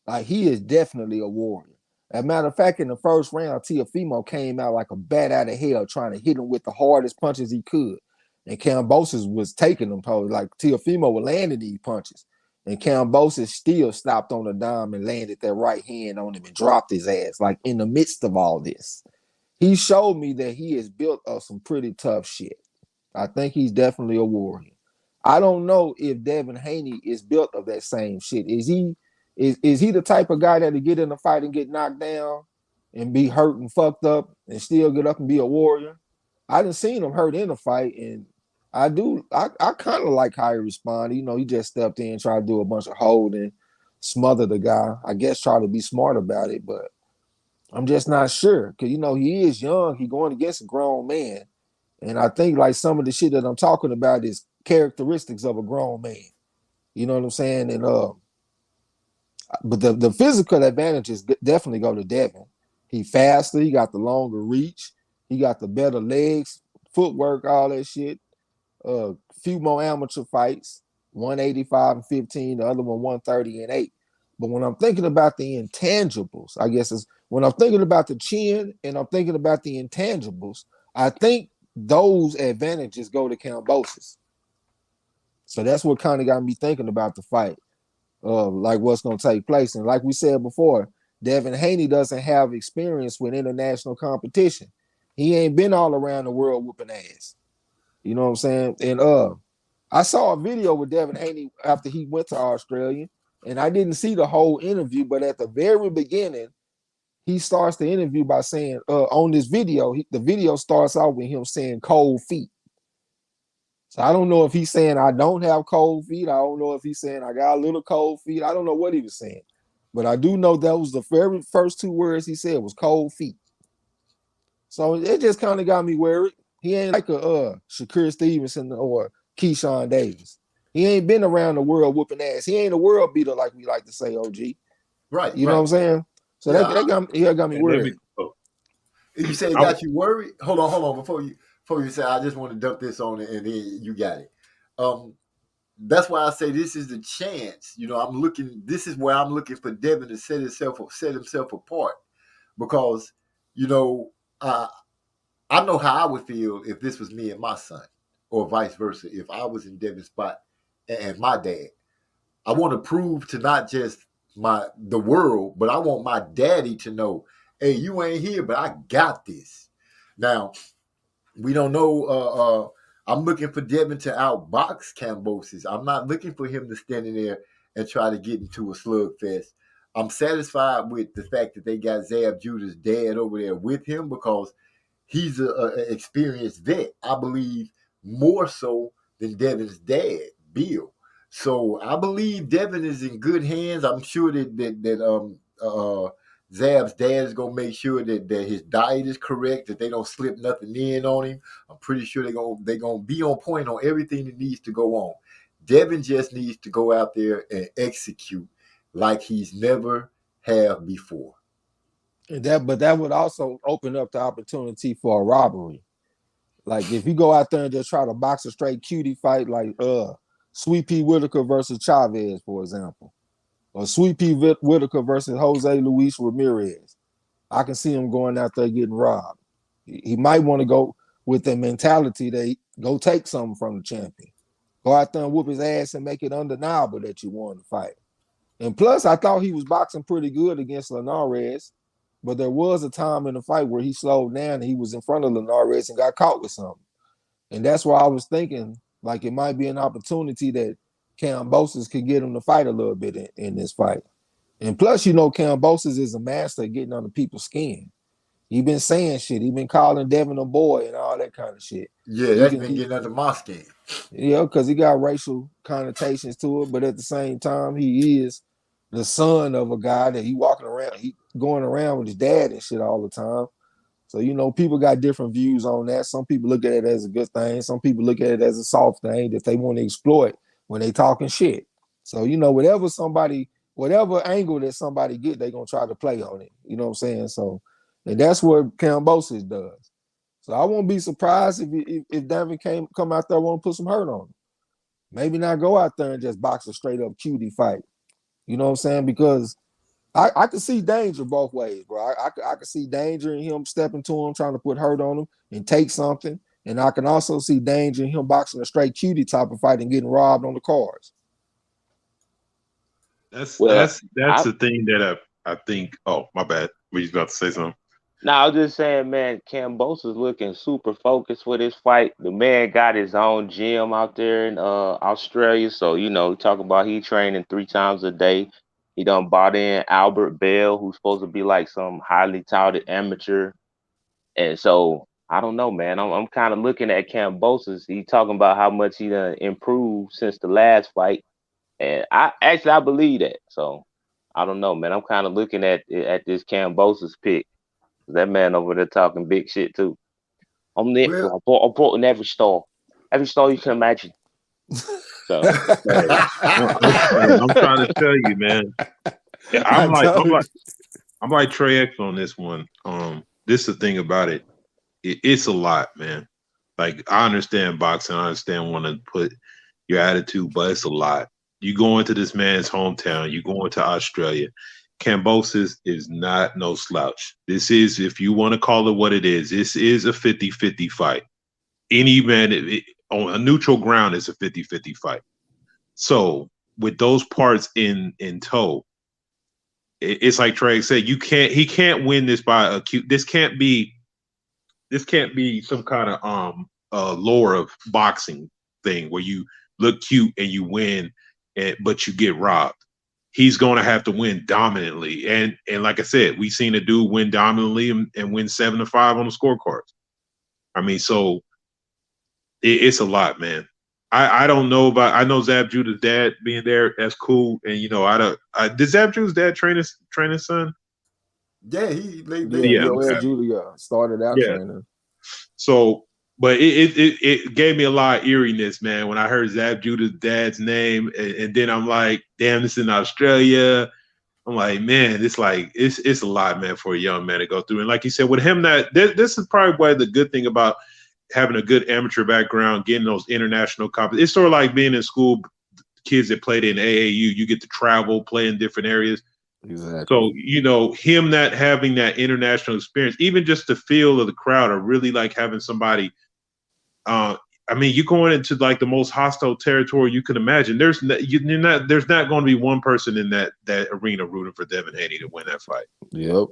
Like he is definitely a warrior. As a matter of fact, in the first round, Teofimo came out like a bat out of hell trying to hit him with the hardest punches he could. And Kambosos was taking them, like Teofimo was landing these punches. And Kambosos still stopped on the dime and landed that right hand on him and dropped his ass, like in the midst of all this. He showed me that he is built of some pretty tough shit. I think he's definitely a warrior. I don't know if Devin Haney is built of that same shit. Is he the type of guy that'll get in a fight and get knocked down and be hurt and fucked up and still get up and be a warrior? I done seen him hurt in a fight, and I kind of like how he responded. You know, he just stepped in, tried to do a bunch of holding, smother the guy. I guess try to be smart about it, but I'm just not sure. Because, you know, he is young. He going against a grown man. And I think like some of the shit that I'm talking about is characteristics of a grown man. You know what I'm saying? And but the physical advantages definitely go to Devin. He faster, he got the longer reach, he got the better legs, footwork, all that shit. Few more amateur fights, 185 and 15, the other one 130 and 8. But when I'm thinking about the intangibles, I guess it's when I'm thinking about the chin and I'm thinking about the intangibles, I think those advantages go to Kambosos. So that's what kind of got me thinking about the fight, like what's going to take place. And like we said before, Devin Haney doesn't have experience with international competition. He ain't been all around the world whooping ass. You know what I'm saying? And I saw a video with Devin Haney after he went to Australia, and I didn't see the whole interview, but at the very beginning, he starts the interview by saying, on this video, the video starts off with him saying cold feet. So I don't know if he's saying I don't have cold feet. I don't know if he's saying I got a little cold feet. I don't know what he was saying. But I do know that was the very first two words he said was cold feet. So it just kind of got me worried. He ain't like a Shakur Stevenson or Keyshawn Davis. He ain't been around the world whooping ass. He ain't a world beater like we like to say, OG. Right. You know what I'm saying? So Yeah, that got me worried. You say it got you worried? Hold on. Before you say, I just want to dump this on it, and then you got it. That's why I say this is the chance. You know, this is where I'm looking for Devin to set himself apart, because, you know, I know how I would feel if this was me and my son, or vice versa. If I was in Devin's spot and my dad, I want to prove to not just the world, but I want my daddy to know, hey, you ain't here, but I got this. Now, we don't know. I'm looking for Devin to outbox Kambosos. I'm not looking for him to stand in there and try to get into a slugfest. I'm satisfied with the fact that they got Zab Judah's dad over there with him, because he's an experienced vet. I believe more so than Devin's dad, Bill. So I believe Devin is in good hands. I'm sure that Zab's dad is gonna make sure that his diet is correct, that they don't slip nothing in on him. I'm pretty sure they're gonna be on point on everything that needs to go on. Devin just needs to go out there and execute like he's never have before. But that would also open up the opportunity for a robbery. Like if you go out there and just try to box a straight cutie fight, like Sweet Pea Whitaker versus Chavez, for example, or Sweet Pea Whitaker versus Jose Luis Ramirez, I can see him going out there getting robbed. He might want to go with the mentality that go take something from the champion, go out there and whoop his ass and make it undeniable that you won the fight. And plus, I thought he was boxing pretty good against Linares, but there was a time in the fight where he slowed down and he was in front of Linares and got caught with something. And that's why I was thinking, like, it might be an opportunity that Kambosos could get him to fight a little bit in this fight. And plus, you know, Kambosos is a master at getting under people's skin. He been saying shit. He been calling Devin a boy and all that kind of shit. Yeah, that's been getting under my skin. Yeah, because he got racial connotations to it, but at the same time, he is the son of a guy that he going around with his dad and shit all the time. So, you know, people got different views on that. Some people look at it as a good thing. Some people look at it as a soft thing that they want to exploit when they talking shit. So, you know, whatever angle that somebody get, they going to try to play on it. You know what I'm saying? So, and that's what Kambosos does. So I won't be surprised if Devin come out there and want to put some hurt on him. Maybe not go out there and just box a straight up cutie fight. You know what I'm saying? Because I could see danger both ways, bro. I could see danger in him stepping to him, trying to put hurt on him and take something. And I can also see danger in him boxing a straight cutie type of fight and getting robbed on the cards. That's Well, that's the thing that I think. Oh, my bad. Were you about to say something? No, I was just saying, man, Kambosos looking super focused for this fight. The man got his own gym out there in Australia. So, you know, talk about he training 3 times a day. He done bought in Albert Bell, who's supposed to be like some highly touted amateur. And so, I don't know, man. I'm kind of looking at Kambosos. He talking about how much he done improved since the last fight. And I believe that. So, I don't know, man. I'm kind of looking at this Kambosos pick. That man over there talking big shit too. I'm there. Well- I brought in every store you can imagine. So I'm trying to tell you, man. I'm like Trey X on this one. This is the thing about it. It's a lot, man. Like I understand boxing, I understand wanting to put your attitude, but it's a lot. You go into this man's hometown, you go into Australia. Kambosos is not no slouch. This is, if you want to call it what it is, this is a 50-50 fight. Any man on a neutral ground is a 50-50 fight. So with those parts in tow, it's like Trey said, he can't win this by a cute. This can't be some kind of lore of boxing thing where you look cute and you win, but you get robbed. He's going to have to win dominantly. And like I said, we've seen a dude win dominantly and win 7-5 on the scorecards. I mean, so it's a lot, man. I don't know I know Zab Judah's dad being there. That's cool. And, you know, did Zab Judah's dad train his son? Yeah, Joel Judah started out training. So, but it gave me a lot of eeriness, man, when I heard Zab Judah's dad's name, and then I'm like, damn, this is in Australia. I'm like, man, it's a lot, man, for a young man to go through. And like you said, with him, this is probably the good thing about having a good amateur background, getting those international competitions. It's sort of like being in school, kids that played in AAU, you get to travel, play in different areas. Exactly. So, you know, him not having that international experience, even just the feel of the crowd, or really like having somebody. I mean, you're going into like the most hostile territory you can imagine. There's not going to be one person in that arena rooting for Devin Haney to win that fight. Yep.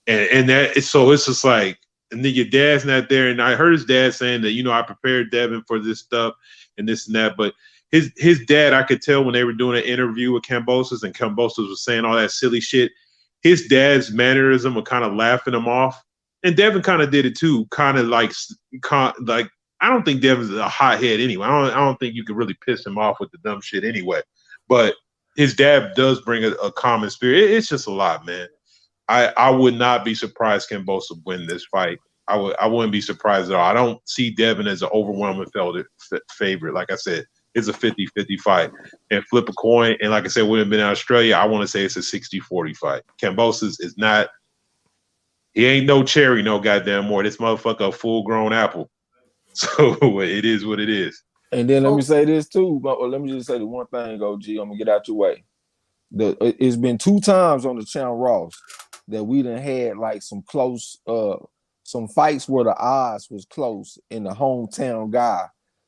And so it's just like, and then your dad's not there. And I heard his dad saying that, you know, I prepared Devin for this stuff and this and that. But his dad, I could tell when they were doing an interview with Kambosos, and Kambosos was saying all that silly shit, his dad's mannerism were kind of laughing him off. And Devin kind of did it too, kind of like I don't think Devin's a hothead anyway. I don't think you could really piss him off with the dumb shit anyway. But his dad does bring a common spirit. It's just a lot, man. I would not be surprised Kambosos win this fight. I wouldn't be surprised at all. I don't see Devin as an overwhelming favorite. Like I said, it's a 50-50 fight. And flip a coin, and like I said, would have been in Australia, I want to say it's a 60-40 fight. Kambosos is not – he ain't no cherry no goddamn more. This motherfucker a full-grown apple. So it is what it is. And then let me say this too. Let me just say the one thing, OG. I'm gonna get out your way. It's been 2 times on the channel Ross that we done had like some close, some fights where the odds was close in the hometown guy.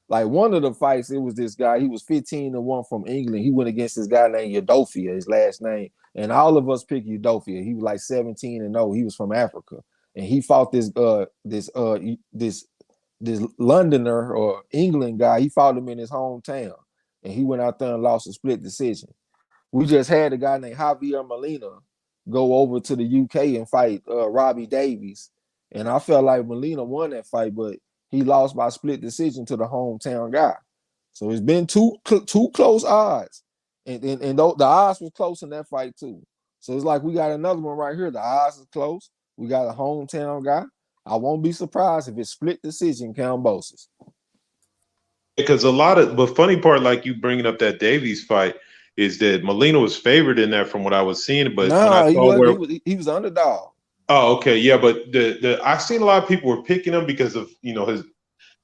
Like one of the fights, it was this guy. He was 15-1 from England. He went against this guy named Udofia, his last name, and all of us picked Udofia. He was like 17-0. He was from Africa, and he fought this Londoner or England guy. He fought him in his hometown, and he went out there and lost a split decision. We just had a guy named Javier Molina go over to the UK and fight Robbie Davies, and I felt like Molina won that fight, but he lost by split decision to the hometown guy. So it's been two close odds, And the odds was close in that fight too. So it's like we got another one right here. The odds is close. We got a hometown guy. I won't be surprised if it's split decision, Kambosos. Because but funny part, like you bringing up that Davies fight, is that Molina was favored in that from what I was seeing. But when I saw he was underdog. Oh, okay, yeah, but I've seen a lot of people were picking him because of his.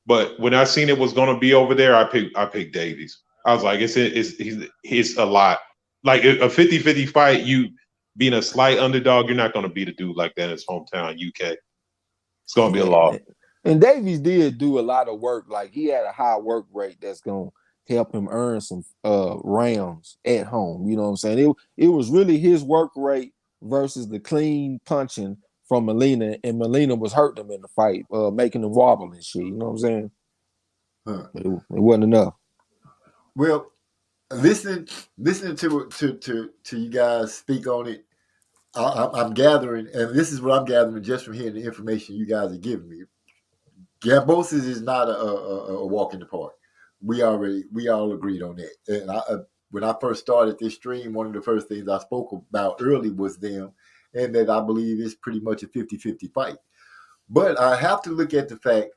But when I seen it was going to be over there, I picked Davies. I was like, it's a lot. Like a 50-50 fight, you being a slight underdog, you're not going to beat a dude like that in his hometown, UK. It's going to be a loss. And Davies did do a lot of work. Like he had a high work rate that's going to help him earn some rounds at home. You know what I'm saying? It was really his work rate versus the clean punching from Molina, and Molina was hurting him in the fight, making him wobble and shit. You know what I'm saying? Huh. It wasn't enough. Well, listening to you guys speak on it, I'm gathering, and this is what I'm gathering just from hearing the information you guys are giving me. Kambosos is not a walk in the park. We all agreed on that. And when I first started this stream, one of the first things I spoke about early was them, and that I believe is pretty much a 50-50 fight. But I have to look at the fact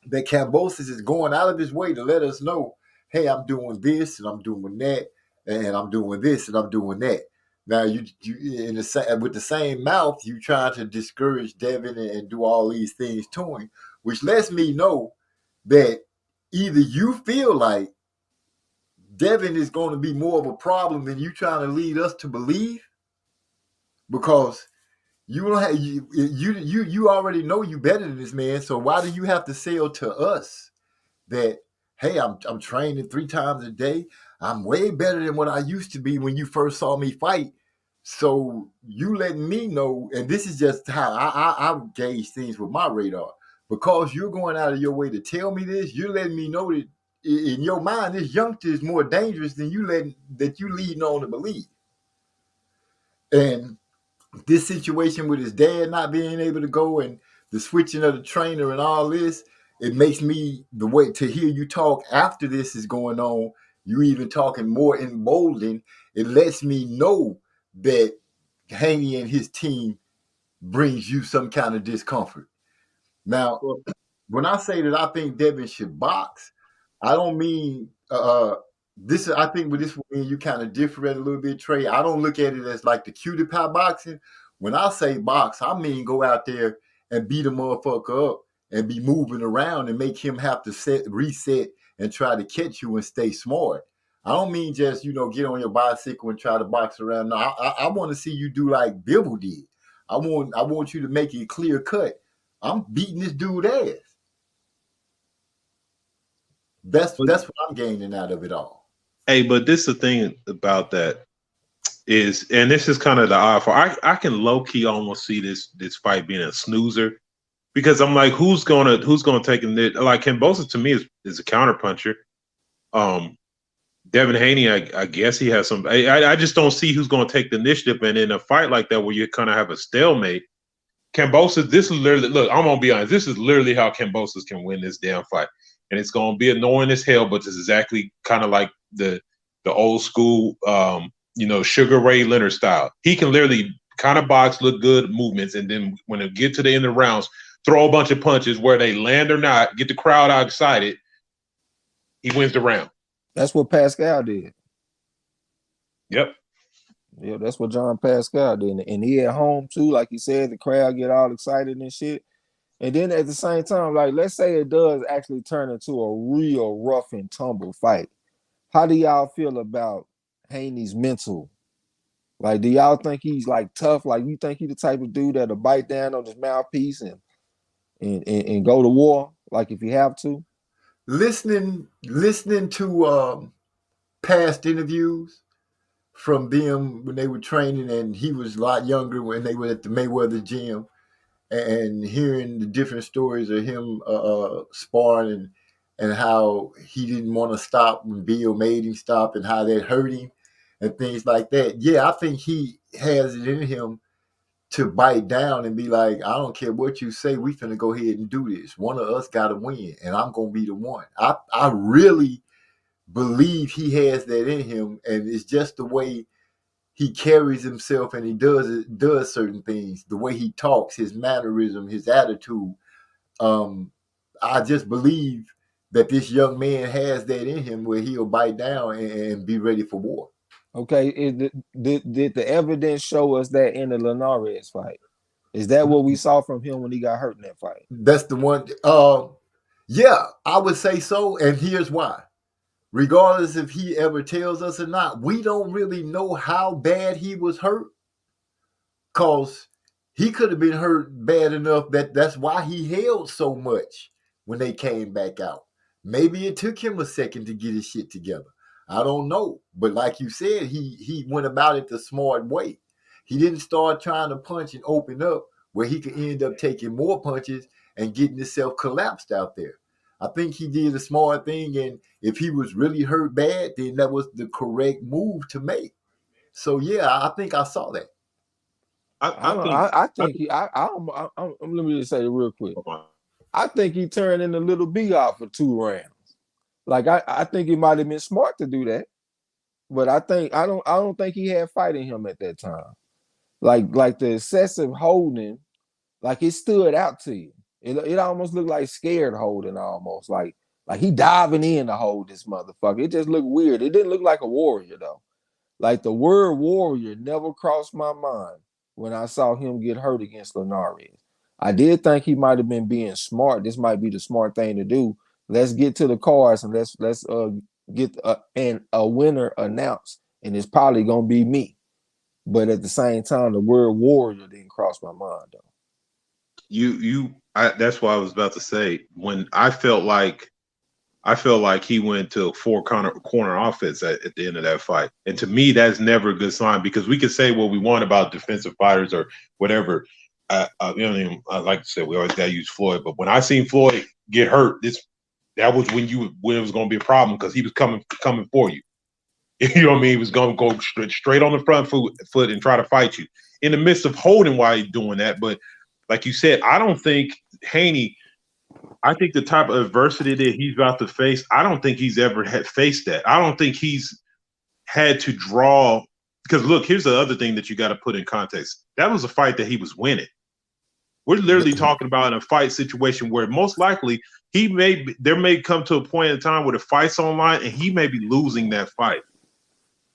that Kambosos is going out of his way to let us know, hey, I'm doing this and I'm doing that, and I'm doing this and I'm doing that. Now you with the same mouth, you trying to discourage Devin and do all these things to him, which lets me know that either you feel like Devin is going to be more of a problem than you trying to lead us to believe, because you don't have you already know you better than this man. So why do you have to sell to us that, hey, I'm training 3 times a day, I'm way better than what I used to be when you first saw me fight? So you letting me know, and this is just how I gauge things with my radar. Because you're going out of your way to tell me this, you're letting me know that in your mind, this youngster is more dangerous than you leading on to believe. And this situation with his dad not being able to go and the switching of the trainer and all this, it makes me, the way to hear you talk after this is going on, you even talking more emboldened. It lets me know that Haney and his team brings you some kind of discomfort. Now, when I say that I think Devin should box, I don't mean this. I think with this one, you kind of different a little bit, Trey. I don't look at it as like the cutie pie boxing. When I say box, I mean go out there and beat a motherfucker up and be moving around and make him have to reset and try to catch you and stay smart. I don't mean just, get on your bicycle and try to box around. No, I want to see you do like Bivol did. I want you to make it clear cut. I'm beating this dude ass. That's what I'm gaining out of it all. Hey, but this is the thing about that is, and this is kind of the odd for I can low key almost see this fight being a snoozer, because I'm like, who's gonna take it? Like Kambosos to me is a counter puncher. Devin Haney, I guess he has some. I just don't see who's gonna take the initiative, and in a fight like that where you kind of have a stalemate. Kambosos, this is literally, look, I'm gonna be honest, this is literally how Kambosos can win this damn fight. And it's gonna be annoying as hell, but it's exactly kind of like the old school Sugar Ray Leonard style. He can literally kind of box, look good movements, and then when it get to the end of the rounds, throw a bunch of punches where they land or not, get the crowd out excited, he wins the round. That's what Pascal did. Yep. Yeah, that's what John Pascal did. And he at home too, like you said, the crowd get all excited and shit. And then at the same time, like, let's say it does actually turn into a real rough and tumble fight. How do y'all feel about Haney's mental? Like, do y'all think he's like tough? Like, you think he's the type of dude that'll bite down on his mouthpiece and go to war? Like, if you have to? Listening to past interviews from them when they were training, and he was a lot younger when they were at the Mayweather gym, and hearing the different stories of him sparring and how he didn't want to stop when Bill made him stop and how that hurt him and things like that. Yeah, I think he has it in him to bite down and be like, I don't care what you say, we finna go ahead and do this. One of us got to win, and I'm going to be the one. I really believe he has that in him, and it's just the way he carries himself and he does certain things, the way he talks, his mannerism, his attitude. I just believe that this young man has that in him where he'll bite down and be ready for war. Okay, did the evidence show us that in the Linares fight? Is that what we saw from him when he got hurt in that fight? That's the one. Yeah, I would say so, and here's why. Regardless if he ever tells us or not, we don't really know how bad he was hurt, because he could have been hurt bad enough that's why he held so much when they came back out. Maybe it took him a second to get his shit together. I don't know. But like you said, he went about it the smart way. He didn't start trying to punch and open up where he could end up taking more punches and getting himself collapsed out there. I think he did a smart thing, and if he was really hurt bad, then that was the correct move to make. So yeah, I think I saw that. Let me just say it real quick. I think he turned into Little B off for 2 rounds. Like I think it might have been smart to do that, but I don't think he had fight in him at that time. Like the excessive holding, like it stood out to you. It almost looked like scared holding, almost like he diving in to hold this motherfucker. It just looked weird. It didn't look like a warrior though. Like the word warrior never crossed my mind when I saw him get hurt against Linares. I did think he might have been being smart. This might be the smart thing to do. Let's get to the cards and let's get a winner announced, and it's probably gonna be me. But at the same time, the word warrior didn't cross my mind though. That's what I was about to say. When I felt like he went to 4 corner offense at the end of that fight, and to me, that's never a good sign, because we can say what we want about defensive fighters or whatever. I like to say we always got to use Floyd, but when I seen Floyd get hurt, that was when it was going to be a problem, because he was coming for you. You know what I mean? He was going to go straight on the front foot and try to fight you in the midst of holding while he's doing that. But like you said, I don't think Haney. I think the type of adversity that he's about to face, I don't think he's ever had faced that. I don't think he's had to draw. Because look, here's the other thing that you got to put in context. That was a fight that he was winning. We're literally talking about in a fight situation where most likely there may come to a point in time where the fight's online and he may be losing that fight.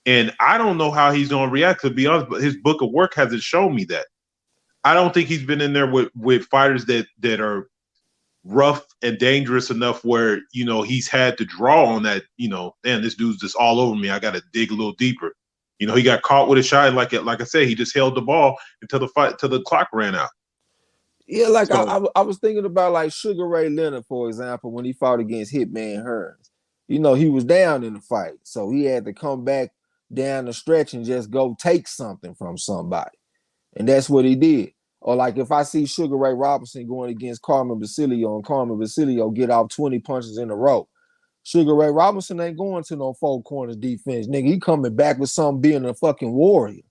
And I don't know how he's going to react, to be honest, but his book of work hasn't shown me that. I don't think he's been in there with fighters that are rough and dangerous enough where, he's had to draw on that, damn, this dude's just all over me. I got to dig a little deeper. He got caught with a shot. And like I said, he just held the ball until the clock ran out. Yeah, like so, I was thinking about like Sugar Ray Leonard, for example, when he fought against Hitman Hearns. He was down in the fight, so he had to come back down the stretch and just go take something from somebody. And that's what he did. Or like if I see Sugar Ray Robinson going against Carmen Basilio and Carmen Basilio get off 20 punches in a row, Sugar Ray Robinson ain't going to no 4 corners defense. Nigga, he coming back with something being a fucking warrior.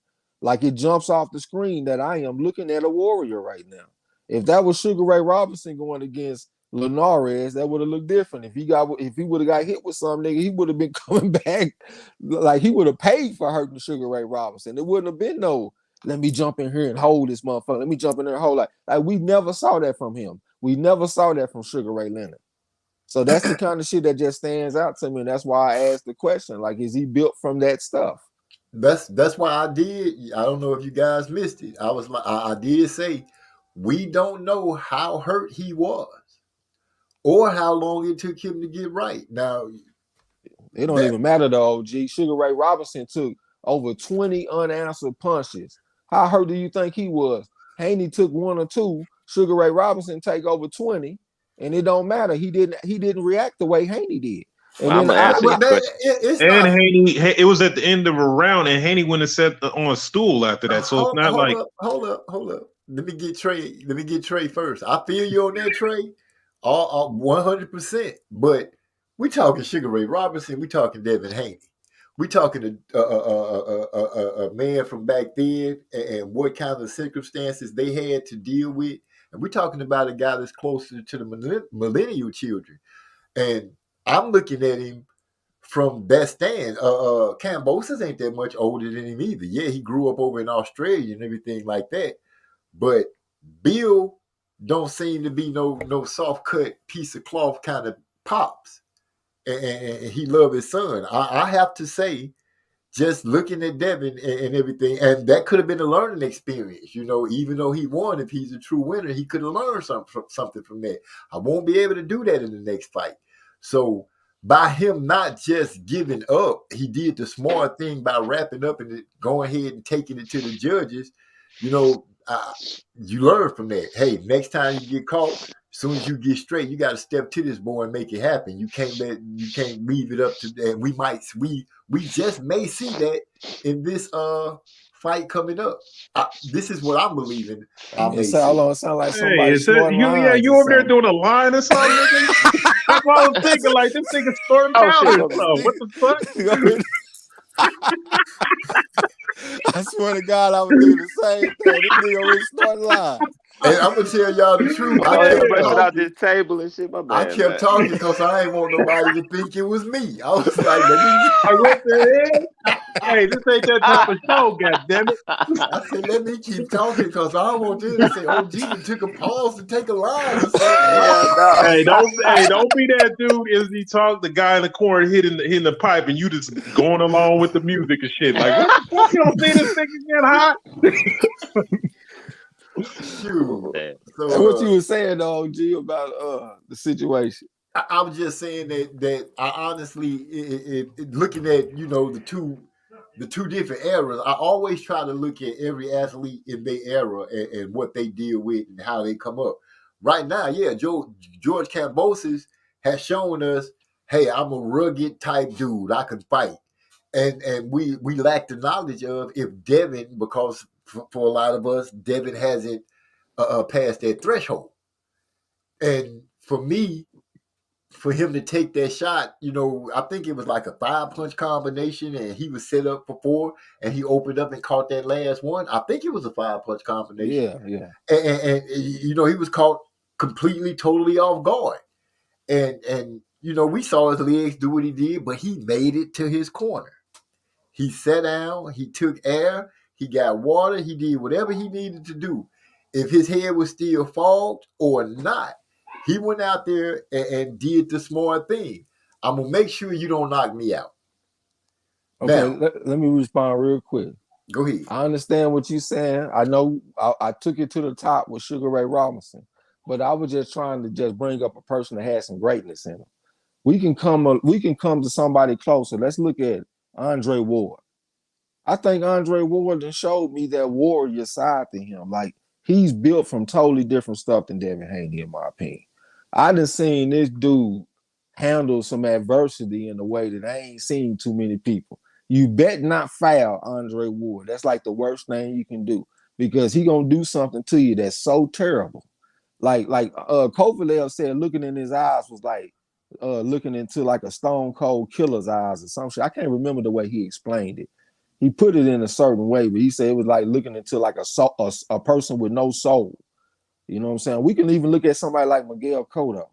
Like it jumps off the screen that I am looking at a warrior right now. If that was Sugar Ray Robinson going against Linares, that would have looked different. If he would have got hit with something, nigga, he would have been coming back like he would have paid for hurting Sugar Ray Robinson. It wouldn't have been no, let me jump in here and hold this motherfucker. Let me jump in there and hold like we never saw that from him. We never saw that from Sugar Ray Leonard. So that's the kind of shit that just stands out to me. And that's why I asked the question, like, is he built from that stuff? That's why I did. I don't know if you guys missed it. I did say we don't know how hurt he was or how long it took him to get right. Now, it don't even matter though, OG. Sugar Ray Robinson took over 20 unanswered punches. How hurt do you think he was? Haney took 1 or 2. Sugar Ray Robinson take over 20, and it don't matter. He didn't react the way Haney did. And Haney, it was at the end of a round, and Haney went and sat on a stool after that. So it's not like hold up. Let me get Trey first. I feel you on that, Trey. All 100%. But we talking Sugar Ray Robinson. We talking Devin Haney. We talking a man from back then and what kind of circumstances they had to deal with. And we're talking about a guy that's closer to the millennial children. And I'm looking at him from that stand. Kambosos ain't that much older than him either. Yeah, he grew up over in Australia and everything like that. But Bill don't seem to be no soft cut piece of cloth kind of pops, and he love his son. I have to say, just looking at Devin and everything, and that could have been a learning experience. Even though he won, if he's a true winner, he could have learned something from that. I won't be able to do that in the next fight. So by him not just giving up, he did the smart thing by wrapping up and going ahead and taking it to the judges. You learn from that. Hey, next time you get caught, as soon as you get straight, you got to step to this boy and make it happen. You can't leave it up to that. We just may see that in this fight coming up. This is what I'm believing. It sound like somebody Hey, snorting you lines or over there something. doing a line or something? Nigga? That's what I was thinking. Like this nigga stormed Oh, out shit. or something. What the fuck? I swear to God, I would do the same thing. This nigga over here snorting lines. And I'm gonna tell y'all the truth. Oh, I yeah, kept busting out talking. this table and shit. My bad. I kept talking because I ain't want nobody to think it was me. I was like, let me. Like, what the hell? Hey, this ain't that type of show, goddammit. I said, let me keep talking because I don't want them to say, oh, Jesus took a pause to take a line or something. Hey, don't be that dude as he talk, the guy in the corner hitting the pipe and you just going along with the music and shit. Like, what the fuck? You don't see this nigga get hot? Shoot. So, And what you were saying, though, G, about the situation. I was just saying that I honestly, looking at the two different eras, I always try to look at every athlete in their era and what they deal with and how they come up. Right now, yeah, George Kambosos has shown us, hey, I'm a rugged type dude. I can fight, and we lack the knowledge of if Devin, because for a lot of us, Devin hasn't passed that threshold, and for me. For him to take that shot, I think it was like a 5-punch combination, and he was set up for 4, and he opened up and caught that last one. I think it was a 5-punch combination. Yeah. And he was caught completely, totally off guard. And we saw his legs do what he did, but he made it to his corner. He sat down, he took air, he got water, he did whatever he needed to do. If his head was still fogged or not, he went out there and did the smart thing. I'm going to make sure you don't knock me out. Okay, Now, let me respond real quick. Go ahead. I understand what you're saying. I know I took it to the top with Sugar Ray Robinson, but I was just trying to just bring up a person that has some greatness in him. We can come to somebody closer. Let's look at Andre Ward. I think Andre Ward done showed me that warrior side to him. Like, he's built from totally different stuff than Devin Haney, in my opinion. I done seen this dude handle some adversity in a way that I ain't seen too many people. You bet not foul Andre Ward. That's like the worst thing you can do, because he gonna do something to you that's so terrible. Like Kovalev said, looking in his eyes was like looking into like a stone cold killer's eyes or some shit. I can't remember the way he explained it. He put it in a certain way, but he said it was like looking into like a person with no soul. You know what I'm saying? We can even look at somebody like Miguel Cotto.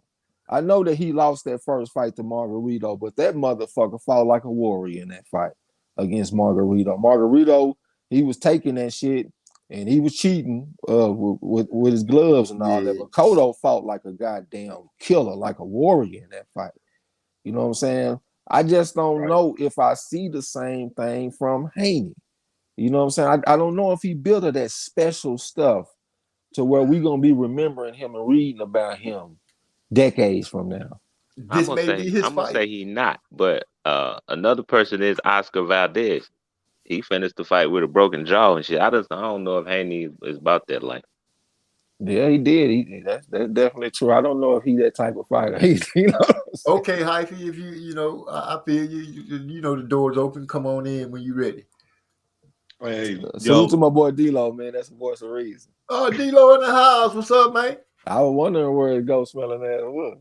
I know that he lost that first fight to Margarito, but that motherfucker fought like a warrior in that fight against Margarito. Margarito, he was taking that shit and he was cheating with his gloves and all that. But Cotto fought like a goddamn killer, like a warrior in that fight. You know what I'm saying? I just don't know if I see the same thing from Haney. You know what I'm saying? I don't know if he built that special stuff to where we're going to be remembering him and reading about him decades from now. I'm gonna say he not, but another person is Oscar Valdez. He finished the fight with a broken jaw and shit. I don't know if Haney is about that life. Yeah, he did. That's definitely true. I don't know if he that type of fighter. Okay, Hyphy, if you I feel you the door's open. Come on in when you're ready. Hey, salute to my boy D-Lo, man. That's the voice of reason. Oh, D-Lo in the house. What's up, man? I was wondering where it goes smelling ass was.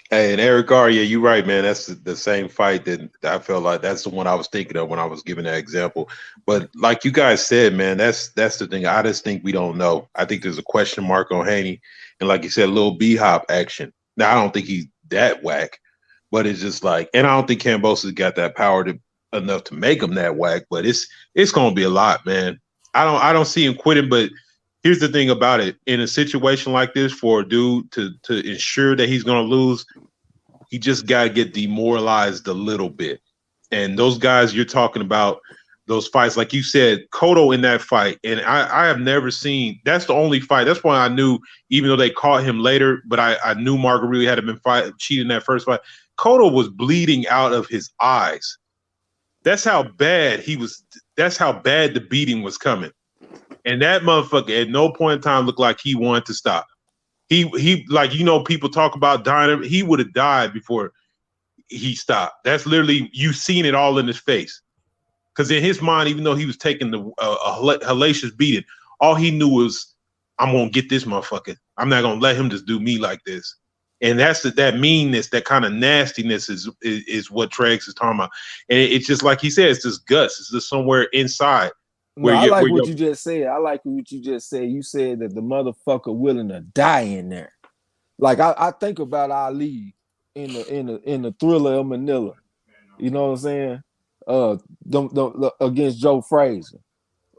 Hey, and Eric Garcia, you're right, man. That's the same fight that I felt like that's the one I was thinking of when I was giving that example. But like you guys said, man, that's the thing. I just think we don't know. I think there's a question mark on Haney. And like you said, a little B-hop action. Now, I don't think he's that whack, But it's just like, and I don't think Kambosos got that power enough to make him that whack. But it's gonna be a lot, man. I don't see him quitting. But here's the thing about it: in a situation like this, for a dude to ensure that he's gonna lose, he just gotta get demoralized a little bit. And those guys you're talking about, those fights, like you said, Cotto in that fight, and I have never seen. That's the only fight. That's why I knew, even though they caught him later, but I knew Mark Aureli had been cheating in that first fight. Cotto was bleeding out of his eyes. That's how bad he was. That's how bad the beating was coming. And that motherfucker at no point in time looked like he wanted to stop. He like, you know, people talk about dying. He would have died before he stopped. That's literally, you've seen it all in his face. Because in his mind, even though he was taking a hellacious beating, all he knew was, I'm going to get this motherfucker. I'm not going to let him just do me like this. And that's that meanness, that kind of nastiness is what Treggs is talking about. And it's just like he said, it's just guts. It's just somewhere inside. No, I like what you just said. I like what you just said. You said that the motherfucker willing to die in there. Like I think about Ali in the Thriller of Manila. You know what I'm saying? Against Joe Frazier.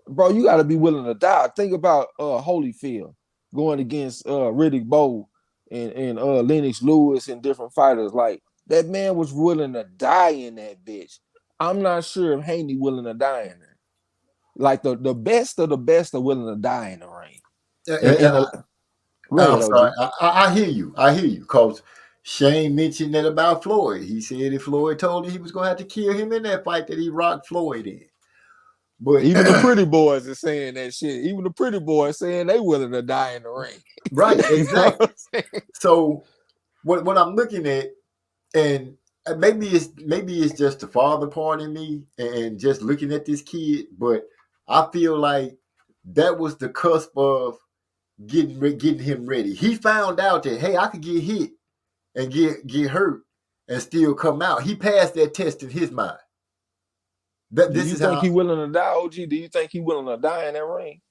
Bro, you got to be willing to die. Think about Holyfield going against Riddick Bowe and Lennox Lewis and different fighters. Like, that man was willing to die in that bitch. I'm not sure if Haney willing to die in there. Like the best of the best are willing to die in the ring. I'm sorry. I hear you. Because Shane mentioned that about Floyd. He said if Floyd told him he was going to have to kill him in that fight, that he rocked Floyd in. But even the pretty boys are saying that shit. Even the pretty boys saying they willing to die in the ring. Right, exactly. So what I'm looking at, and maybe it's just the father part in me and just looking at this kid, but I feel like that was the cusp of getting him ready. He found out that, hey, I could get hit and get hurt and still come out. He passed that test in his mind. Do you think he willing to die, OG? Do you think he willing to die in that ring?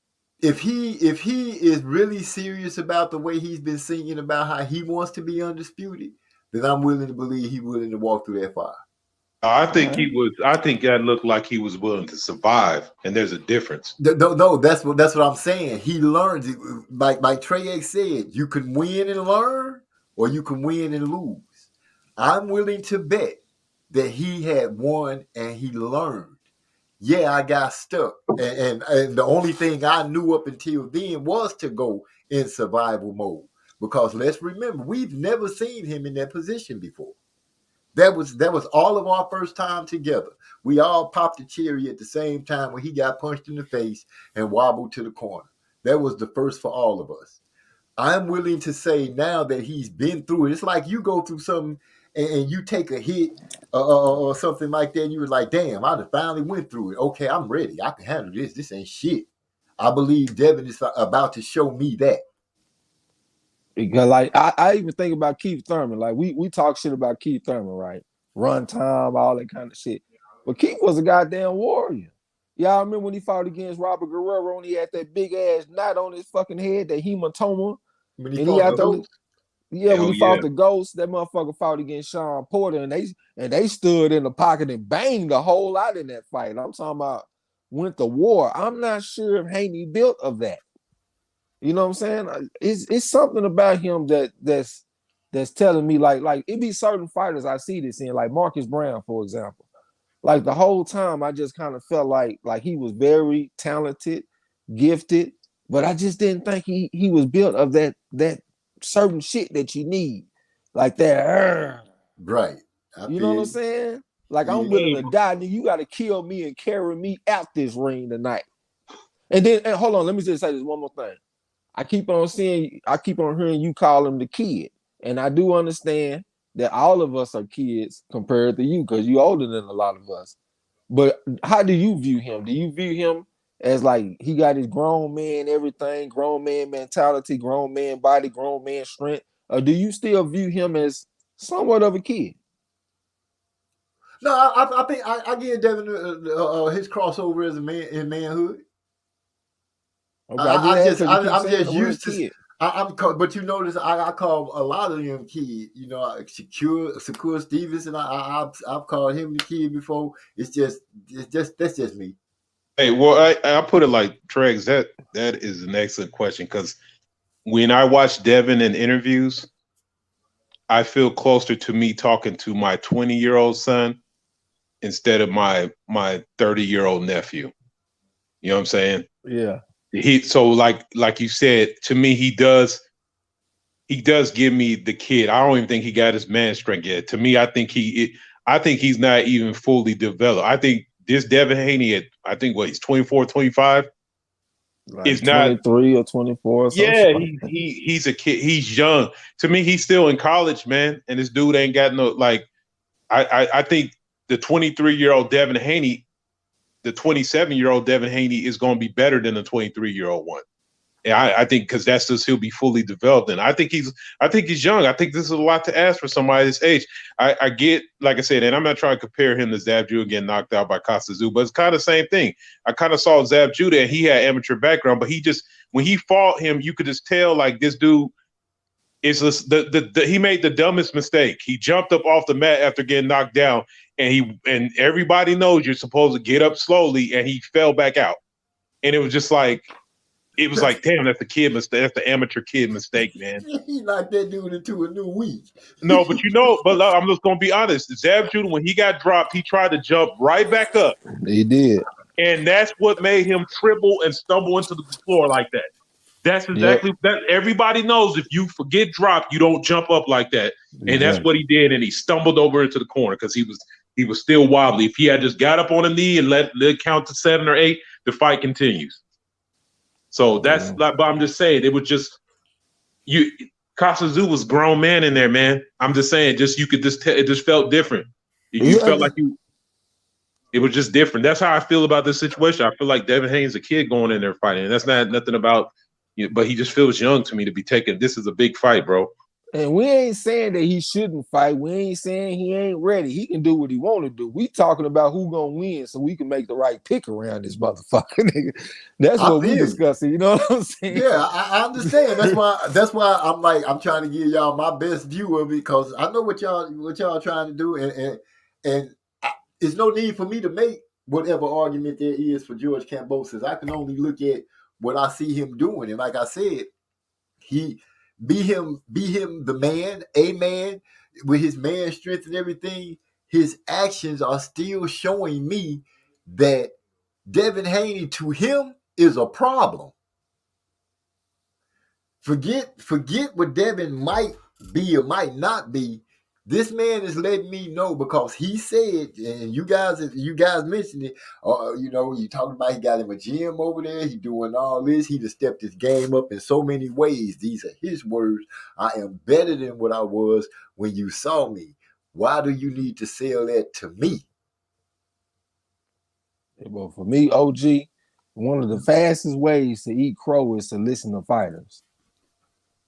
If he is really serious about the way he's been singing about how he wants to be undisputed, then I'm willing to believe he's willing to walk through that fire. I think he was. I think that looked like he was willing to survive, and there's a difference. No, that's what I'm saying. He learns, like Trey X said, you can win and learn, or you can win and lose. I'm willing to bet that he had won and he learned. Yeah, I got stuck, and the only thing I knew up until then was to go in survival mode. Because let's remember, we've never seen him in that position before. That was all of our first time together. We all popped the cherry at the same time when he got punched in the face and wobbled to the corner. That was the first for all of us. I'm willing to say now that he's been through it. It's like you go through something and you take a hit or something like that, and you were like, damn, I finally went through it. Okay, I'm ready. I can handle this. This ain't shit. I believe Devin is about to show me that. Because like I even think about Keith Thurman. Like we talk shit about Keith Thurman, right? Run time, all that kind of shit. But Keith was a goddamn warrior. Y'all remember when he fought against Robert Guerrero and he had that big ass knot on his fucking head, that hematoma? When he fought the Ghost? When he fought the Ghost, that motherfucker fought against Sean Porter, and they stood in the pocket and banged a whole lot in that fight. I'm talking about went to war. I'm not sure if Haney built of that. You know what I'm saying? It's something about him that's telling me like it be certain fighters I see this in, like Marcus Brown, for example. Like the whole time I just kind of felt like he was very talented, gifted, but I just didn't think he was built of that certain shit that you need. Like that. Right. You know what I'm saying? Like I'm willing to die, nigga. You gotta kill me and carry me out this ring tonight. And hold on, let me just say this one more thing. I keep on hearing you call him the kid. And I do understand that all of us are kids compared to you because you're older than a lot of us. But how do you view him? Do you view him as like he got his grown man everything, grown man mentality, grown man body, grown man strength? Or do you still view him as somewhat of a kid? No, I think I give Devin his crossover as a man in manhood. Okay, I'm just But you notice I call a lot of them kid. You know, Shakur Stevenson. I've called him the kid before. It's just that's just me. Hey, well, I put it like Tregs. That is an excellent question because when I watch Devin in interviews, I feel closer to me talking to my 20-year-old son instead of my 30-year-old nephew. You know what I'm saying? Yeah. So like you said, to me, he does give me the kid. I don't even think he got his man strength yet. To me, I think he's not even fully developed. I think this Devin Haney I think he's 24, 25. Like Is not 23 or 24 or something. Yeah, he's a kid. He's young. To me, he's still in college, man. And this dude ain't got no like. I think the 23-year-old Devin Haney, the 27-year-old Devin Haney is going to be better than the 23-year-old one. And I think because that's just he'll be fully developed. And I think he's young. I think this is a lot to ask for somebody this age. I get, like I said, and I'm not trying to compare him to Zab Judah getting knocked out by Costa Zoo, but it's kind of the same thing. I kind of saw Zab Judah and he had amateur background, but when he fought him, you could just tell like this dude is just he made the dumbest mistake. He jumped up off the mat after getting knocked down, and everybody knows you're supposed to get up slowly, and he fell back out. And it was just like, damn, that's the kid mistake. That's the amateur kid mistake, man. He knocked that dude into a new week. No, but I'm just gonna be honest. Zab Judah, when he got dropped, he tried to jump right back up. He did. And that's what made him tremble and stumble into the floor like that. That's exactly that. Everybody knows if you get dropped, you don't jump up like that. And that's what he did. And he stumbled over into the corner because he was still wobbly. If he had just got up on a knee and let it count to 7 or 8, the fight continues. So that's like, but I'm just saying it was just Costa Zoo was grown man in there, man. I'm just saying, you could just tell it just felt different. You felt like it was just different. That's how I feel about this situation. I feel like Devin Haney's a kid going in there fighting. And that's not nothing about but he just feels young to me to be taking. This is a big fight, bro. And we ain't saying that he shouldn't fight. We ain't saying he ain't ready. He can do what he want to do. We talking about who gonna win so we can make the right pick around this motherfucker. That's what we discussing. You know what I'm saying? Yeah, I understand. That's why I'm like, I'm trying to give y'all my best view of it because I know what y'all trying to do, and there's no need for me to make whatever argument there is for George Kambosos. I can only look at what I see him doing, and like I said, he. Be him the man, a man, with his man strength and everything, his actions are still showing me that Devin Haney to him is a problem. Forget what Devin might be or might not be. This man is letting me know because he said, and you guys mentioned it. You talking about he got him a gym over there. He doing all this. He just stepped his game up in so many ways. These are his words. I am better than what I was when you saw me. Why do you need to sell that to me? Well, for me, OG, one of the fastest ways to eat crow is to listen to fighters.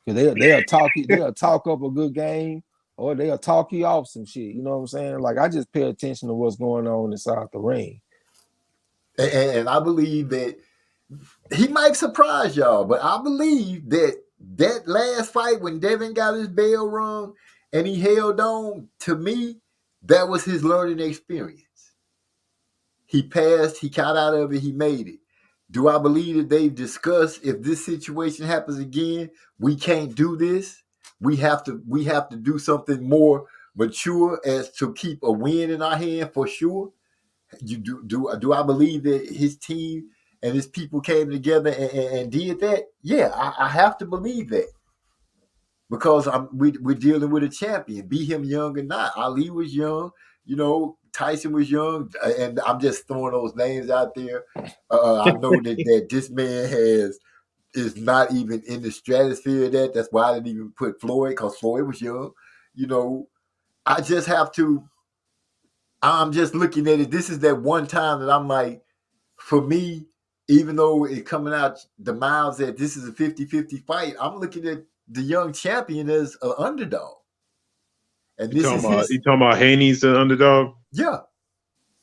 Because they'll talk up a good game. Or they'll talk you off some shit. You know what I'm saying? Like, I just pay attention to what's going on inside the ring. And I believe that he might surprise y'all, but I believe that last fight when Devin got his bell rung and he held on, to me, that was his learning experience. He passed, he got out of it, he made it. Do I believe that they've discussed if this situation happens again, we can't do this? We have to do something more mature as to keep a win in our hand for sure. Do I believe that his team and his people came together and did that? Yeah, I have to believe that because we're dealing with a champion. Be him young or not, Ali was young. Tyson was young, and I'm just throwing those names out there. I know that this man is not even in the stratosphere of that. That's why I didn't even put Floyd, because Floyd was young. I just have to, I'm just looking at it. This is that one time that I'm like, for me, even though it's coming out the miles that this is a 50-50 fight, I'm looking at the young champion as an underdog. And this you talking about Haney's the underdog? Yeah.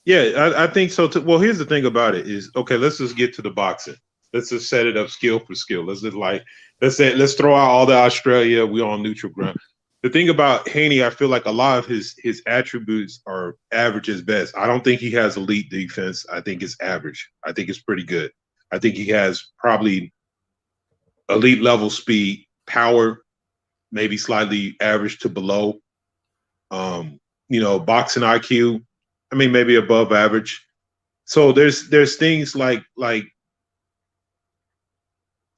Yeah, I think so too. Well, here's the thing about it is, okay, let's just get to the boxing. Let's just set it up skill for skill. Let's throw out all the Australia. We on neutral ground. The thing about Haney, I feel like a lot of his attributes are average as best. I don't think he has elite defense. I think it's average. I think it's pretty good. I think he has probably elite level speed, power, maybe slightly average to below. Boxing IQ, I mean, maybe above average. So there's things like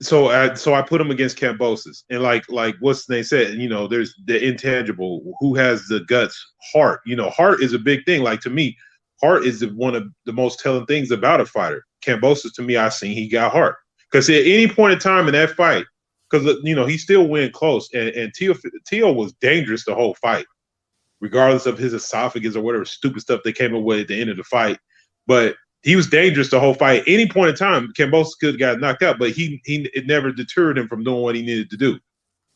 so I put him against Kambosos, and like what's they said, there's the intangible. Who has the guts? Heart. Heart is a big thing. Like, to me, heart is one of the most telling things about a fighter. Kambosos, to me, I seen he got heart, because at any point in time in that fight, because he still went close, and Teo was dangerous the whole fight, regardless of his esophagus or whatever stupid stuff they came up with at the end of the fight. But he was dangerous the whole fight. At any point in time, Kambosos could have got knocked out, but it never deterred him from doing what he needed to do.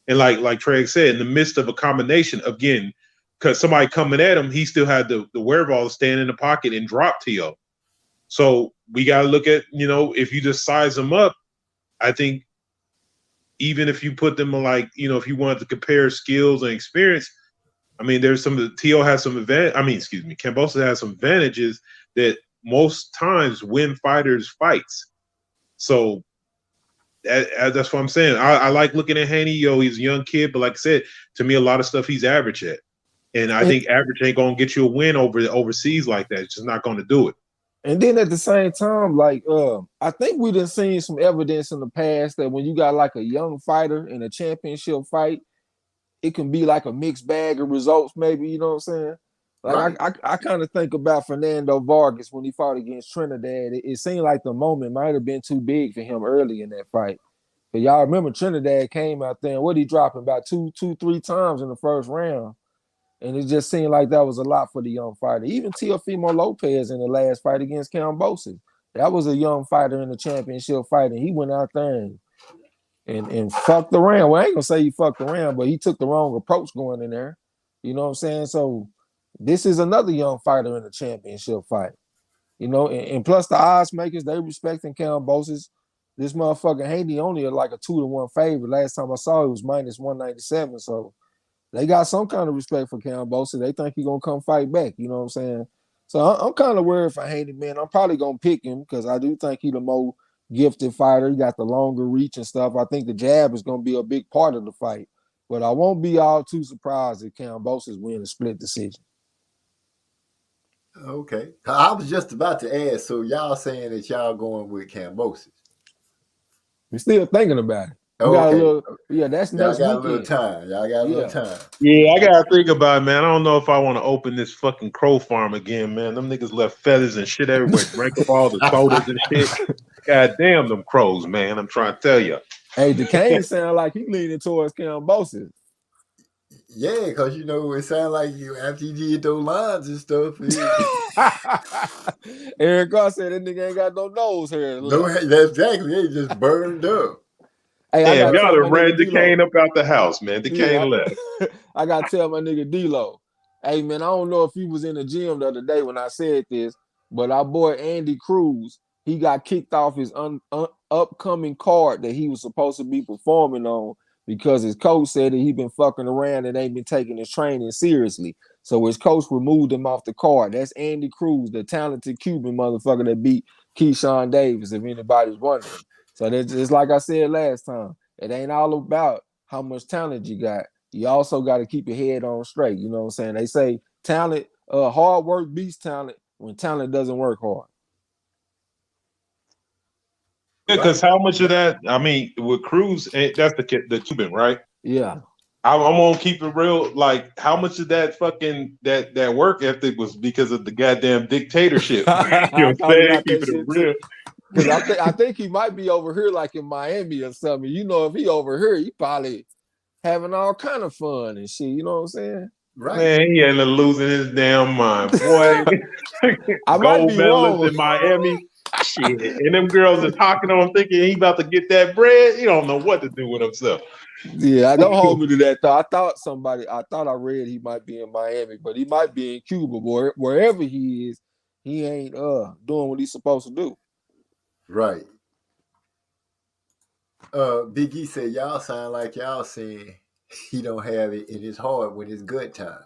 And like Treg said, in the midst of a combination, again, because somebody coming at him, he still had the wherewithal to stand in the pocket and drop Teo. So we got to look at, if you just size them up, I think even if you put them like, if you wanted to compare skills and experience, I mean, Teo has some advantage. Kambosos has some advantages that most times win fighters fights. So that's what I'm saying. I like looking at Haney. He's a young kid, but like I said, to me, a lot of stuff he's average at. And I think average ain't going to get you a win overseas like that. It's just not going to do it. And then at the same time, I think we done seen some evidence in the past that when you got like a young fighter in a championship fight, it can be like a mixed bag of results, maybe, you know what I'm saying? Like, right. I kind of think about Fernando Vargas when he fought against Trinidad. It seemed like the moment might have been too big for him early in that fight. But y'all remember Trinidad came out there and what he dropped about two, 3 times in the first round. And it just seemed like that was a lot for the young fighter. Even Teofimo Lopez in the last fight against Kambosos. That was a young fighter in the championship fight, and he went out there and fucked around. Well, I ain't gonna say he fucked around, but he took the wrong approach going in there. You know what I'm saying? So this is another young fighter in the championship fight. And plus the odds makers, they respecting Kambosos. This motherfucker Haney only like a 2-1 favorite. Last time I saw it was minus 197. So they got some kind of respect for Kambosos. They think he's gonna come fight back. You know what I'm saying? So I'm kind of worried for Haney, man. I'm probably gonna pick him because I do think he's the more gifted fighter. He got the longer reach and stuff. I think the jab is gonna be a big part of the fight. But I won't be all too surprised if Kambosos win a split decision. Okay. I was just about to ask, so y'all saying that y'all going with Kambosos? We're still thinking about it. That's next weekend. Y'all got a little time. Y'all got a little time. Yeah, I gotta think about it, man. I don't know if I want to open this fucking crow farm again, man. Them niggas left feathers and shit everywhere, drank up all the sodas and shit. God damn them crows, man. I'm trying to tell you. Hey, DeCane sound like he leaning towards Kambosos. Yeah, because it sounds like after you did those lines and stuff. Eric Carr said that nigga ain't got no nose hair. No, exactly. They just burned up. Hey, y'all done ran DeCane up out the house, man. DeCane left. I gotta tell my nigga D-Lo. Hey, man, I don't know if he was in the gym the other day when I said this, but our boy Andy Cruz, he got kicked off his upcoming card that he was supposed to be performing on because his coach said that he been fucking around and ain't been taking his training seriously. So his coach removed him off the card. That's Andy Cruz, the talented Cuban motherfucker that beat Keyshawn Davis, if anybody's wondering. So that's just like I said last time. It ain't all about how much talent you got. You also got to keep your head on straight. You know what I'm saying? They say talent, hard work beats talent when talent doesn't work hard. Yeah, because how much of that? I mean, with Cruz, that's the Cuban, right? Yeah. I'm gonna keep it real. Like, how much of that fucking that work ethic was because of the goddamn dictatorship? You know what I'm saying? Keeping it real. Because I think he might be over here like in Miami or something. If he over here, he probably having all kind of fun and shit. You know what I'm saying? Right. Man, he ain't losing his damn mind, boy. I might be wrong. In Miami. Shit. And them girls are talking on him thinking he about to get that bread. He don't know what to do with himself. Yeah, don't hold me to that though. I thought I read he might be in Miami, but he might be in Cuba, boy. Wherever he is, he ain't doing what he's supposed to do. Right. Big E said, y'all sound like y'all saying he don't have it in his heart when it's good time.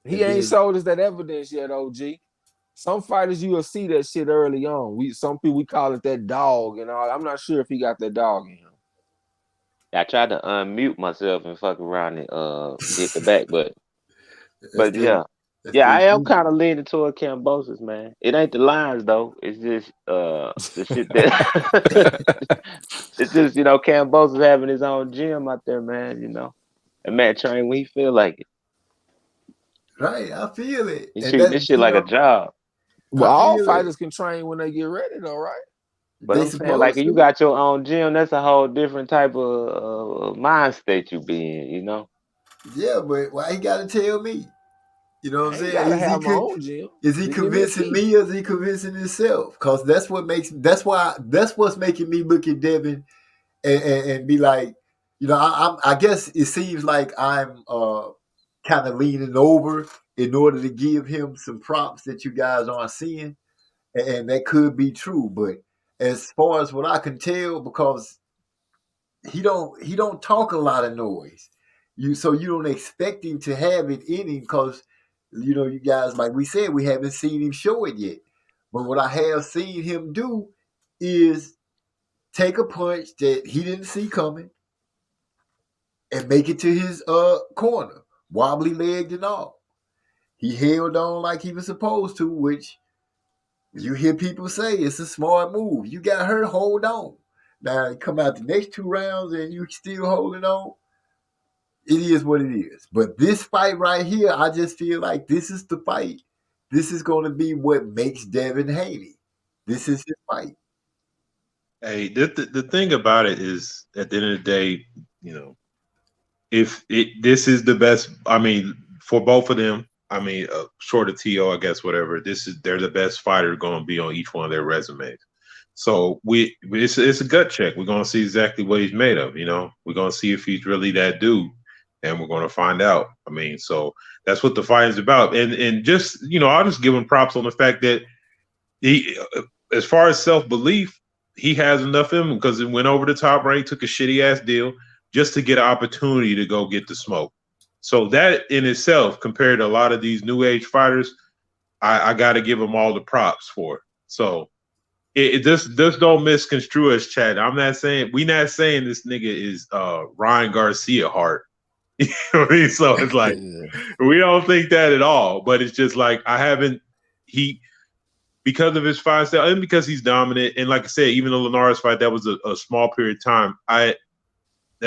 He And ain't then, showed us that evidence yet, OG. Some fighters you will see that shit early on. Some people we call it that dog and all. I'm not sure if he got that dog in him. I tried to unmute myself and fuck around and hit the back, but that's that, yeah. that's Yeah, I that am juice. kind of leaning toward Cambosis, man. It ain't the lines though. It's just the shit that it's just, Cambosis having his own gym out there, man, And man train when he feel like it. Right, I feel it. He And treating that, this shit like a job. Well, I all feel it. fighters can train when they get ready, though, right? But They I'm saying, like, supposed if you to. got your own gym, that's a whole different type of mind state you be in. Yeah, but why he gotta tell me? You know what I I'm ain't saying? gotta have my own gym. Is he Just give me a convincing key. me or is he convincing himself? Because that's what's making me look at Devin and be like, I guess it seems like I'm kind of leaning over in order to give him some props that you guys aren't seeing, and that could be true. But as far as what I can tell, because he don't talk a lot of noise, so you don't expect him to have it in him because you guys, like we said, we haven't seen him show it yet. But what I have seen him do is take a punch that he didn't see coming and make it to his corner, wobbly legged and all. He held on like he was supposed to, which you hear people say it's a smart move. You got hurt, hold on. Now you come out the next 2 rounds and you still holding on. It is what it is. But this fight right here, I just feel like this is the fight. This is going to be what makes Devin Haney. This is his fight. Hey, the thing about it is, at the end of the day, if this is the best, I mean, for both of them, I mean, short of TO, I guess, whatever. They're the best fighter going to be on each one of their resumes. So it's a gut check. We're going to see exactly what he's made of. We're going to see if he's really that dude, and we're going to find out. I mean, so that's what the fight is about. And just I'll just give him props on the fact that he, as far as self-belief, he has enough in him because it went over the top rank, took a shitty ass deal just to get an opportunity to go get the smoke. So that in itself, compared to a lot of these new age fighters, I got to give him all the props for it. So it just don't misconstrue us, Chad. We not saying this nigga is Ryan Garcia hard. You know what I mean? So it's like we don't think that at all. But it's just like because of his fight style and because he's dominant, and like I said, even the Linares fight, that was a small period of time. That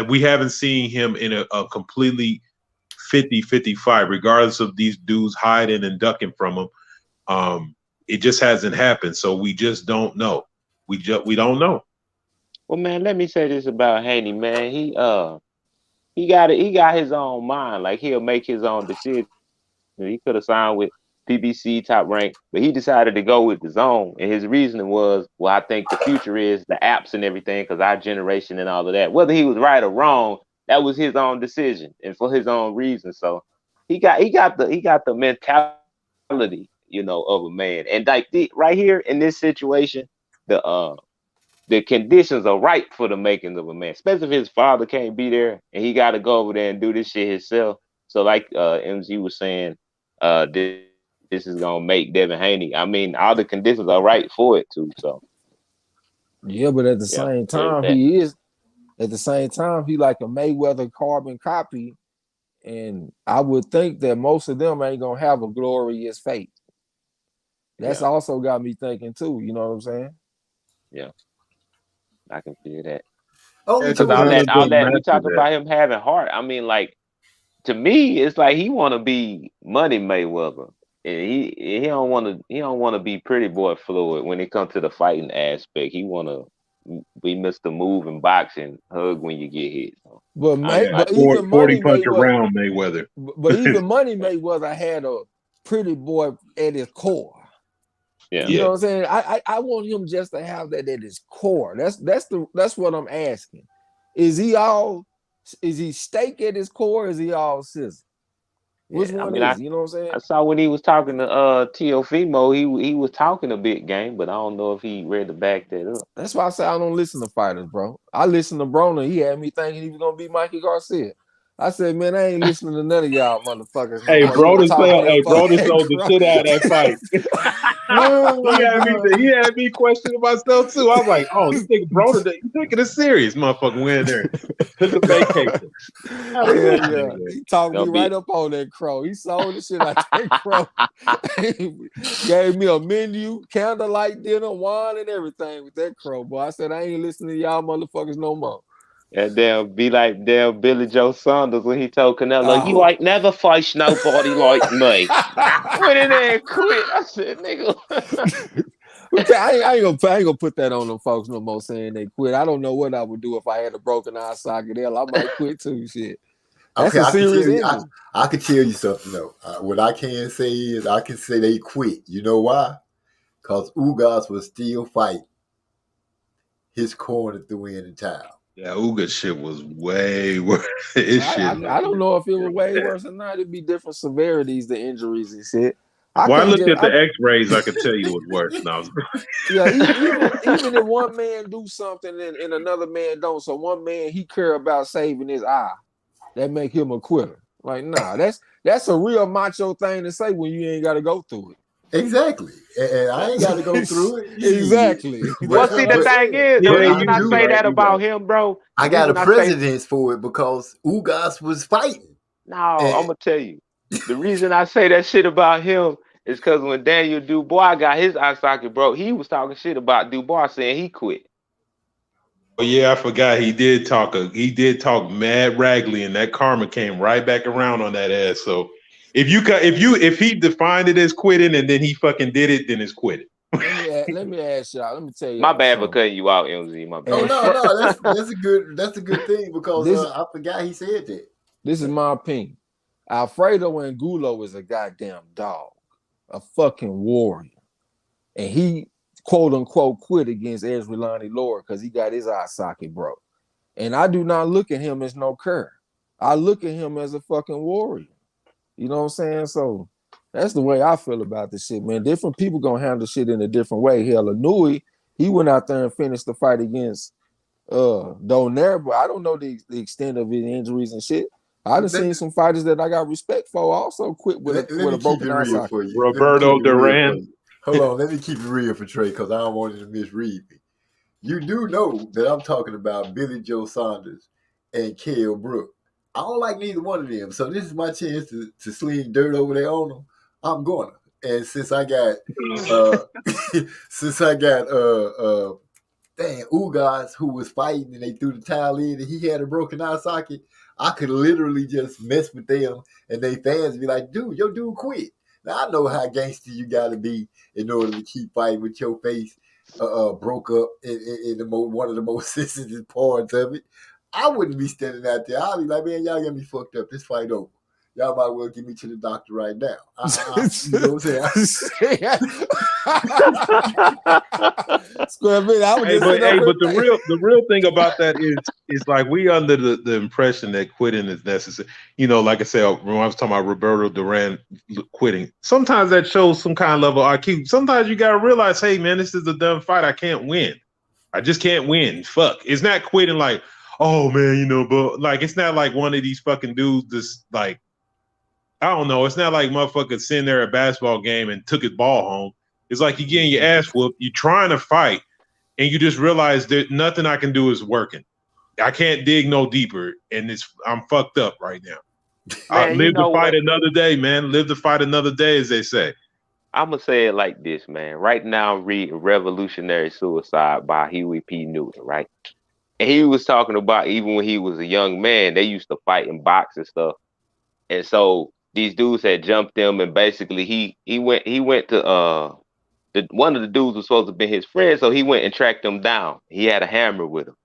we haven't seen him in a completely 50-50 fight, regardless of these dudes hiding and ducking from him. It just hasn't happened, so we just don't know. We don't know. Well, man, let me say this about Haney, man. He got his own mind. Like, he'll make his own decision. He could have signed with PBC Top Rank, but he decided to go with the zone. And his reasoning was, well, I think the future is the apps and everything because our generation and all of that. Whether he was right or wrong, that was his own decision and for his own reason. So he got the mentality, of a man. And like right here in this situation, the conditions are right for the making of a man, especially if his father can't be there and he got to go over there and do this shit himself. So like MZ was saying, this is gonna make Devin Haney. I mean, all the conditions are right for it too. So yeah, but at the same time, he like a Mayweather carbon copy, and I would think that most of them ain't gonna have a glorious fate. That's also got me thinking too. You know what I'm saying? Yeah, I can feel that. Only Because all that we talk about him having heart. I mean, like, to me, it's like he want to be Money Mayweather, and he don't want to be Pretty Boy Floyd when it comes to the fighting aspect. He want to be Mr. Move and boxing, hug when you get hit. So, but even 40 punch around Mayweather. But even Money Mayweather had a pretty boy at his core. Yeah. You know what I'm saying? I want him just to have that at his core. That's what I'm asking. Is he steak at his core? Or is he all sizzle? Which Yeah, I one mean, is it? You know what I'm saying? I saw when he was talking to Teofimo, he was talking a big game, but I don't know if he ready to back that up. That's why I say I don't listen to fighters, bro. I listen to Broner. He had me thinking he was gonna be Mikey Garcia. I said, man, I ain't listening to none of y'all motherfuckers no Hey, more. You was talking that Broder fucking sold the shit out of that fight. Oh my God. He had me questioning myself too. I was like, oh, this nigga Broder, you taking it serious, motherfucker. Went in there, took a vacation. Yeah. He talked me Don't be- right up on that crow. He sold the shit out that crow. Gave me a menu, candlelight dinner, wine, and everything with that crow. Boy, I said I ain't listening to y'all motherfuckers no more. And be like damn Billy Joe Saunders when he told Canelo, "You ain't never faced nobody like me." Went in there and quit. I said, "Nigga." I ain't gonna put that on them folks no more saying they quit. I don't know what I would do if I had a broken eye socket. Hell, I might quit too. Shit. That's Okay, a serious injury. I can tell you something though. What I can say is I can say they quit. You know why? Because Ugas was still fighting his corner through in the towel. Yeah, Uga shit was way worse. I don't know if it was way worse or not. It'd be different severities, the injuries and shit. I looked at the X-rays. I could tell you it was worse. No, yeah, even if one man do something and another man don't, so one man he care about saving his eye, that make him a quitter. Like, nah, that's a real macho thing to say when you ain't got to go through it. Exactly, and I ain't got to go through it. Exactly. Well, see, the thing is, the reason I say that about him, bro. I got a precedence for it because Ugas was fighting. No, I'm gonna tell you. The reason I say that shit about him is because when Daniel Dubois got his eye socket broke, he was talking shit about Dubois saying he quit. Oh yeah, I forgot he did talk mad raggly, and that karma came right back around on that ass. So if he defined it as quitting and then he fucking did it, then it's quitting. Let me ask y'all. Let me tell you. My bad for cutting you out, MZ. My bad. Oh no, that's a good thing because I forgot he said that. This is my opinion. Alfredo Angulo is a goddamn dog, a fucking warrior, and he quote unquote quit against Ezralani Lord because he got his eye socket broke. And I do not look at him as no cur. I look at him as a fucking warrior. You know what I'm saying? So that's the way I feel about this shit, man. Different people gonna handle shit in a different way. Hell, Anui, he went out there and finished the fight against Donaire, but I don't know the extent of his injuries and shit. I done seen some fighters that I got respect for also quit with a broken eye socket. Roberto Duran. Hold on, let me keep it real for Trey because I don't want you to misread me. You do know that I'm talking about Billy Joe Saunders and Kell Brook. I don't like neither one of them, so this is my chance to sling dirt over there on them. I'm gonna. And since I got Ugas who was fighting and they threw the towel in and he had a broken eye socket, I could literally just mess with them and they fans be like, dude, your dude quit. Now I know how gangster you gotta be in order to keep fighting with your face broke up in one of the most sensitive parts of it. I wouldn't be standing out there. I'd be like, man, y'all got me fucked up. This fight over. Y'all might well get me to the doctor right now. You know what I'm saying? But the real thing about that is like we under the impression that quitting is necessary. You know, like I said, when I was talking about Roberto Duran quitting, sometimes that shows some kind of level of IQ. Sometimes you gotta realize, hey man, this is a dumb fight. I can't win. I just can't win. Fuck. It's not quitting like, oh man, you know, but like it's not like one of these fucking dudes just like, I don't know. It's not like motherfucker sitting there at a basketball game and took his ball home. It's like you getting your ass whooped. You're trying to fight, and you just realize that nothing I can do is working. I can't dig no deeper, and I'm fucked up right now. I live to fight another day, man. Live to fight another day, as they say. I'm gonna say it like this, man. Right now, I'm reading Revolutionary Suicide by Huey P. Newton, right? And he was talking about even when he was a young man, they used to fight and box and stuff, and so these dudes had jumped him, and basically he went to one of the dudes was supposed to be his friend, so he went and tracked him down. He had a hammer with him,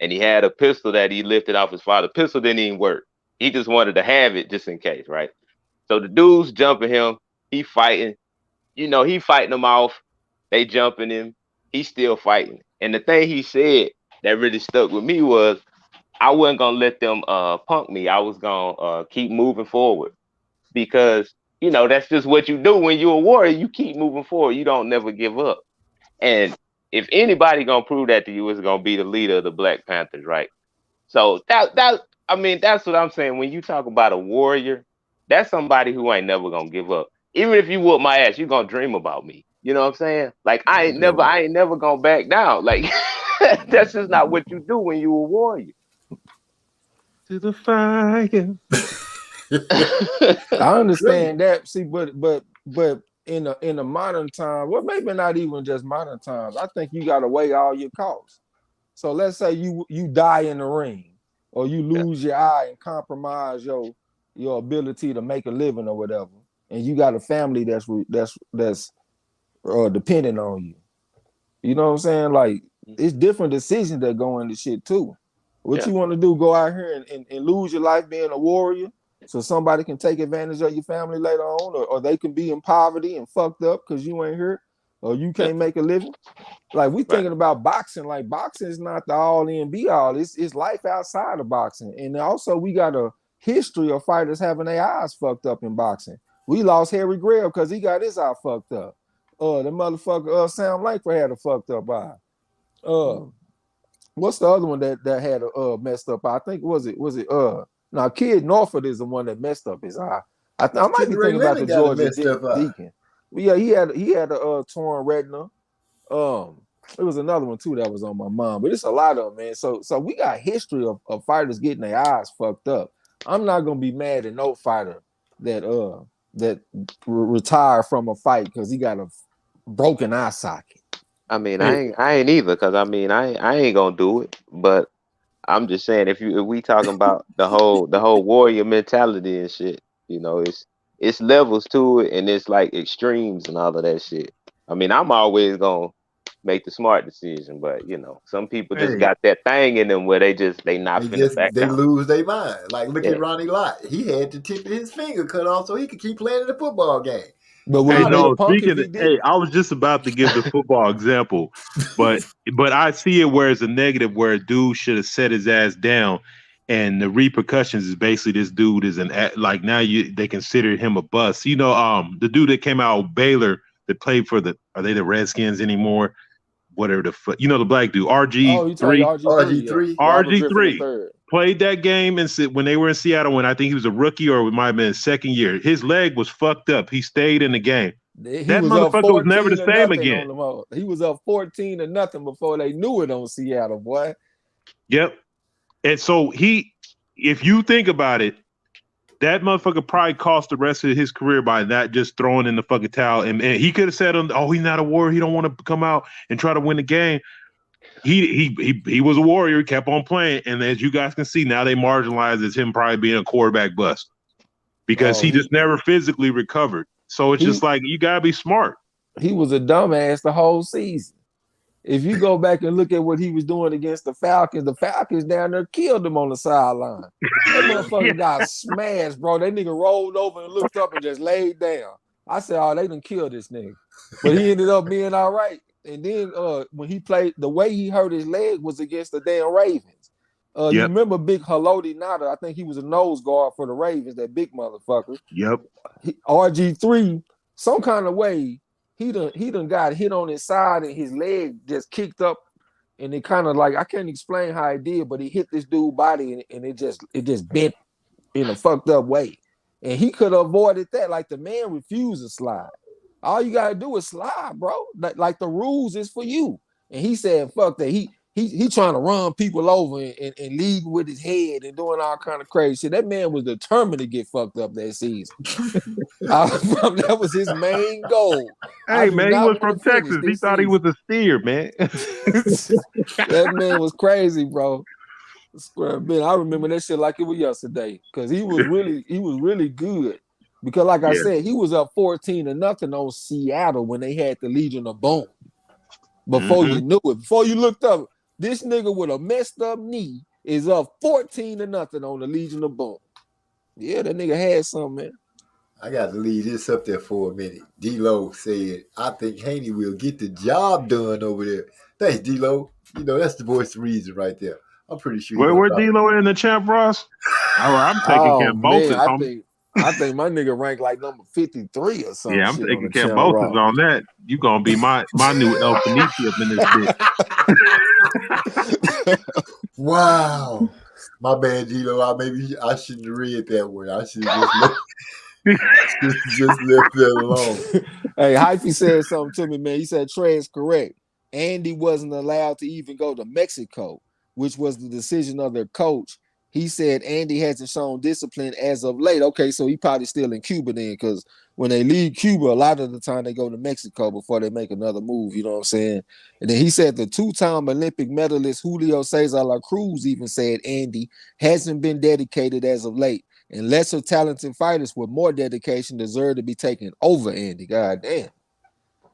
and he had a pistol that he lifted off his father. The pistol didn't even work. He just wanted to have it just in case, right? So the dudes jumping him, he fighting, he fighting them off. They jumping him, he's still fighting. And the thing he said that really stuck with me was, I wasn't gonna let them punk me. I was gonna keep moving forward. because you know that's just what you do when you're a warrior. You keep moving forward. You don't never give up. And if anybody gonna prove that to you, it's gonna be the leader of the Black Panthers, right? So that's what I'm saying. When you talk about a warrior, that's somebody who ain't never gonna give up. Even if you whoop my ass, you gonna dream about me. You know what I'm saying? Like I ain't never gonna back down. Like that's just not what you do when you a warrior. To the fire. I understand that. See, but in the modern time, well, maybe not even just modern times. I think you got to weigh all your costs. So let's say you die in the ring, or you lose your eye and compromise your ability to make a living or whatever, and you got a family that's dependent on you. You know what I'm saying? Like it's different decisions that go into shit too. What you want to do? Go out here and lose your life being a warrior, so somebody can take advantage of your family later on, or they can be in poverty and fucked up because you ain't here, or you can't make a living. Like we thinking about boxing. Like boxing is not the all in be all. It's life outside of boxing, and also we got a history of fighters having their eyes fucked up in boxing. We lost Harry Greb because he got his eye fucked up. The motherfucker Sam Langford had a fucked up eye. What's the other one that had a messed up eye? I think was it now Kid Norfolk is the one that messed up his eye. I might be thinking about the Georgia Deacon. Well, yeah, he had a torn retina. It was another one too that was on my mind, but it's a lot of them, man. So we got history of fighters getting their eyes fucked up. I'm not gonna be mad at no fighter that retired from a fight because he got a broken eye socket. I mean, I ain't either, because I mean, I ain't gonna do it. But I'm just saying, if we talking about the whole warrior mentality and shit, you know, it's levels to it, and it's like extremes and all of that shit. I mean, I'm always gonna make the smart decision, but you know, some people just got that thing in them where they not finna back down. They lose their mind. Like look at Ronnie Lott. He had the tip of his finger cut off so he could keep playing the football game. But I was just about to give the football example, but I see it where it's a negative, where a dude should have set his ass down, and the repercussions is basically this dude is like now they consider him a bust. You know, the dude that came out of Baylor that played for are they the Redskins anymore? Whatever the black dude, RG3 played that game and when they were in Seattle, when I think he was a rookie or it might have been his second year. His leg was fucked up. He stayed in the game. That motherfucker was never the same again. He was up 14-0 before they knew it on Seattle, boy. Yep. And so if you think about it, that motherfucker probably cost the rest of his career by not just throwing in the fucking towel. And he could have said, "Oh, he's not a warrior. He don't want to come out and try to win the game." He was a warrior. He kept on playing. And as you guys can see, now they marginalize as him probably being a quarterback bust because he just never physically recovered. So it's just like you gotta be smart. He was a dumbass the whole season. If you go back and look at what he was doing against the Falcons down there killed him on the sideline. That motherfucker got smashed, bro. That nigga rolled over and looked up and just laid down. I said, "Oh, they done killed this nigga." But he ended up being all right. And then when he played, the way he hurt his leg was against the damn Ravens. You remember Big Haloti Ngata? I think he was a nose guard for the Ravens, that big motherfucker. Yep. RG3, some kind of way, he done got hit on his side and his leg just kicked up, and it kind of like, I can't explain how it did, but he hit this dude's body and it just bent in a fucked up way. And he could have avoided that. Like the man refused to slide. All you gotta do is slide, bro. Like the rules is for you. And he said, "Fuck that." He trying to run people over and leading with his head and doing all kind of crazy shit. That man was determined to get fucked up that season. That was his main goal. Hey man, he was from Texas. He thought he was a steer, man. That man was crazy, bro. I remember that shit like it was yesterday because he was really good. Because like I said, he was up 14-0 on Seattle when they had the Legion of Boom. Before you knew it, before you looked up, this nigga with a messed up knee is up 14-0 on the Legion of Boom. Yeah, that nigga had something, man. I got to leave this up there for a minute. D-Lo said, "I think Haney will get the job done over there." Thanks, D-Lo. You know, that's the voice of reason right there. I'm pretty sure. Where D-Lo in the champ, Ross? I'm taking Cambosis. I think my nigga ranked like number 53 or something. Yeah, I'm shit taking on the channel Cambosis raw. on that. You gonna be my new El Fenici up in this bitch. Wow. My bad, Gino. Maybe I shouldn't have read that one. I should have just left that alone. Hey, Hyphy said something to me, man. He said Trey is correct. Andy wasn't allowed to even go to Mexico, which was the decision of their coach. He said Andy hasn't shown discipline as of late. Okay, so he probably still in Cuba then, because when they leave Cuba, a lot of the time they go to Mexico before they make another move. You know what I'm saying? And then he said the two-time Olympic medalist Julio Cesar La Cruz even said Andy hasn't been dedicated as of late. And lesser talented fighters with more dedication deserve to be taken over Andy. God damn.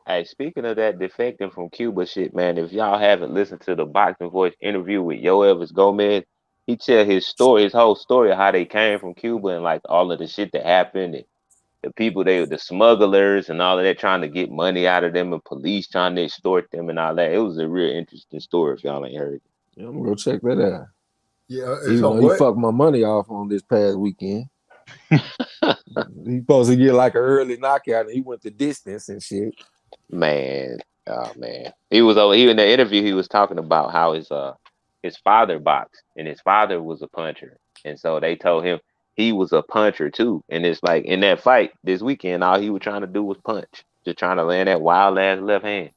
Hey, speaking of that defecting from Cuba shit, man, if y'all haven't listened to the Boxing Voice interview with Yo Elvis Gomez, he tell his story, his whole story of how they came from Cuba and like all of the shit that happened, and the people the smugglers and all of that trying to get money out of them, and police trying to extort them and all that. It was a real interesting story if y'all ain't heard it. Yeah, I'm gonna go check that out. Yeah, Even so though he what? fucked my money off on this past weekend. He supposed to get like an early knockout, and he went the distance and shit. Man, oh man, he in the interview. He was talking about how his father boxed, and his father was a puncher, and so they told him he was a puncher too. And it's like in that fight this weekend, all he was trying to do was punch, just trying to land that wild ass left hand.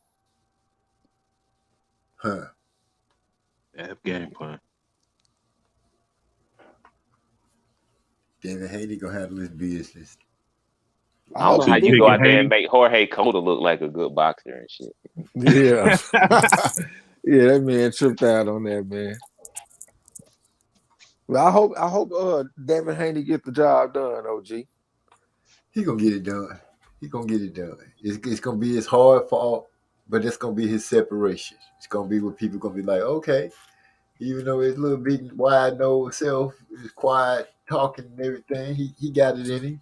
Huh. That game plan. David Haney gonna handle his business. I don't know how you go out there and make Jorge Cota look like a good boxer and shit. Yeah. Yeah, that man tripped out on that, man. Well, I hope Devin Haney get the job done, OG. He gonna get it done. He gonna get it done. It's gonna be his hard fought, but it's gonna be his separation. It's gonna be what people gonna be like, okay, even though his little big wide nose self is quiet, talking and everything, he got it in him.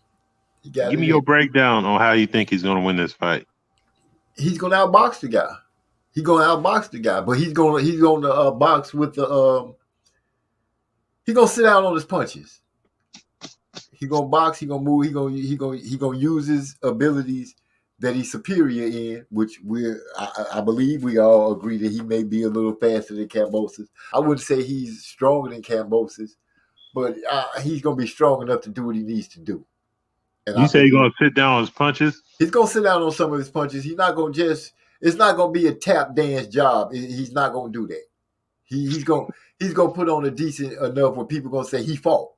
Give me your breakdown on how you think he's gonna win this fight. He's gonna outbox the guy. He's gonna outbox the guy, but he's gonna box with the He's gonna sit down on his punches. He gonna box. He gonna move. He gonna use his abilities that he's superior in, which I believe we all agree that he may be a little faster than Kambosos. I wouldn't say he's stronger than Kambosos, but he's gonna be strong enough to do what he needs to do. And you say he's gonna sit down on his punches? He's gonna sit down on some of his punches. He's not gonna it's not gonna be a tap dance job. He's not gonna do that. He's gonna put on a decent enough where people gonna say he fought.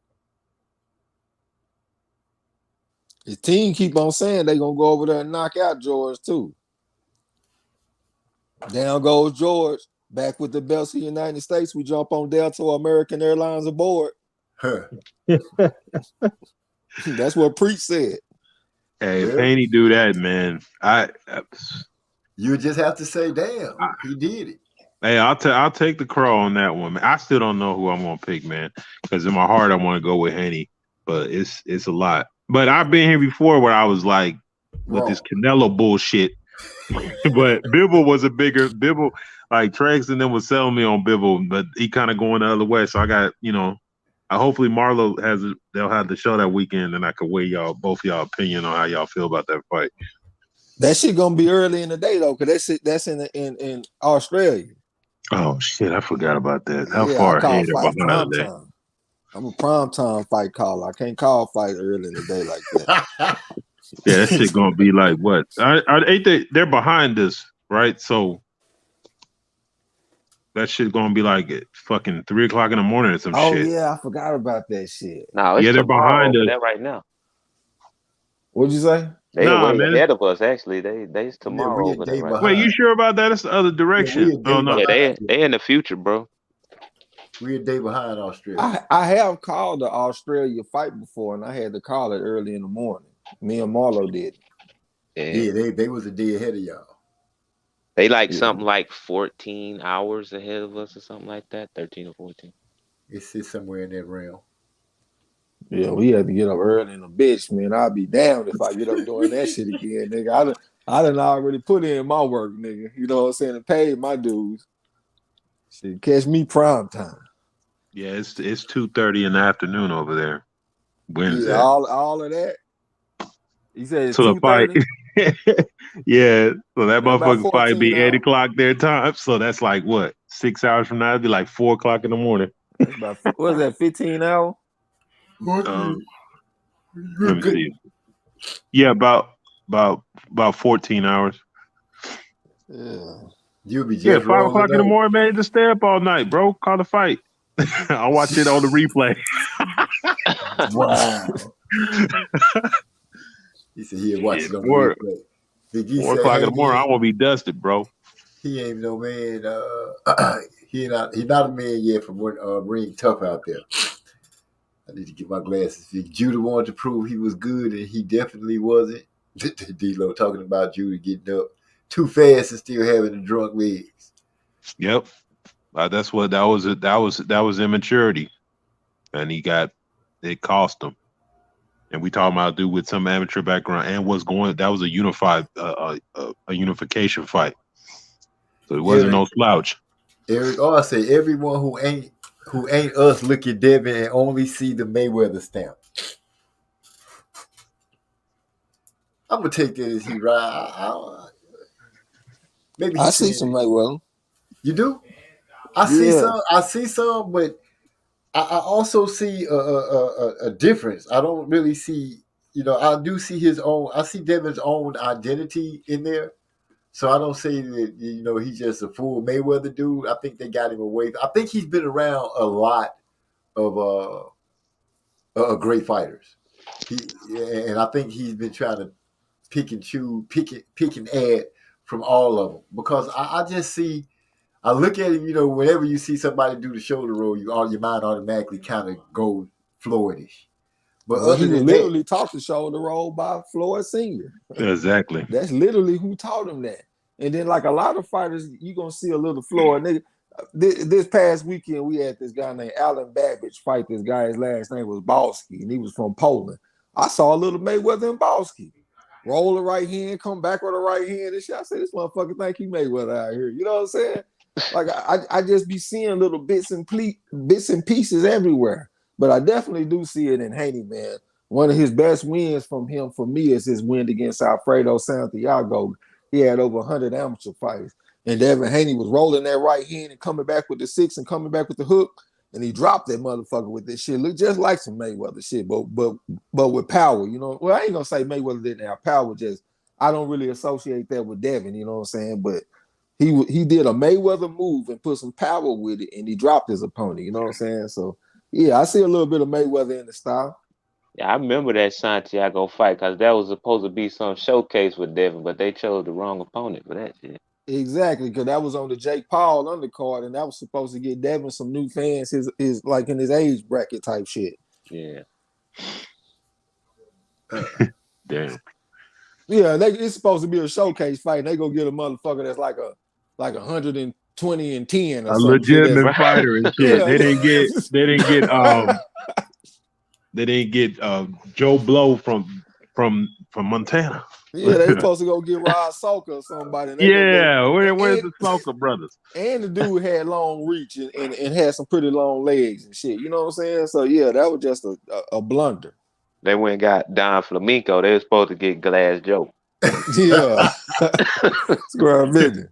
His team keep on saying they gonna go over there and knock out George too. Down goes George, back with the belts of the United States. We jump on Delta American Airlines aboard. Huh. That's what Preach said. Hey, if Haney do that, man, you just have to say, damn, he did it. Hey, I'll take the crow on that one, man. I still don't know who I'm gonna pick, man, because in my heart I want to go with Haney, but it's a lot. But I've been here before where I was like with this Canelo bullshit. But Bivol was Bivol, like Trex and them was selling me on Bivol, but he kind of going the other way. So I got, hopefully Marlo they'll have the show that weekend, and I could weigh both y'all opinion on how y'all feel about that fight. That shit gonna be early in the day though, because that's in Australia. Oh shit, I forgot about that. How far ahead or behind that? I'm a primetime fight caller. I can't call fight early in the day like that. Yeah, that shit gonna be like what? They're behind us, right? So that shit gonna be like at fucking 3 o'clock in the morning or some shit. Oh yeah, I forgot about that shit. No, it's they're behind us. That right now. What'd you say? They're way ahead of us. Actually, they's tomorrow over there. Right? Wait, you sure about that? It's the other direction. Yeah, they in the future, bro. We're a day behind Australia. I have called the Australia fight before, and I had to call it early in the morning. Me and Marlo did. Yeah, they was a day ahead of y'all. They something like 14 hours ahead of us or something like that, 13 or 14. It's somewhere in that realm. Yeah, we had to get up early in the bitch, man. I'll be damned if I get up doing that shit again, nigga. I done already put in my work, nigga. You know what I'm saying? And paid my dues. Shit, catch me prime time. Yeah, it's 2:30 in the afternoon over there. Wednesday. Yeah, all of that. He said it's To the fight. 2:30. Yeah. So that About motherfucker fight 14 be 8 hours. o'clock their time. So that's like what? 6 hours from now? It'd be like 4 o'clock in the morning. That's about what is that? 15 hours. Let me see. Yeah, about 14 hours. Yeah. You'll be Yeah, just 5 o'clock in the rolling morning, man. Just stay up all night, bro. Call the fight. I'll watch it on the replay. Wow. He said he'll watch it on the 4 replay. Big E said, o'clock in hey, the morning, I won't be dusted, bro. he ain't no man. He not a man yet from Ring Tough out there. I need to get my glasses fixed. Judah wanted to prove he was good, and he definitely wasn't. D-Lo talking about Judah getting up too fast and still having the drunk legs. Yep. That was immaturity. And it cost him. And we talking about a dude with some amateur background and that was a unification fight. So it wasn't no slouch. Eric R say everyone who ain't us look at Devin and only see the Mayweather stamp. I'm gonna take that as he ride. Maybe I see some Mayweather. You do? I see some, but I also see a difference. I don't really see, I do see his own. I see Devin's own identity in there. So I don't say that, he's just a full Mayweather dude. I think they got him away. I think he's been around a lot of great fighters. And I think he's been trying to pick and add from all of them. Because I look at him, whenever you see somebody do the shoulder roll, your mind automatically kind of goes Floydish. But he was literally taught the shoulder roll by Floyd Sr. Exactly. That's literally who taught him that. And then, like a lot of fighters, you're going to see a little Floyd. Nigga, this past weekend, we had this guy named Alan Babbage fight this guy. His last name was Balski, and he was from Poland. I saw a little Mayweather and Balski. Roll the right hand, come back with the right hand and shit. I said, this motherfucker think he Mayweather out here. You know what I'm saying? Like, I just be seeing little bits and pieces everywhere. But I definitely do see it in Haney, man. One of his best wins from him, for me, is his win against Alfredo Santiago. He had over 100 amateur fights. And Devin Haney was rolling that right hand and coming back with the 6 and coming back with the hook. And he dropped that motherfucker with this shit. Looked just like some Mayweather shit, but with power, Well, I ain't going to say Mayweather didn't have power. Just, I don't really associate that with Devin, you know what I'm saying? But he did a Mayweather move and put some power with it, and he dropped his opponent, you know what I'm saying? So, yeah, I see a little bit of Mayweather in the style. Yeah, I remember that Santiago fight because that was supposed to be some showcase with Devin, but they chose the wrong opponent for that shit. Exactly, because that was on the Jake Paul undercard, and that was supposed to get Devin some new fans, his like in his age bracket type shit. Yeah. Damn. Yeah, it's supposed to be a showcase fight. And they go get a motherfucker that's like 120 and 10 or a something. legitimate fighter and shit. Yeah. They didn't get Joe Blow from Montana. Yeah, they supposed to go get Rod Salka or somebody. And Where's the Salka brothers? And the dude had long reach and had some pretty long legs and shit. You know what I'm saying? So yeah, that was just a blunder. They went and got Don Flamenco. They were supposed to get Glass Joe. Yeah. Square business.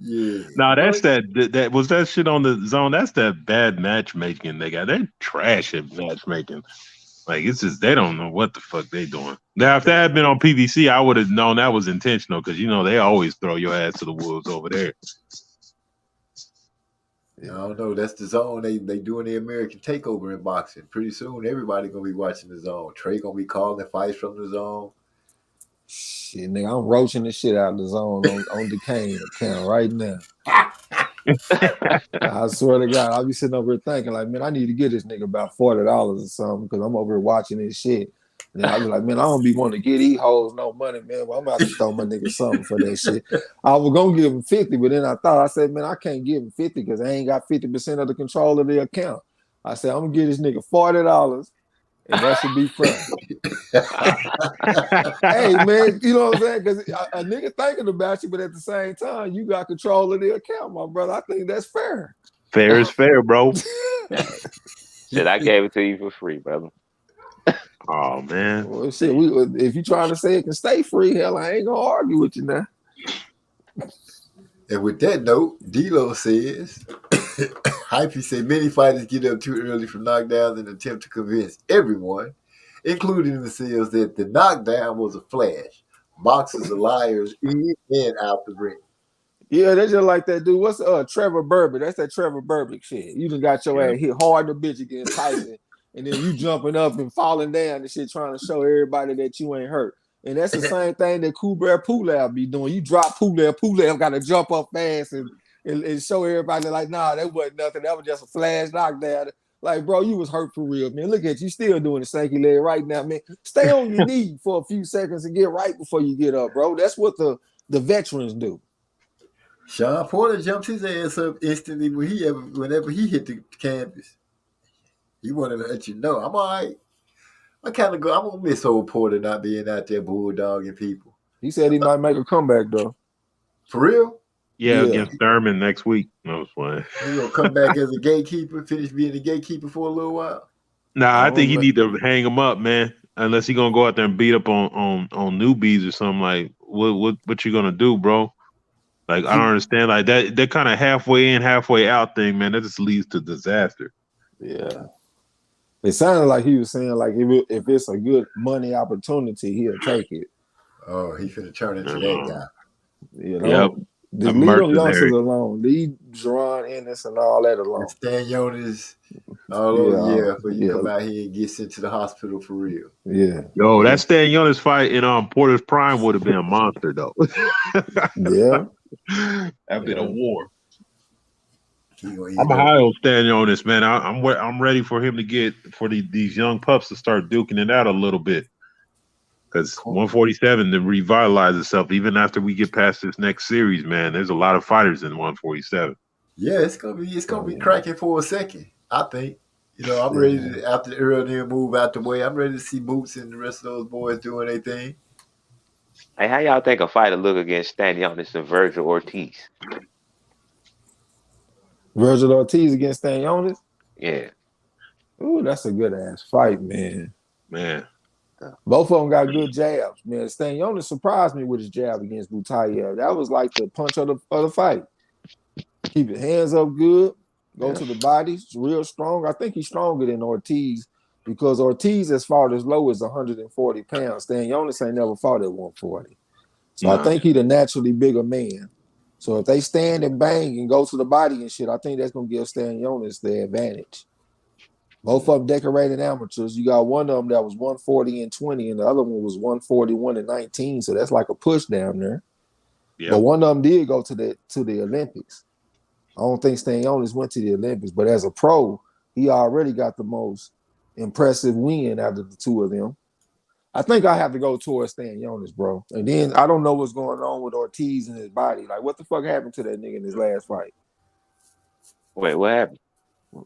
Yeah. No, that's that was that shit on the zone. That's that bad matchmaking they got. They're trash at matchmaking. Like, it's just they don't know what the fuck they doing. Now, if that had been on PBC, I would have known that was intentional because they always throw your ass to the wolves over there. I don't know. That's the zone. They doing the American takeover in boxing. Pretty soon, everybody gonna be watching the zone. Trey gonna be calling fights from the zone. Shit, nigga, I'm roaching the shit out of the zone on Duquesne account right now. I swear to God, I'll be sitting over here thinking like, man, I need to get this nigga about $40 or something because I'm over here watching this shit. And I'll be like, man, I don't be wanting to get these hoes no money, man. Well, I'm about to throw my nigga something for that shit. I was gonna give him 50, but then I said, man, I can't give him 50 because I ain't got 50% of the control of the account. I said, I'm gonna give this nigga $40. And that should be fair. Hey, man, you know what I'm saying? Because a nigga thinking about you, but at the same time, you got control of the account, my brother. I think that's fair. Fair is fair, bro. Shit, I gave it to you for free, brother. Oh man. Well, shit, if you trying to say it can stay free, hell, I ain't gonna argue with you now. And with that note, D-Lo says, Hypey said many fighters get up too early from knockdowns and attempt to convince everyone, including themselves, that the knockdown was a flash. Boxers are liars in and out the ring. Yeah, they just like that dude. What's Trevor Burbick? That's that Trevor Burbick shit. You done got your ass hit hard the bitch against Tyson, and then you jumping up and falling down and shit, trying to show everybody that you ain't hurt. And that's the same thing that Kubrat Pulev be doing. You drop Pulev got to jump up fast and show everybody like, nah, that wasn't nothing. That was just a flash knockdown. Like, bro, you was hurt for real, man. Look at you still doing the stanky leg right now, man. Stay on your knee for a few seconds and get right before you get up, bro. That's what the veterans do. Sean Porter jumps his ass up instantly whenever he hit the canvas. He wanted to let you know, I'm all right. I'm gonna miss old Porter not being out there bulldogging people. He said he might make a comeback though. For real? Yeah, against Thurman next week. No, it's fine. He gonna come back as a gatekeeper, finish being a gatekeeper for a little while. Nah, I think he need to hang him up, man. Unless he gonna go out there and beat up on newbies or something. Like, what you gonna do, bro? Like, I don't understand. Like that kind of halfway in, halfway out thing, man. That just leads to disaster. Yeah. It sounded like he was saying, like, if it's a good money opportunity, he'll take it. Oh, he finna turn into that guy. You know? Just leave them youngsters alone. Leave Jerron Ennis and all that alone. Stan Jonas, but you come out here and get sent to the hospital for real. Yeah. Yo, that Stan Jonas fight in Porter's prime would have been a monster, though. Yeah. That'd been a war. I'm high on Stan Jonas, man. I'm ready for him to get these young pups to start duking it out a little bit. Because 147 to revitalize itself, even after we get past this next series, man. There's a lot of fighters in 147. Yeah, it's gonna be cracking for a second. I think. You know, I'm ready to, after the earlier move out the way. I'm ready to see Boots and the rest of those boys doing their thing. Hey, how y'all think a fighter look against Stan Jonas and Virgil Ortiz? Virgil Ortiz against Stan Jonas? Yeah. Ooh, that's a good ass fight, man. Man. Both of them got good jabs, man. Stan Jonas surprised me with his jab against Butayev. That was like the punch of the fight. Keep your hands up good. Go to the body. It's real strong. I think he's stronger than Ortiz because Ortiz has fought as low as 140 pounds. Stan Jonas ain't never fought at 140. So I think he's a naturally bigger man. So if they stand and bang and go to the body and shit, I think that's going to give Stan Jonas the advantage. Both of them decorated amateurs. You got one of them that was 140 and 20, and the other one was 141 and 19. So that's like a push down there. Yep. But one of them did go to the Olympics. I don't think Stan Jonas went to the Olympics, but as a pro, he already got the most impressive win out of the two of them. I think I have to go towards Stan Jonas, bro. And then I don't know what's going on with Ortiz in his body. Like, what the fuck happened to that nigga in his last fight? Wait, what happened?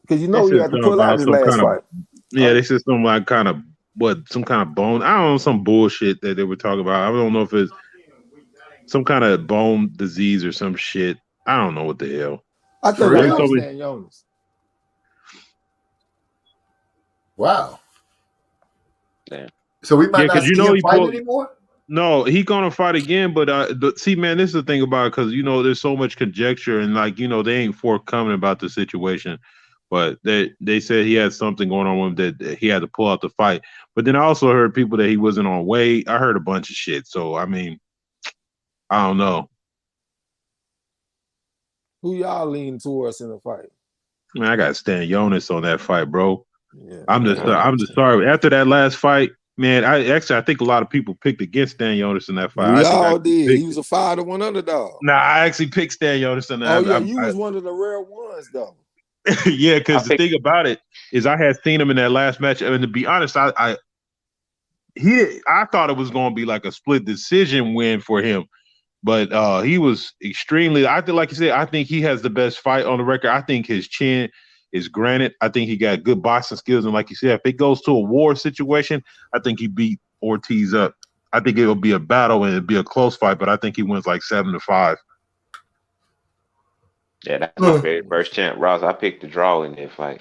Because you know he had to pull out his last fight. Yeah, they said some like some kind of bone. I don't know, some bullshit that they were talking about. I don't know if it's some kind of bone disease or some shit. I don't know what the hell. I think I know Stan Jonas. Wow. Yeah. So we might not see him fight anymore? No, he's gonna fight again, but see, man, this is the thing about it, because there's so much conjecture and they ain't forthcoming about the situation. But they said he had something going on with him that he had to pull out the fight. But then I also heard people that he wasn't on weight. I heard a bunch of shit. So I mean, I don't know. Who y'all lean towards in the fight? Man, I got Stan Jonas on that fight, bro. Yeah, I'm just sorry. After that last fight, man, I think a lot of people picked against Stan Jonas in that fight. We all did. He was a 5-1 underdog. Nah, I actually picked Stan Jonas in that. Oh yeah, you was one of the rare ones though. Yeah, because the thing about it is I had seen him in that last match, and to be honest, I thought it was going to be like a split decision win for him, but he was extremely. I think, like you said, I think he has the best fight on the record. I think his chin is granite. I think he got good boxing skills, and like you said, if it goes to a war situation, I think he beat Ortiz up. I think it'll be a battle and it'll be a close fight, but I think he wins like 7-5. Yeah, that's my very first champ, Ross. I picked the draw in that fight.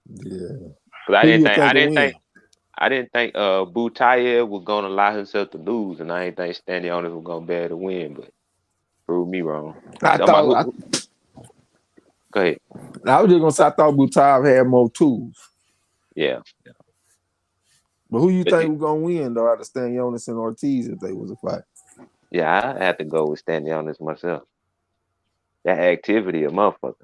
Yeah, but I didn't think I didn't think Butayev was gonna allow himself to lose, and I didn't think Stanionis was gonna be able to win, but prove me wrong. I Go thought ahead. I was just gonna say I thought Butayev had more tools. Yeah. But who you But think was gonna win though out of Stanionis and Ortiz if they was a fight? Yeah, I had to go with Stanionis myself. That activity, a motherfucker.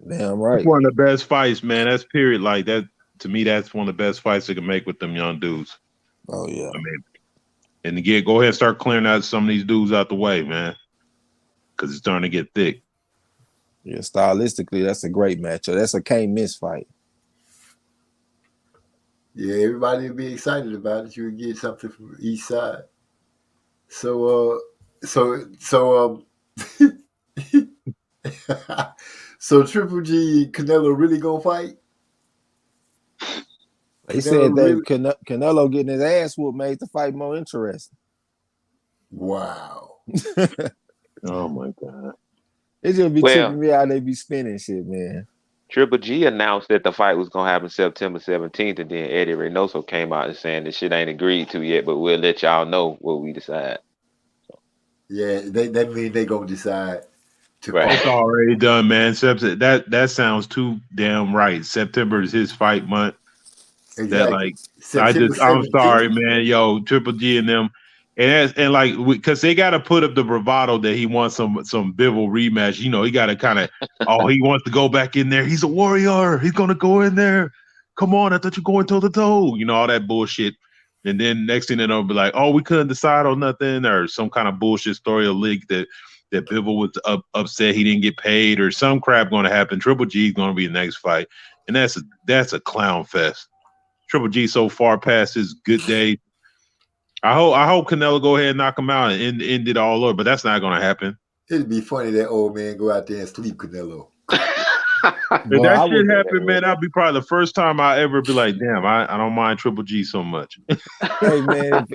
Damn right. It's one of the best fights, man. That's period. Like that to me, that's one of the best fights they can make with them young dudes. Oh yeah. I mean, and again, go ahead and start clearing out some of these dudes out the way, man, because it's starting to get thick. Yeah, stylistically, that's a great matchup. That's a can't miss fight. Yeah, everybody will be excited about it. You would get something from each side. So so Triple G and Canelo really gonna fight? They said that Canelo getting his ass whooped made the fight more interesting. Wow. Oh my God. It just be tripping me out. They be spinning shit, man. Triple G announced that the fight was gonna happen September 17th, and then Eddie Reynoso came out and saying this shit ain't agreed to yet, but we'll let y'all know what we decide. Yeah, that means they gonna decide to Right. It's already done, man. That sounds too damn right. September is his fight month. Exactly. That like September I'm 17th. sorry, man. Yo, Triple G and them, and like because they got to put up the bravado that he wants some Bivol rematch. You know, he got to kind of he wants to go back in there. He's a warrior. He's gonna go in there. Come on, I thought you going toe to toe. You know, all that bullshit. And then next thing they'll be like, oh, we couldn't decide on nothing, or some kind of bullshit story or leak that Bivol was upset he didn't get paid, or some crap going to happen. Triple G is going to be the next fight, and that's a clown fest. Triple G so far past his good day. I hope Canelo go ahead and knock him out and end it all over, but that's not going to happen. It'd be funny that old man go out there and sleep Canelo. If that shit happen, man, that'll be probably the first time I ever be like, damn, I don't mind Triple G so much. Hey man,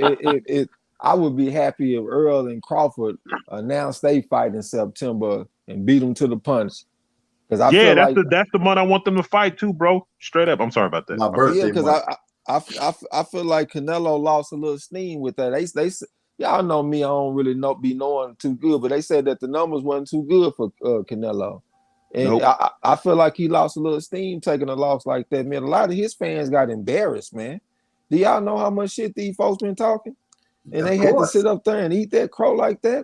I would be happy if Earl and Crawford announced they fight in September and beat them to the punch. Because that's the month I want them to fight too, bro. Straight up. I'm sorry about that. My birthday. Yeah, because I feel like Canelo lost a little steam with that. They y'all know me, I don't really be knowing too good, but they said that the numbers wasn't too good for Canelo. And nope. I feel like he lost a little steam taking a loss like that, man. A lot of his fans got embarrassed, man. Do y'all know how much shit these folks been talking? And they had to sit up there and eat that crow like that.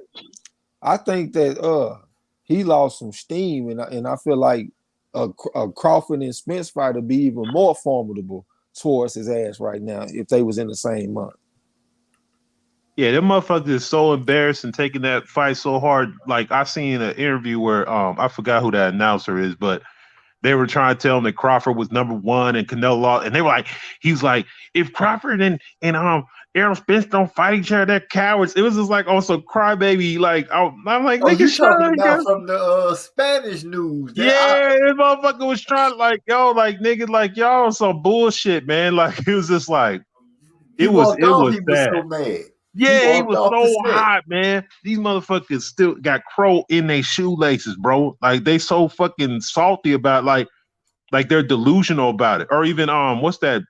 I think that he lost some steam, and I feel like a Crawford and Spence fight would be even more formidable towards his ass right now if they was in the same month. Yeah, them motherfuckers is so embarrassed and taking that fight so hard. Like I seen an interview where I forgot who that announcer is, but they were trying to tell him that Crawford was number one and Canelo lost, and they were like, he was like, if Crawford and Errol Spence don't fight each other, they're cowards. It was just like also crybaby. Like I'm like, you talking about from the Spanish news? Yeah, this motherfucker was trying like niggas like y'all some bullshit, man. Like it was just like it was sad. So mad. Yeah, he was so hot, man. These motherfuckers still got crow in their shoelaces, bro. Like they so fucking salty about like they're delusional about it. Or even what's that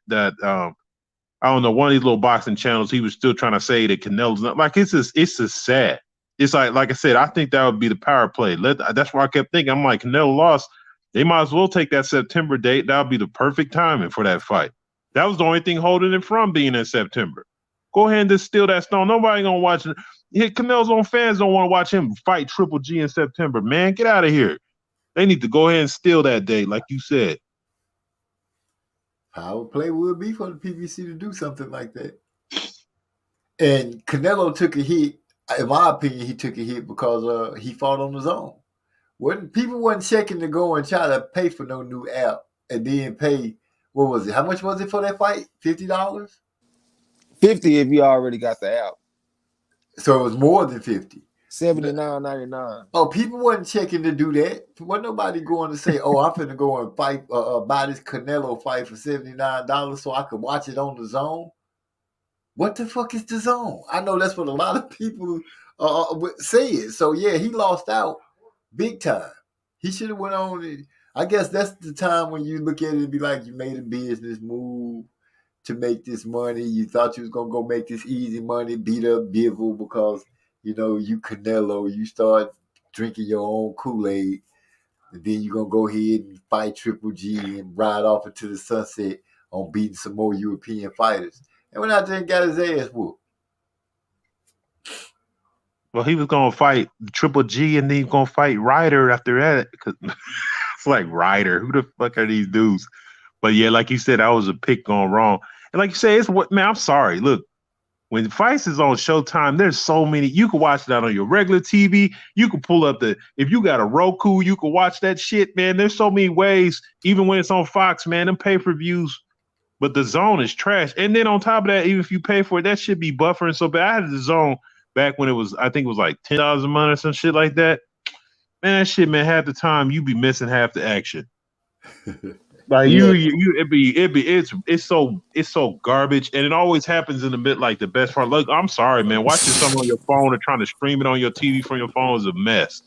I don't know, one of these little boxing channels, he was still trying to say that Canelo's not like it's just sad. It's like I said, I think that would be the power play. That's why I kept thinking. I'm like, Canelo lost. They might as well take that September date. That would be the perfect timing for that fight. That was the only thing holding it from being in September. Go ahead and just steal that stone. Nobody gonna watch it. Canelo's own fans don't want to watch him fight Triple G in September. Man, get out of here. They need to go ahead and steal that date, like you said. Power play would be for the PBC to do something like that. And Canelo took a hit. In my opinion, he took a hit because he fought on his own. People wasn't checking to go and try to pay for no new app and then pay. What was it? How much was it for that fight? $50? $50 if you already got the app. So it was more than $50. $79.99. Oh, people wasn't checking to do that. Wasn't nobody going to say, "Oh, I'm finna go and fight, buy this Canelo fight for $79 so I could watch it on the Zone." What the fuck is the Zone? I know that's what a lot of people say it. So yeah, he lost out big time. He should have went on. I guess that's the time when you look at it and be like, you made a business move to make this money. You thought you was gonna go make this easy money, beat up Bivol because you Canelo. You start drinking your own Kool-Aid, and then you're gonna go ahead and fight Triple G and ride off into the sunset on beating some more European fighters. And went out there and got his ass whooped. Well, he was gonna fight Triple G and then he was gonna fight Ryder after that. Cause it's like Ryder. Who the fuck are these dudes? But yeah, like you said, that was a pick gone wrong. And like you say, it's what man, I'm sorry. Look, when fights is on Showtime, there's so many. You can watch that on your regular TV. You can pull up if you got a Roku, you can watch that shit, man. There's so many ways, even when it's on Fox, man, them pay-per-views. But the Zone is trash. And then on top of that, even if you pay for it, that should be buffering so bad. I had the Zone back when I think it was like $10 a month or some shit like that. Man, that shit, man, half the time you be missing half the action. Like it's so garbage, and it always happens in the bit like the best part. Look, I'm sorry, man. Watching something on your phone or trying to stream it on your TV from your phone is a mess.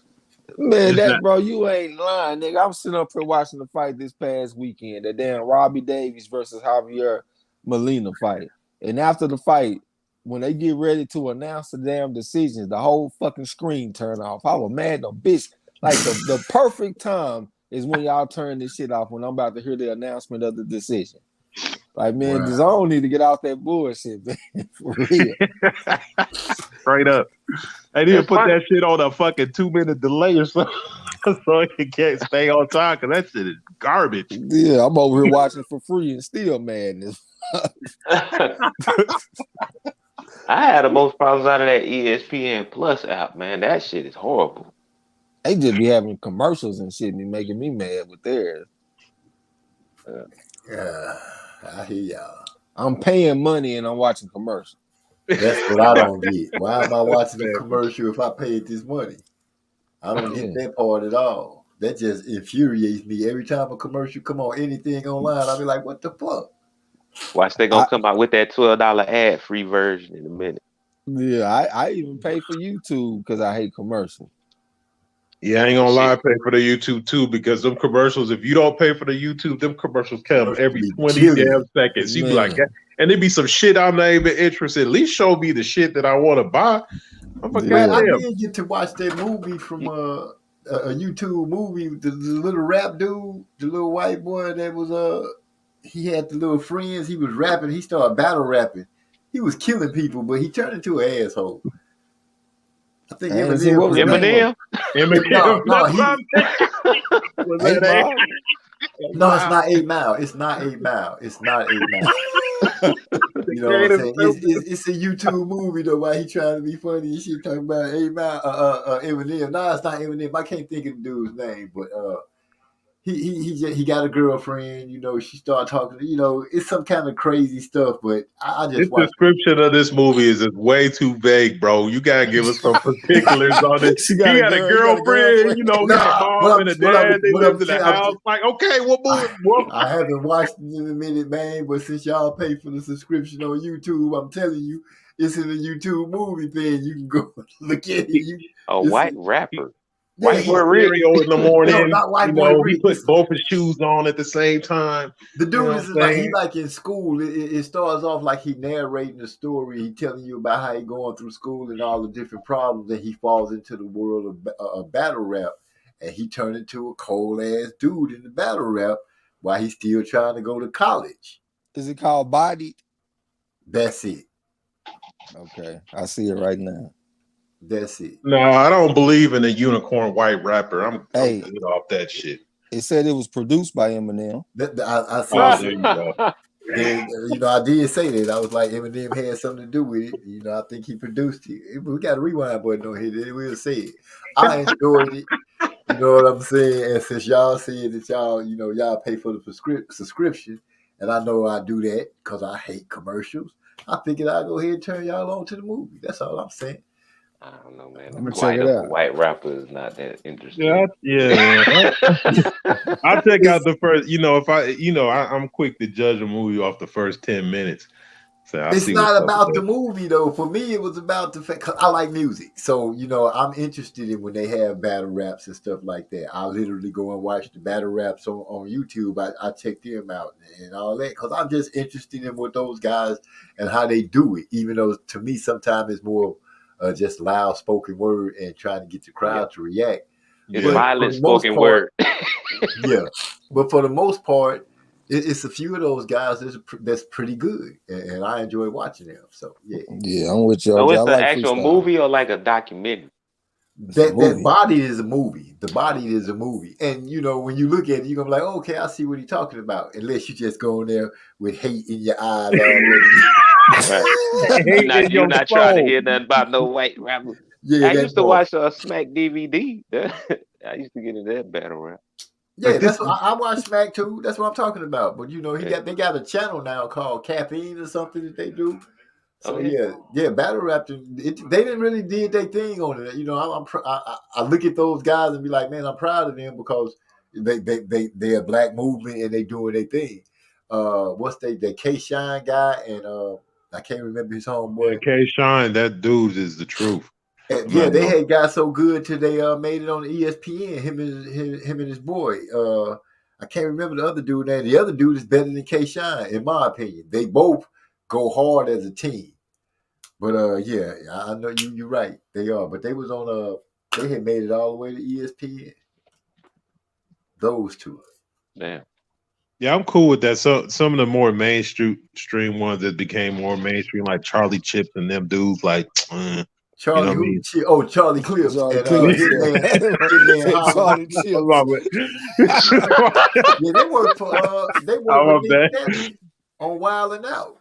Man, bro, you ain't lying, nigga. I'm sitting up here watching the fight this past weekend, the damn Robbie Davies versus Javier Molina fight. And after the fight, when they get ready to announce the damn decisions, the whole fucking screen turn off. I was mad, no bitch. Like the perfect time is when y'all turn this shit off when I'm about to hear the announcement of the decision. Like, man, Wow. the Zone need to get off that bullshit, man. For real. Straight up. They need to put that shit on a fucking 2-minute delay or something so it can't stay on time because that shit is garbage. Yeah, I'm over here watching for free and still madness. I had the most problems out of that ESPN Plus app, man. That shit is horrible. They just be having commercials and shit and be making me mad with theirs. Yeah, I hear y'all. I'm paying money and I'm watching commercials. That's what I don't get. Why am I watching a commercial if I paid this money? I don't get that part at all. That just infuriates me. Every time a commercial come on anything online, I'll be like, what the fuck? Watch, they gonna come out with that $12 ad-free version in a minute. Yeah, I even pay for YouTube because I hate commercials. Yeah, I ain't gonna lie, I pay for the YouTube too because them commercials, if you don't pay for the YouTube, them commercials come every 20 damn seconds. You be like, and there be some shit I'm not even interested. At least show me the shit that I want to buy. I did get to watch that movie from a YouTube movie, the little rap dude, the little white boy that was he had the little friends, he was rapping, he started battle rapping. He was killing people, but he turned into an asshole. I think Eminem. No, it's not 8 Mile. It's not 8 Mile. It's not 8 Mile. You know what I'm saying? It's a YouTube movie though. Why he trying to be funny and shit talking about 8 Mile, Eminem. No, it's not Eminem. I can't think of the dude's name, but he got a girlfriend. You know, she started talking. You know, it's some kind of crazy stuff. But I just the description of this movie is way too vague, bro. You gotta give us some particulars on it. He got a girlfriend. You know, got a mom and a dad. They lived in the house. Like, okay, what movie? I haven't watched it in a minute, man. But since y'all pay for the subscription on YouTube, I'm telling you, it's in the YouTube movie thing. You can go look at it. A white rapper. White boy Rio in the morning. No, not white boy He put both his shoes on at the same time. The dude is like in school. It starts off like he narrating the story. He telling you about how he going through school and all the different problems, and he falls into the world of battle rap, and he turned into a cold ass dude in the battle rap while he's still trying to go to college. Is it called Bodied? That's it. Okay, I see it right now. That's it. No, I don't believe in a unicorn white rapper. I'm good off that shit. It said it was produced by Eminem. I saw there you go. Then, I did say that. I was like, Eminem had something to do with it. I think he produced it. We got a rewind button on here. Then we'll say it. I enjoyed it. You know what I'm saying? And since y'all said that y'all pay for the subscription, and I know I do that because I hate commercials, I figured I'd go ahead and turn y'all on to the movie. That's all I'm saying. I don't know, man. I'm gonna check it out. White rapper is not that interesting. Yeah. I'll check out the first. If I'm quick to judge a movie off the first 10 minutes. So I It's see not what's up about with the that. movie though. For me, it was about the fact 'cause I like music, so I'm interested in when they have battle raps and stuff like that. I literally go and watch the battle raps on YouTube. I check them out and all that because I'm just interested in what those guys and how they do it. Even though to me, sometimes it's more just loud spoken word and trying to get the crowd to react. It's But Yeah. for violent the most spoken part, word. yeah. But for the most part, it's a few of those guys that's pretty good, and I enjoy watching them. So yeah, Yeah, I'm with you, So OJ. I it's an like actual freestyle. movie or like a documentary? It's a that movie. body is a movie. The body is a movie, and when you look at it, you're gonna be like, okay, I see what he's talking about. Unless you just go in there with hate in your eyes already. Right. Hate in You're your not trying to soul. hear nothing about no white rapper. Yeah, I used that to part. watch Smack DVD. I used to get into that battle rap. Yeah, Like this that's what I watch Smack too. That's what I'm talking about. But Yeah. they got a channel now called Caffeine or something that they do. Oh So yeah. yeah, battle rap. They didn't really did their thing on it. I look at those guys and be like, man, I'm proud of them because they're a black movement and they doing their thing. What's the K Shine guy and I can't remember his homeboy. K Shine, that dude is the truth. And, I'm not they gonna- had got so good till they made it on ESPN. Him and his boy. I can't remember the other dude name. The other dude is better than K Shine, in my opinion. They both go hard as a team. But yeah, I know you're right. They are, but they was on they had made it all the way to ESPN. Those two. Damn. Yeah, I'm cool with that. So some of the more mainstream ones that became more mainstream, like Charlie Chips and them dudes, like Charlie what I mean? Charlie Clips Charlie and Clips, Hitman Holla. Charlie I'm Chips. wrong with- Yeah, they work for I'm with bad. Nick Cannon on Wild and Out.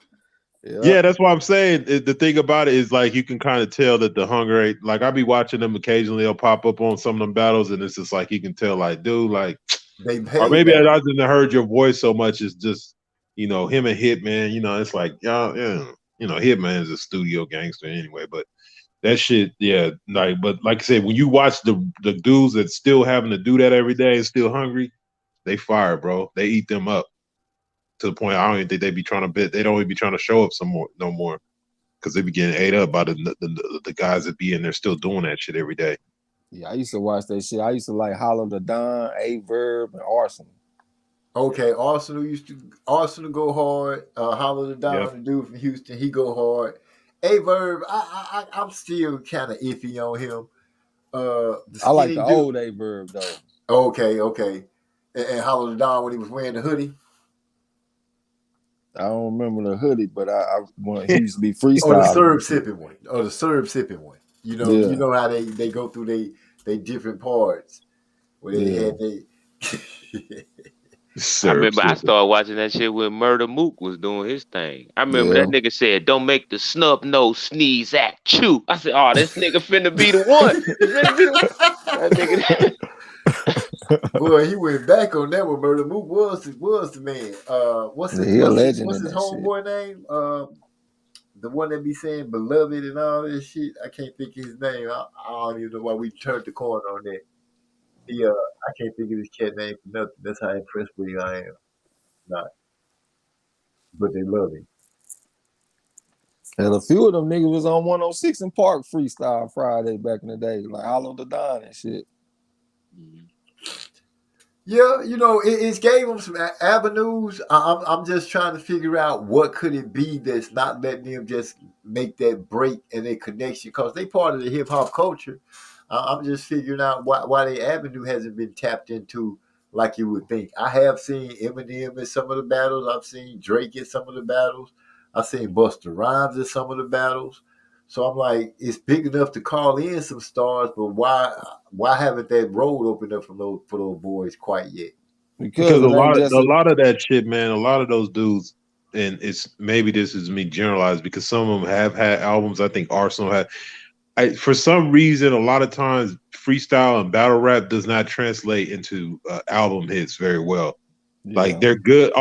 Yeah, that's what I'm saying. The thing about it is like you can kind of tell that the hunger ain't like I be watching them occasionally. They'll pop up on some of them battles, and it's just like you can tell, like, dude, like, They or maybe I didn't heard your voice so much. It's just him and Hitman. It's like y'all, Hitman is a studio gangster anyway. But that shit, yeah, but like I said, when you watch the dudes that still having to do that every day and still hungry, they fire, bro. They eat them up. To the point I don't even think they be trying to bet. They don't even be trying to show up no more because they be getting ate up by the guys that be in there still doing that shit every day. Yeah, I used to watch that shit. I used to like Hollow the Don, A-Verb, and Arsenal. Okay, Arsenal go hard. Hollow the Don, the dude from Houston, he go hard. A-Verb, I'm still kind of iffy on him. I like the old A-Verb though. Okay. And Hollow the Don when he was wearing the hoodie. I don't remember the hoodie, but he used to be freestyle. The Serb sipping one. You know how they go through they different parts where they had they. I remember I started watching that shit when Murder Mook was doing his thing. I remember that nigga said, "Don't make the snub nose sneeze at you." I said, "Oh, this nigga finna be the one." That nigga. Boy, he went back on that one. Murder Mook was the man. What's his homeboy name? The one that be saying beloved and all this shit. I can't think of his name. I don't even know why we turned the corner on that. I can't think of his cat name for nothing. That's how impressed with him I am. Not. But they love him. And a few of them niggas was on 106 in Park Freestyle Friday back in the day, like Hollow the Don and shit. Yeah, it gave them some avenues. I'm just trying to figure out what could it be that's not letting them just make that break and their connection because they part of the hip hop culture. I'm just figuring out why their avenue hasn't been tapped into like you would think. I have seen Eminem in some of the battles. I've seen Drake in some of the battles. I've seen Busta Rhymes in some of the battles. So I'm like, it's big enough to call in some stars, but why haven't that road opened up for those boys quite yet? Because a lot of that shit, man, a lot of those dudes, and it's maybe this is me generalized because some of them have had albums. I think Arsenal had. For some reason, a lot of times freestyle and battle rap does not translate into album hits very well. Yeah. Like they're good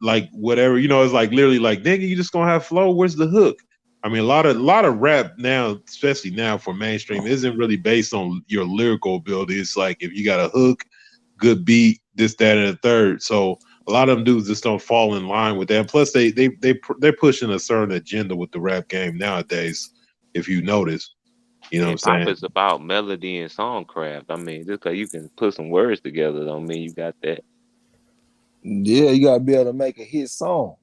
like whatever, it's like literally like, nigga, you just gonna have flow. Where's the hook? I mean, a lot of rap now, especially now for mainstream, isn't really based on your lyrical ability. It's like if you got a hook, good beat, this, that, and the third. So a lot of them dudes just don't fall in line with that. Plus, they're pushing a certain agenda with the rap game nowadays. If you notice, you know what I'm Hip hop saying? is about melody and songcraft. I mean, just because you can put some words together don't mean you got that. Yeah, you gotta be able to make a hit song.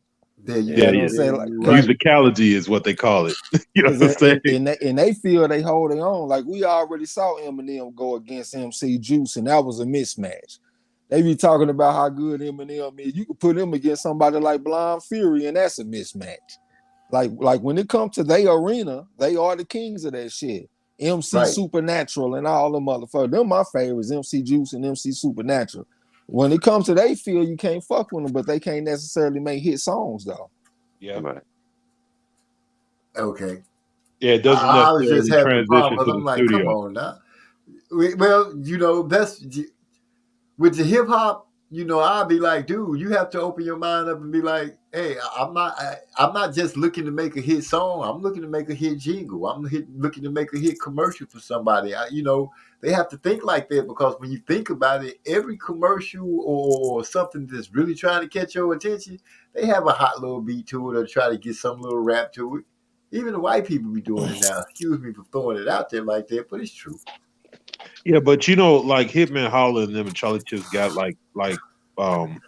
There you You Yeah, know go. what I'm saying? Like, musicality is what they call it. You know what I'm Cause saying? and they feel they hold their own. Like we already saw Eminem go against MC Juice, and that was a mismatch. They be talking about how good Eminem is. You could put him against somebody like Blind Fury, and that's a mismatch. Like when it comes to their arena, they are the kings of that shit. MC Right. Supernatural and all the motherfuckers. Them my favorites, MC Juice and MC Supernatural. When it comes to their field, you can't fuck with them, but they can't necessarily make hit songs though. Yeah, Right. Okay. yeah. It doesn't I was just necessarily having a problem transition to because I'm the like, come studio. on now. Well, you know, that's with the hip hop. You know, I'll be like, dude, you have to open your mind up and be like, hey, I'm not just looking to make a hit song. I'm looking to make a hit jingle. I'm looking to make a hit commercial for somebody. You know, they have to think like that because when you think about it, every commercial or something that's really trying to catch your attention, they have a hot little beat to it or try to get some little rap to it. Even the white people be doing it now. Excuse me for throwing it out there like that, but it's true. Yeah, but you know, like Hitman Holler and them and Charlie Chips got like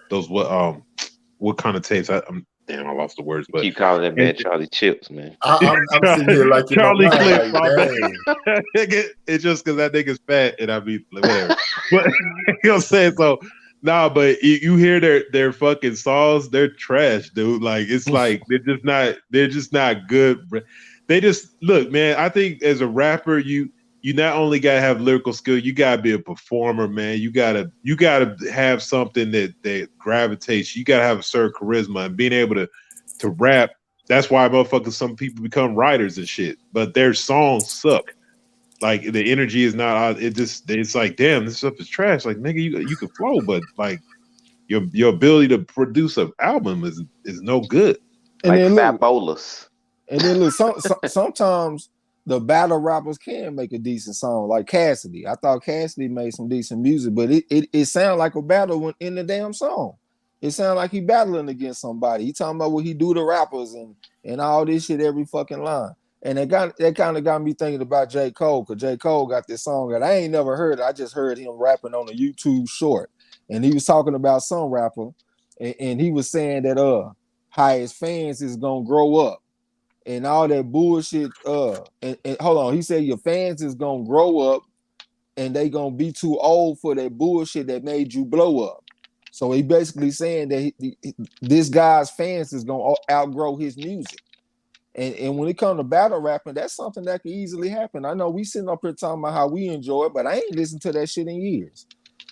those what kind of tapes? Damn, I lost the words, but Keep calling that man Charlie Chips, man. I'm sitting here like in my Charlie mind, Clips, like, my dang. bad. It's just because that nigga's fat, and I be like, whatever. But you know what I'm saying? So nah, but you hear their fucking songs, they're trash, dude. Like it's like they're just not good. They just look, man. I think as a rapper, you not only gotta have lyrical skill, you gotta be a performer, man. You gotta have something that gravitates. You gotta have a certain charisma and being able to rap. That's why motherfuckers, some people become writers and shit, but their songs suck. Like the energy is not. It's like, damn, this stuff is trash. Like nigga, you can flow, but like your ability to produce an album is no good. And Like then Fat look, Bolus. sometimes the battle rappers can make a decent song, like Cassidy. I thought Cassidy made some decent music, but it sounded like a battle in the damn song. It sounded like he battling against somebody. He talking about what he do to rappers and all this shit every fucking line. And that kind of got me thinking about J. Cole, because J. Cole got this song that I ain't never heard. I just heard him rapping on a YouTube short. And he was talking about some rapper, and he was saying that how his fans is gonna grow up and all that bullshit. And hold on, he said your fans is gonna grow up and they gonna be too old for that bullshit that made you blow up. So he basically saying that this guy's fans is gonna outgrow his music. And when it comes to battle rapping, that's something that can easily happen. I know we sitting up here talking about how we enjoy it, but I ain't listened to that shit in years.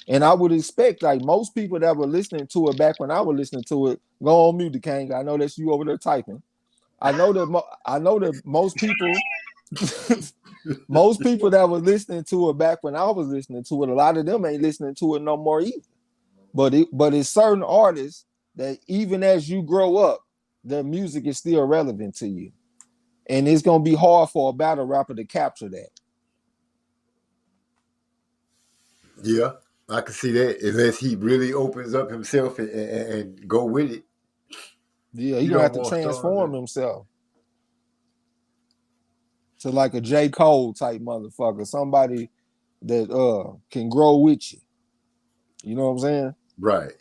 And I would expect, like most people that were listening to it back when I was listening to it, go on mute, King. I know that's you over there typing. I know that most people, most people that were listening to it back when I was listening to it, a lot of them ain't listening to it no more either. But it's certain artists that even as you grow up, their music is still relevant to you. And it's gonna be hard for a battle rapper to capture that. Yeah, I can see that unless he really opens up himself and go with it. Yeah, he's You gonna have don't to want transform stars himself to like a J. Cole type motherfucker, somebody that can grow with you. You know what I'm saying? right.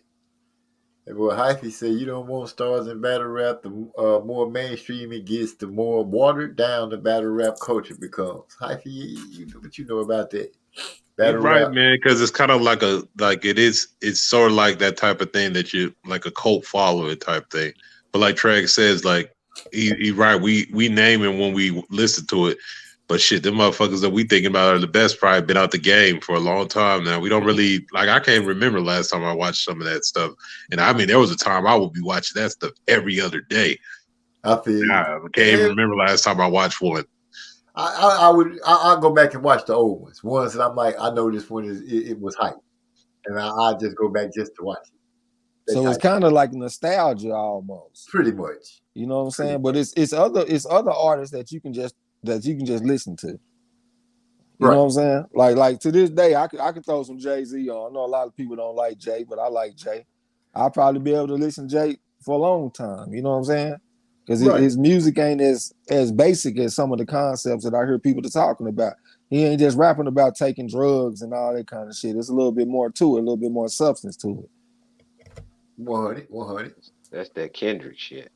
And well, Hyphy said you don't want stars in battle rap. The more mainstream it gets, the more watered down the battle rap culture becomes. Hyphy, you know what you know about that You're battle right, rap? man, because it's kind of like it's sort of like that type of thing that you like a cult follower type thing. But like Treg says, like he right, we name it when we listen to it. But shit, them motherfuckers that we thinking about are the best, probably been out the game for a long time now. We don't really like. I can't remember last time I watched some of that stuff. And I mean, there was a time I would be watching that stuff every other day. I feel you. I can't even remember last time I watched one. I'll go back and watch the old ones that I'm like, I know this one it was hype, and I just go back just to watch it. So it's kind of like nostalgia almost. Pretty much. You know what I'm saying? But it's other artists that you can just listen to. You know what I'm saying? Like to this day, I could throw some Jay-Z on. I know a lot of people don't like Jay, but I like Jay. I'll probably be able to listen to Jake for a long time. You know what I'm saying? Because Right. his music ain't as basic as some of the concepts that I hear people talking about. He ain't just rapping about taking drugs and all that kind of shit. There's a little bit more to it, a little bit more substance to it. 100. That's that Kendrick shit.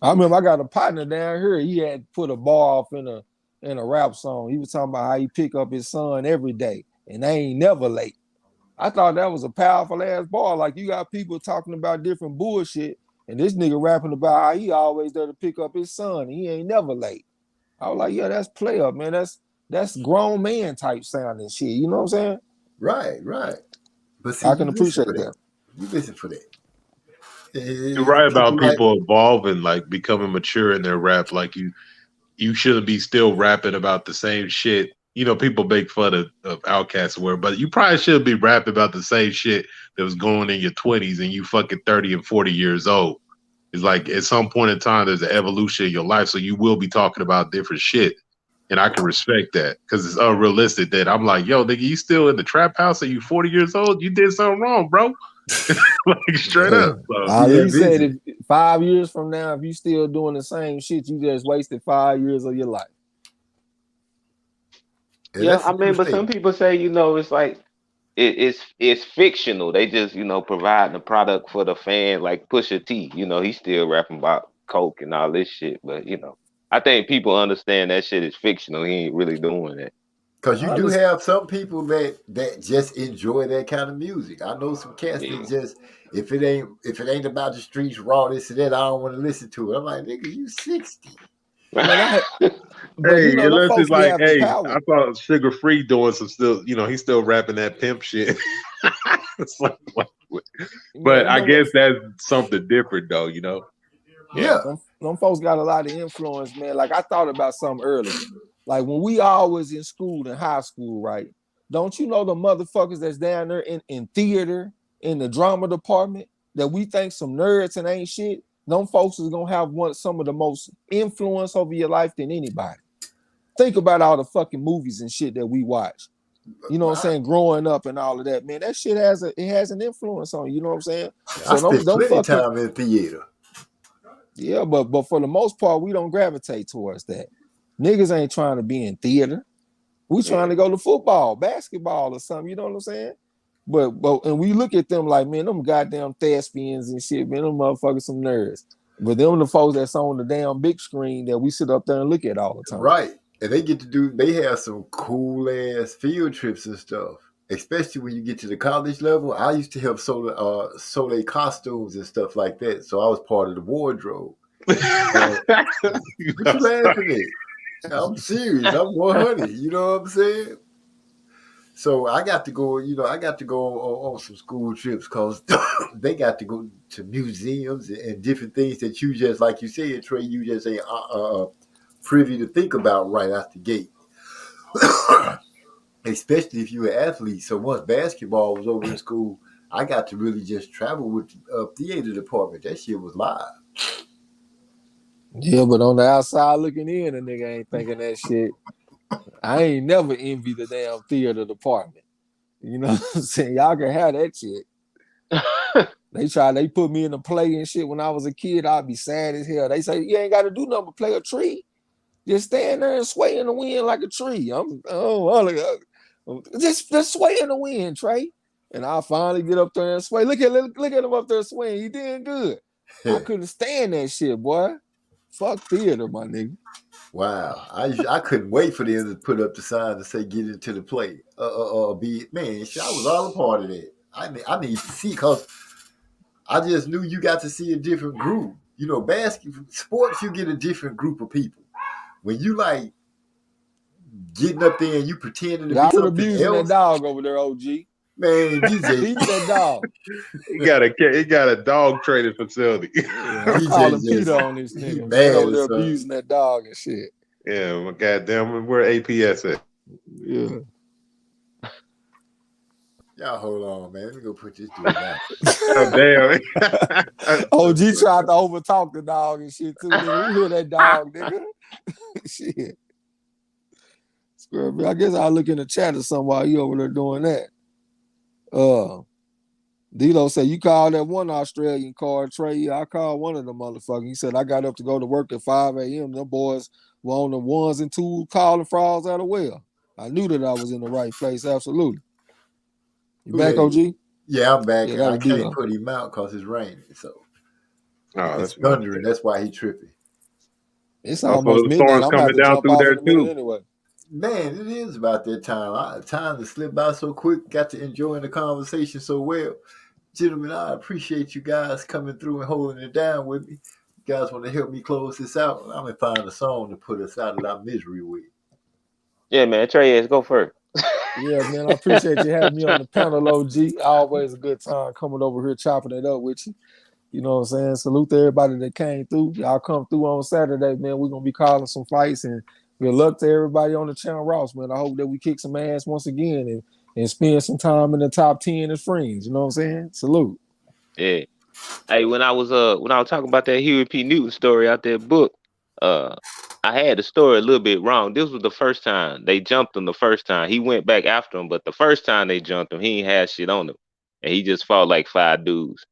I remember I got a partner down here. He had put a bar off in a rap song. He was talking about how he pick up his son every day and they ain't never late. I thought that was a powerful ass bar. Like, you got people talking about different bullshit, and this nigga rapping about how he always there to pick up his son and he ain't never late. I was like, yeah, that's play up, man. That's grown man type sounding shit. You know what I'm saying? Right. But see, I can you listen appreciate for that. You listen for that. You're right about like- people evolving, like becoming mature in their rap. Like you shouldn't be still rapping about the same shit. You know, people make fun of Outkast word, but you probably should be rapping about the same shit that was going in your 20s and you fucking 30 and 40 years old. It's like at some point in time, there's an evolution in your life, so you will be talking about different shit. And I can respect that because it's unrealistic that I'm like, yo, nigga, you still in the trap house and you 40 years old? You did something wrong, bro. Like straight up. So, Ali said, if 5 years from now, if you still doing the same shit, you just wasted 5 years of your life. Yeah, I mean, but some people say, you know, it's like it's fictional. They just, you know, providing a product for the fan, like Pusha T. You know, he's still rapping about coke and all this shit, but you know, I think people understand that shit is fictional. He ain't really doing it. Because you do have some people that just enjoy that kind of music. I know some cats that just if it ain't about the streets raw, this and that, I don't want to listen to it. I'm like, nigga, you 60. Hey, you know, unless it's like, hey, power. I thought Sugar Free doing some still, you know, he's still rapping that pimp shit. It's like, but I guess that's something different, though, you know. Yeah. Them folks got a lot of influence, man. Like, I thought about something earlier. Like, when we all was in school, in high school, right? Don't you know the motherfuckers that's down there in theater, in the drama department, that we think some nerds and ain't shit? Them folks is gonna have some of the most influence over your life than anybody. Think about all the fucking movies and shit that we watch. You know what I'm saying? Growing up and all of that, man. That shit has an influence on you. You know what I'm saying? I spent plenty of time in theater. Yeah, but for the most part, we don't gravitate towards that. Niggas ain't trying to be in theater. We trying to go to football, basketball, or something. You know what I'm saying? But and we look at them like, man, them goddamn thespians and shit, man, them motherfuckers some nerds. But them the folks that's on the damn big screen that we sit up there and look at all the time. Right. And they have some cool ass field trips and stuff. Especially when you get to the college level. I used to help sew their costumes and stuff like that. So I was part of the wardrobe. What you laughing at? I'm serious. I'm 100. You know what I'm saying? So I got to go, on some school trips because they got to go to museums and different things that you just, like you said, Trey, you just ain't privy to think about right out the gate. Especially if you're an athlete. So once basketball was over in school, I got to really just travel with the theater department. That shit was live. Yeah, but on the outside looking in, a nigga ain't thinking that shit. I ain't never envied the damn theater department. You know what I'm saying? Y'all can have that shit. They put me in a play and shit when I was a kid. I'd be sad as hell. They say, you ain't got to do nothing but play a tree. Just stand there and sway in the wind like a tree. Just sway in the wind, Trey. And I finally get up there and sway. Look at him up there swaying. He did good. I couldn't stand that shit, boy. Fuck theater, my nigga. Wow, I couldn't wait for them to put up the sign to say "Get into the play." I was all a part of that. I need to see because I just knew you got to see a different group. You know, sports, you get a different group of people. When you like getting up there and you pretending to be something abusing else, that dog over there, OG. Man, you just beat that dog. He got a dog training facility. I'm calling Peter on this nigga. Man, over there abusing that dog and shit. Yeah, well, goddamn, where APS at? Yeah. Y'all hold on, man. Let me go put this dude down. Oh, damn. OG tried to overtalk the dog and shit too. Nigga. We hear that dog, nigga. Shit. I guess I'll look in the chat or something while you over there doing that. D-Lo said, you called that one Australian car, Trey. Yeah, I called one of them motherfuckers. He said, I got up to go to work at 5 a.m. Them boys were on the 1s and 2s calling frauds out of well. I knew that I was in the right place. Absolutely. You back, Yeah. OG? Yeah, I'm back. Yeah, that I was can't D-Lo. put him out because it's raining. So Oh, it's that's my thundering. That's why he tripping. It's Also, almost the midnight. storm's I'm about coming to down jump through off there in a minute too. anyway. Man, it is about that time. Time to slip by so quick. Got to enjoying the conversation so well. Gentlemen, I appreciate you guys coming through and holding it down with me. You guys want to help me close this out? I'm going to find a song to put us out of our misery with. Yeah, man. Trey, go first. Yeah, man, I appreciate you having me on the panel, OG. Always a good time coming over here chopping it up with you. You know what I'm saying? Salute to everybody that came through. Y'all come through on Saturday, man. We're going to be calling some fights, and good luck to everybody on the channel, Ross, man. I hope that we kick some ass once again and spend some time in the top 10 as friends. You know what I'm saying? Salute. Yeah. Hey, when I was talking about that Huey P. Newton story out that book, I had the story a little bit wrong. This was the first time they jumped him. The first time he went back after him, but the first time they jumped him, he ain't had shit on him, and he just fought like 5 dudes,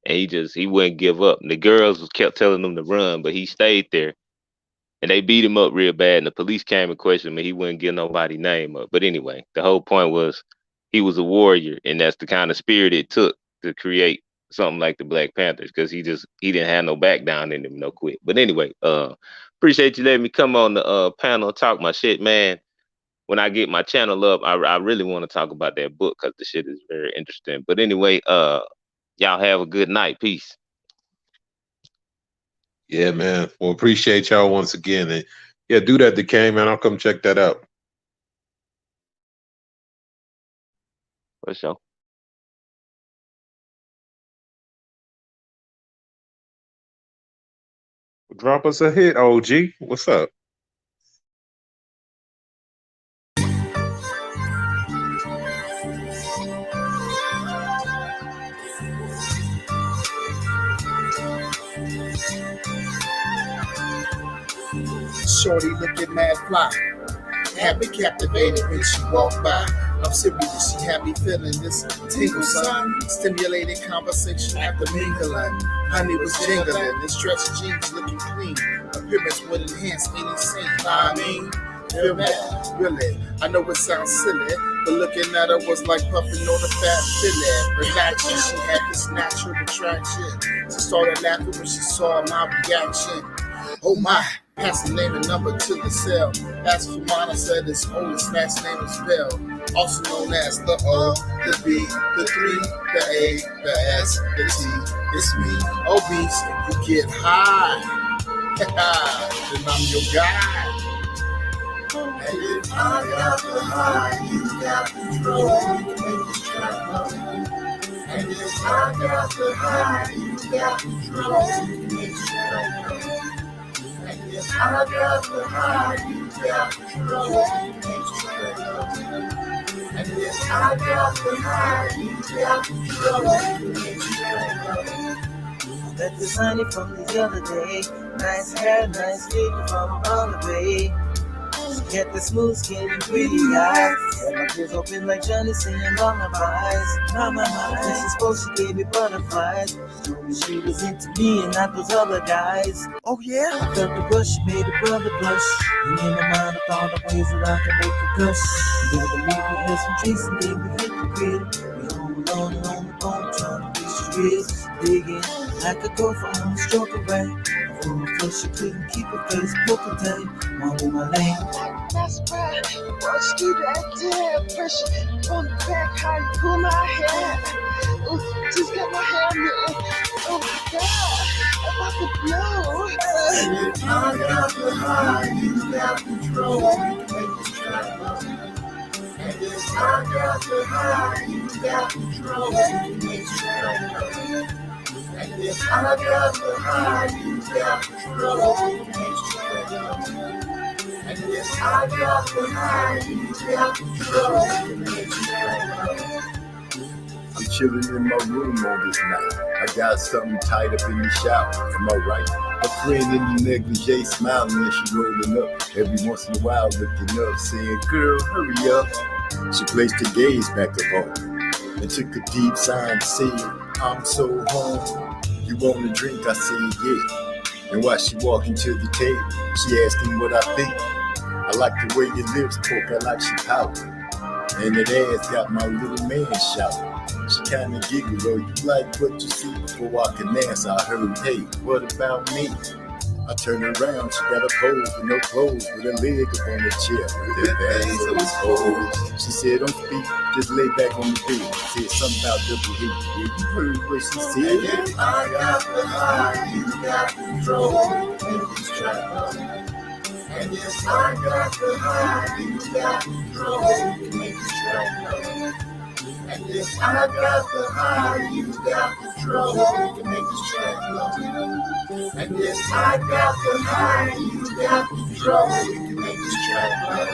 and he wouldn't give up. And the girls kept telling him to run, but he stayed there, and they beat him up real bad. And the police came and questioned him, and he wouldn't give nobody's name up. But anyway, the whole point was he was a warrior, and that's the kind of spirit it took to create something like the Black Panthers, because he didn't have no back down in him, no quit. But anyway, appreciate you letting me come on the panel and talk my shit, man. When I get my channel up, I really want to talk about that book because the shit is very interesting. But anyway, y'all have a good night. Peace. Yeah, man. Well, appreciate y'all once again. And yeah, do that to Kane, man. I'll come check that out. For sure. Drop us a hit, OG. What's up? Shorty looking mad fly. Had me captivated when she walked by. I'm serious, she had me feeling this tingle, son. Stimulating conversation after mingling. Honey was jingling, and stretched jeans looking clean. Appearance would enhance any scene. I mean, feel that? Really? I know it sounds silly, but looking at her was like puffing on a fat fillet. Relaxing, she had this natural attraction. She started laughing when she saw my reaction. Oh my, pass the name and number to the cell. Asked for mine, I said his oldest last name is Bell. Also known as the O, the B, the 3, the A, the S, the T. It's me, obese, you get high. Then I'm your guy. And if I got the high, you got control. You can make this track go. And if I got the high, you got control. You can make this track go. And if I got the high, you got control. You can make this track go. And if I got the high, you got control. You can make this track go. Met this honey from the other day. Nice hair, nice lady from all the way. She got the smooth skin and pretty eyes. And my tears open like Johnny singing lullabies. My, this is supposed she gave me butterflies. She told me she was into me and not those other guys. Oh yeah? I felt the rush, made a brother blush. And in my mind I thought of ways that I can make her gush. You gotta leave me with some drinks and then we hit the crib. We home alone and on the phone trying to reach the ribs. Digging like a girl from home, stroke away. From the first she couldn't keep her face poker tight. Mom in my lane. That's right. Watch you that damn pressure on the back, how you pull my hair. Ooh, just got my hair lit. Oh my God, I'm about to blow. And if I got the high, you got control. You can make this track go. And if I got the high, you got control. You can make this track go. And if I got the high, you got control. You can make this track go. And if I got the high, you got control. You can make this track go. I'm chilling in my room on this night. I got something tied up in the shower. Am I right? A friend in the negligee smiling and she rolling up. Every once in a while looking up, saying, girl, hurry up. She placed her gaze back up on me. and took a deep sign to say, I'm so home. You want a drink? I said, yeah. And while she walking to the table, she asked him what I think. I like the way your lips poke, I like she pout. And that ass got my little man shouting. She kinda giggled, oh, you like what you see? Before I can answer, I heard, hey, what about me? I turned around, she got a pose with no clothes, with her leg up on the chair, with her ass so exposed. She said, don't speak, just lay back on the bed. Said something about double hit. Yeah, you heard what she said. If I got the high, you got control, make this track. And yes, I got the high, you got control, make this track. And yes, I got the high, you got control, you can make this track flow. And yes, I got the high, you got control, you can make this track flow.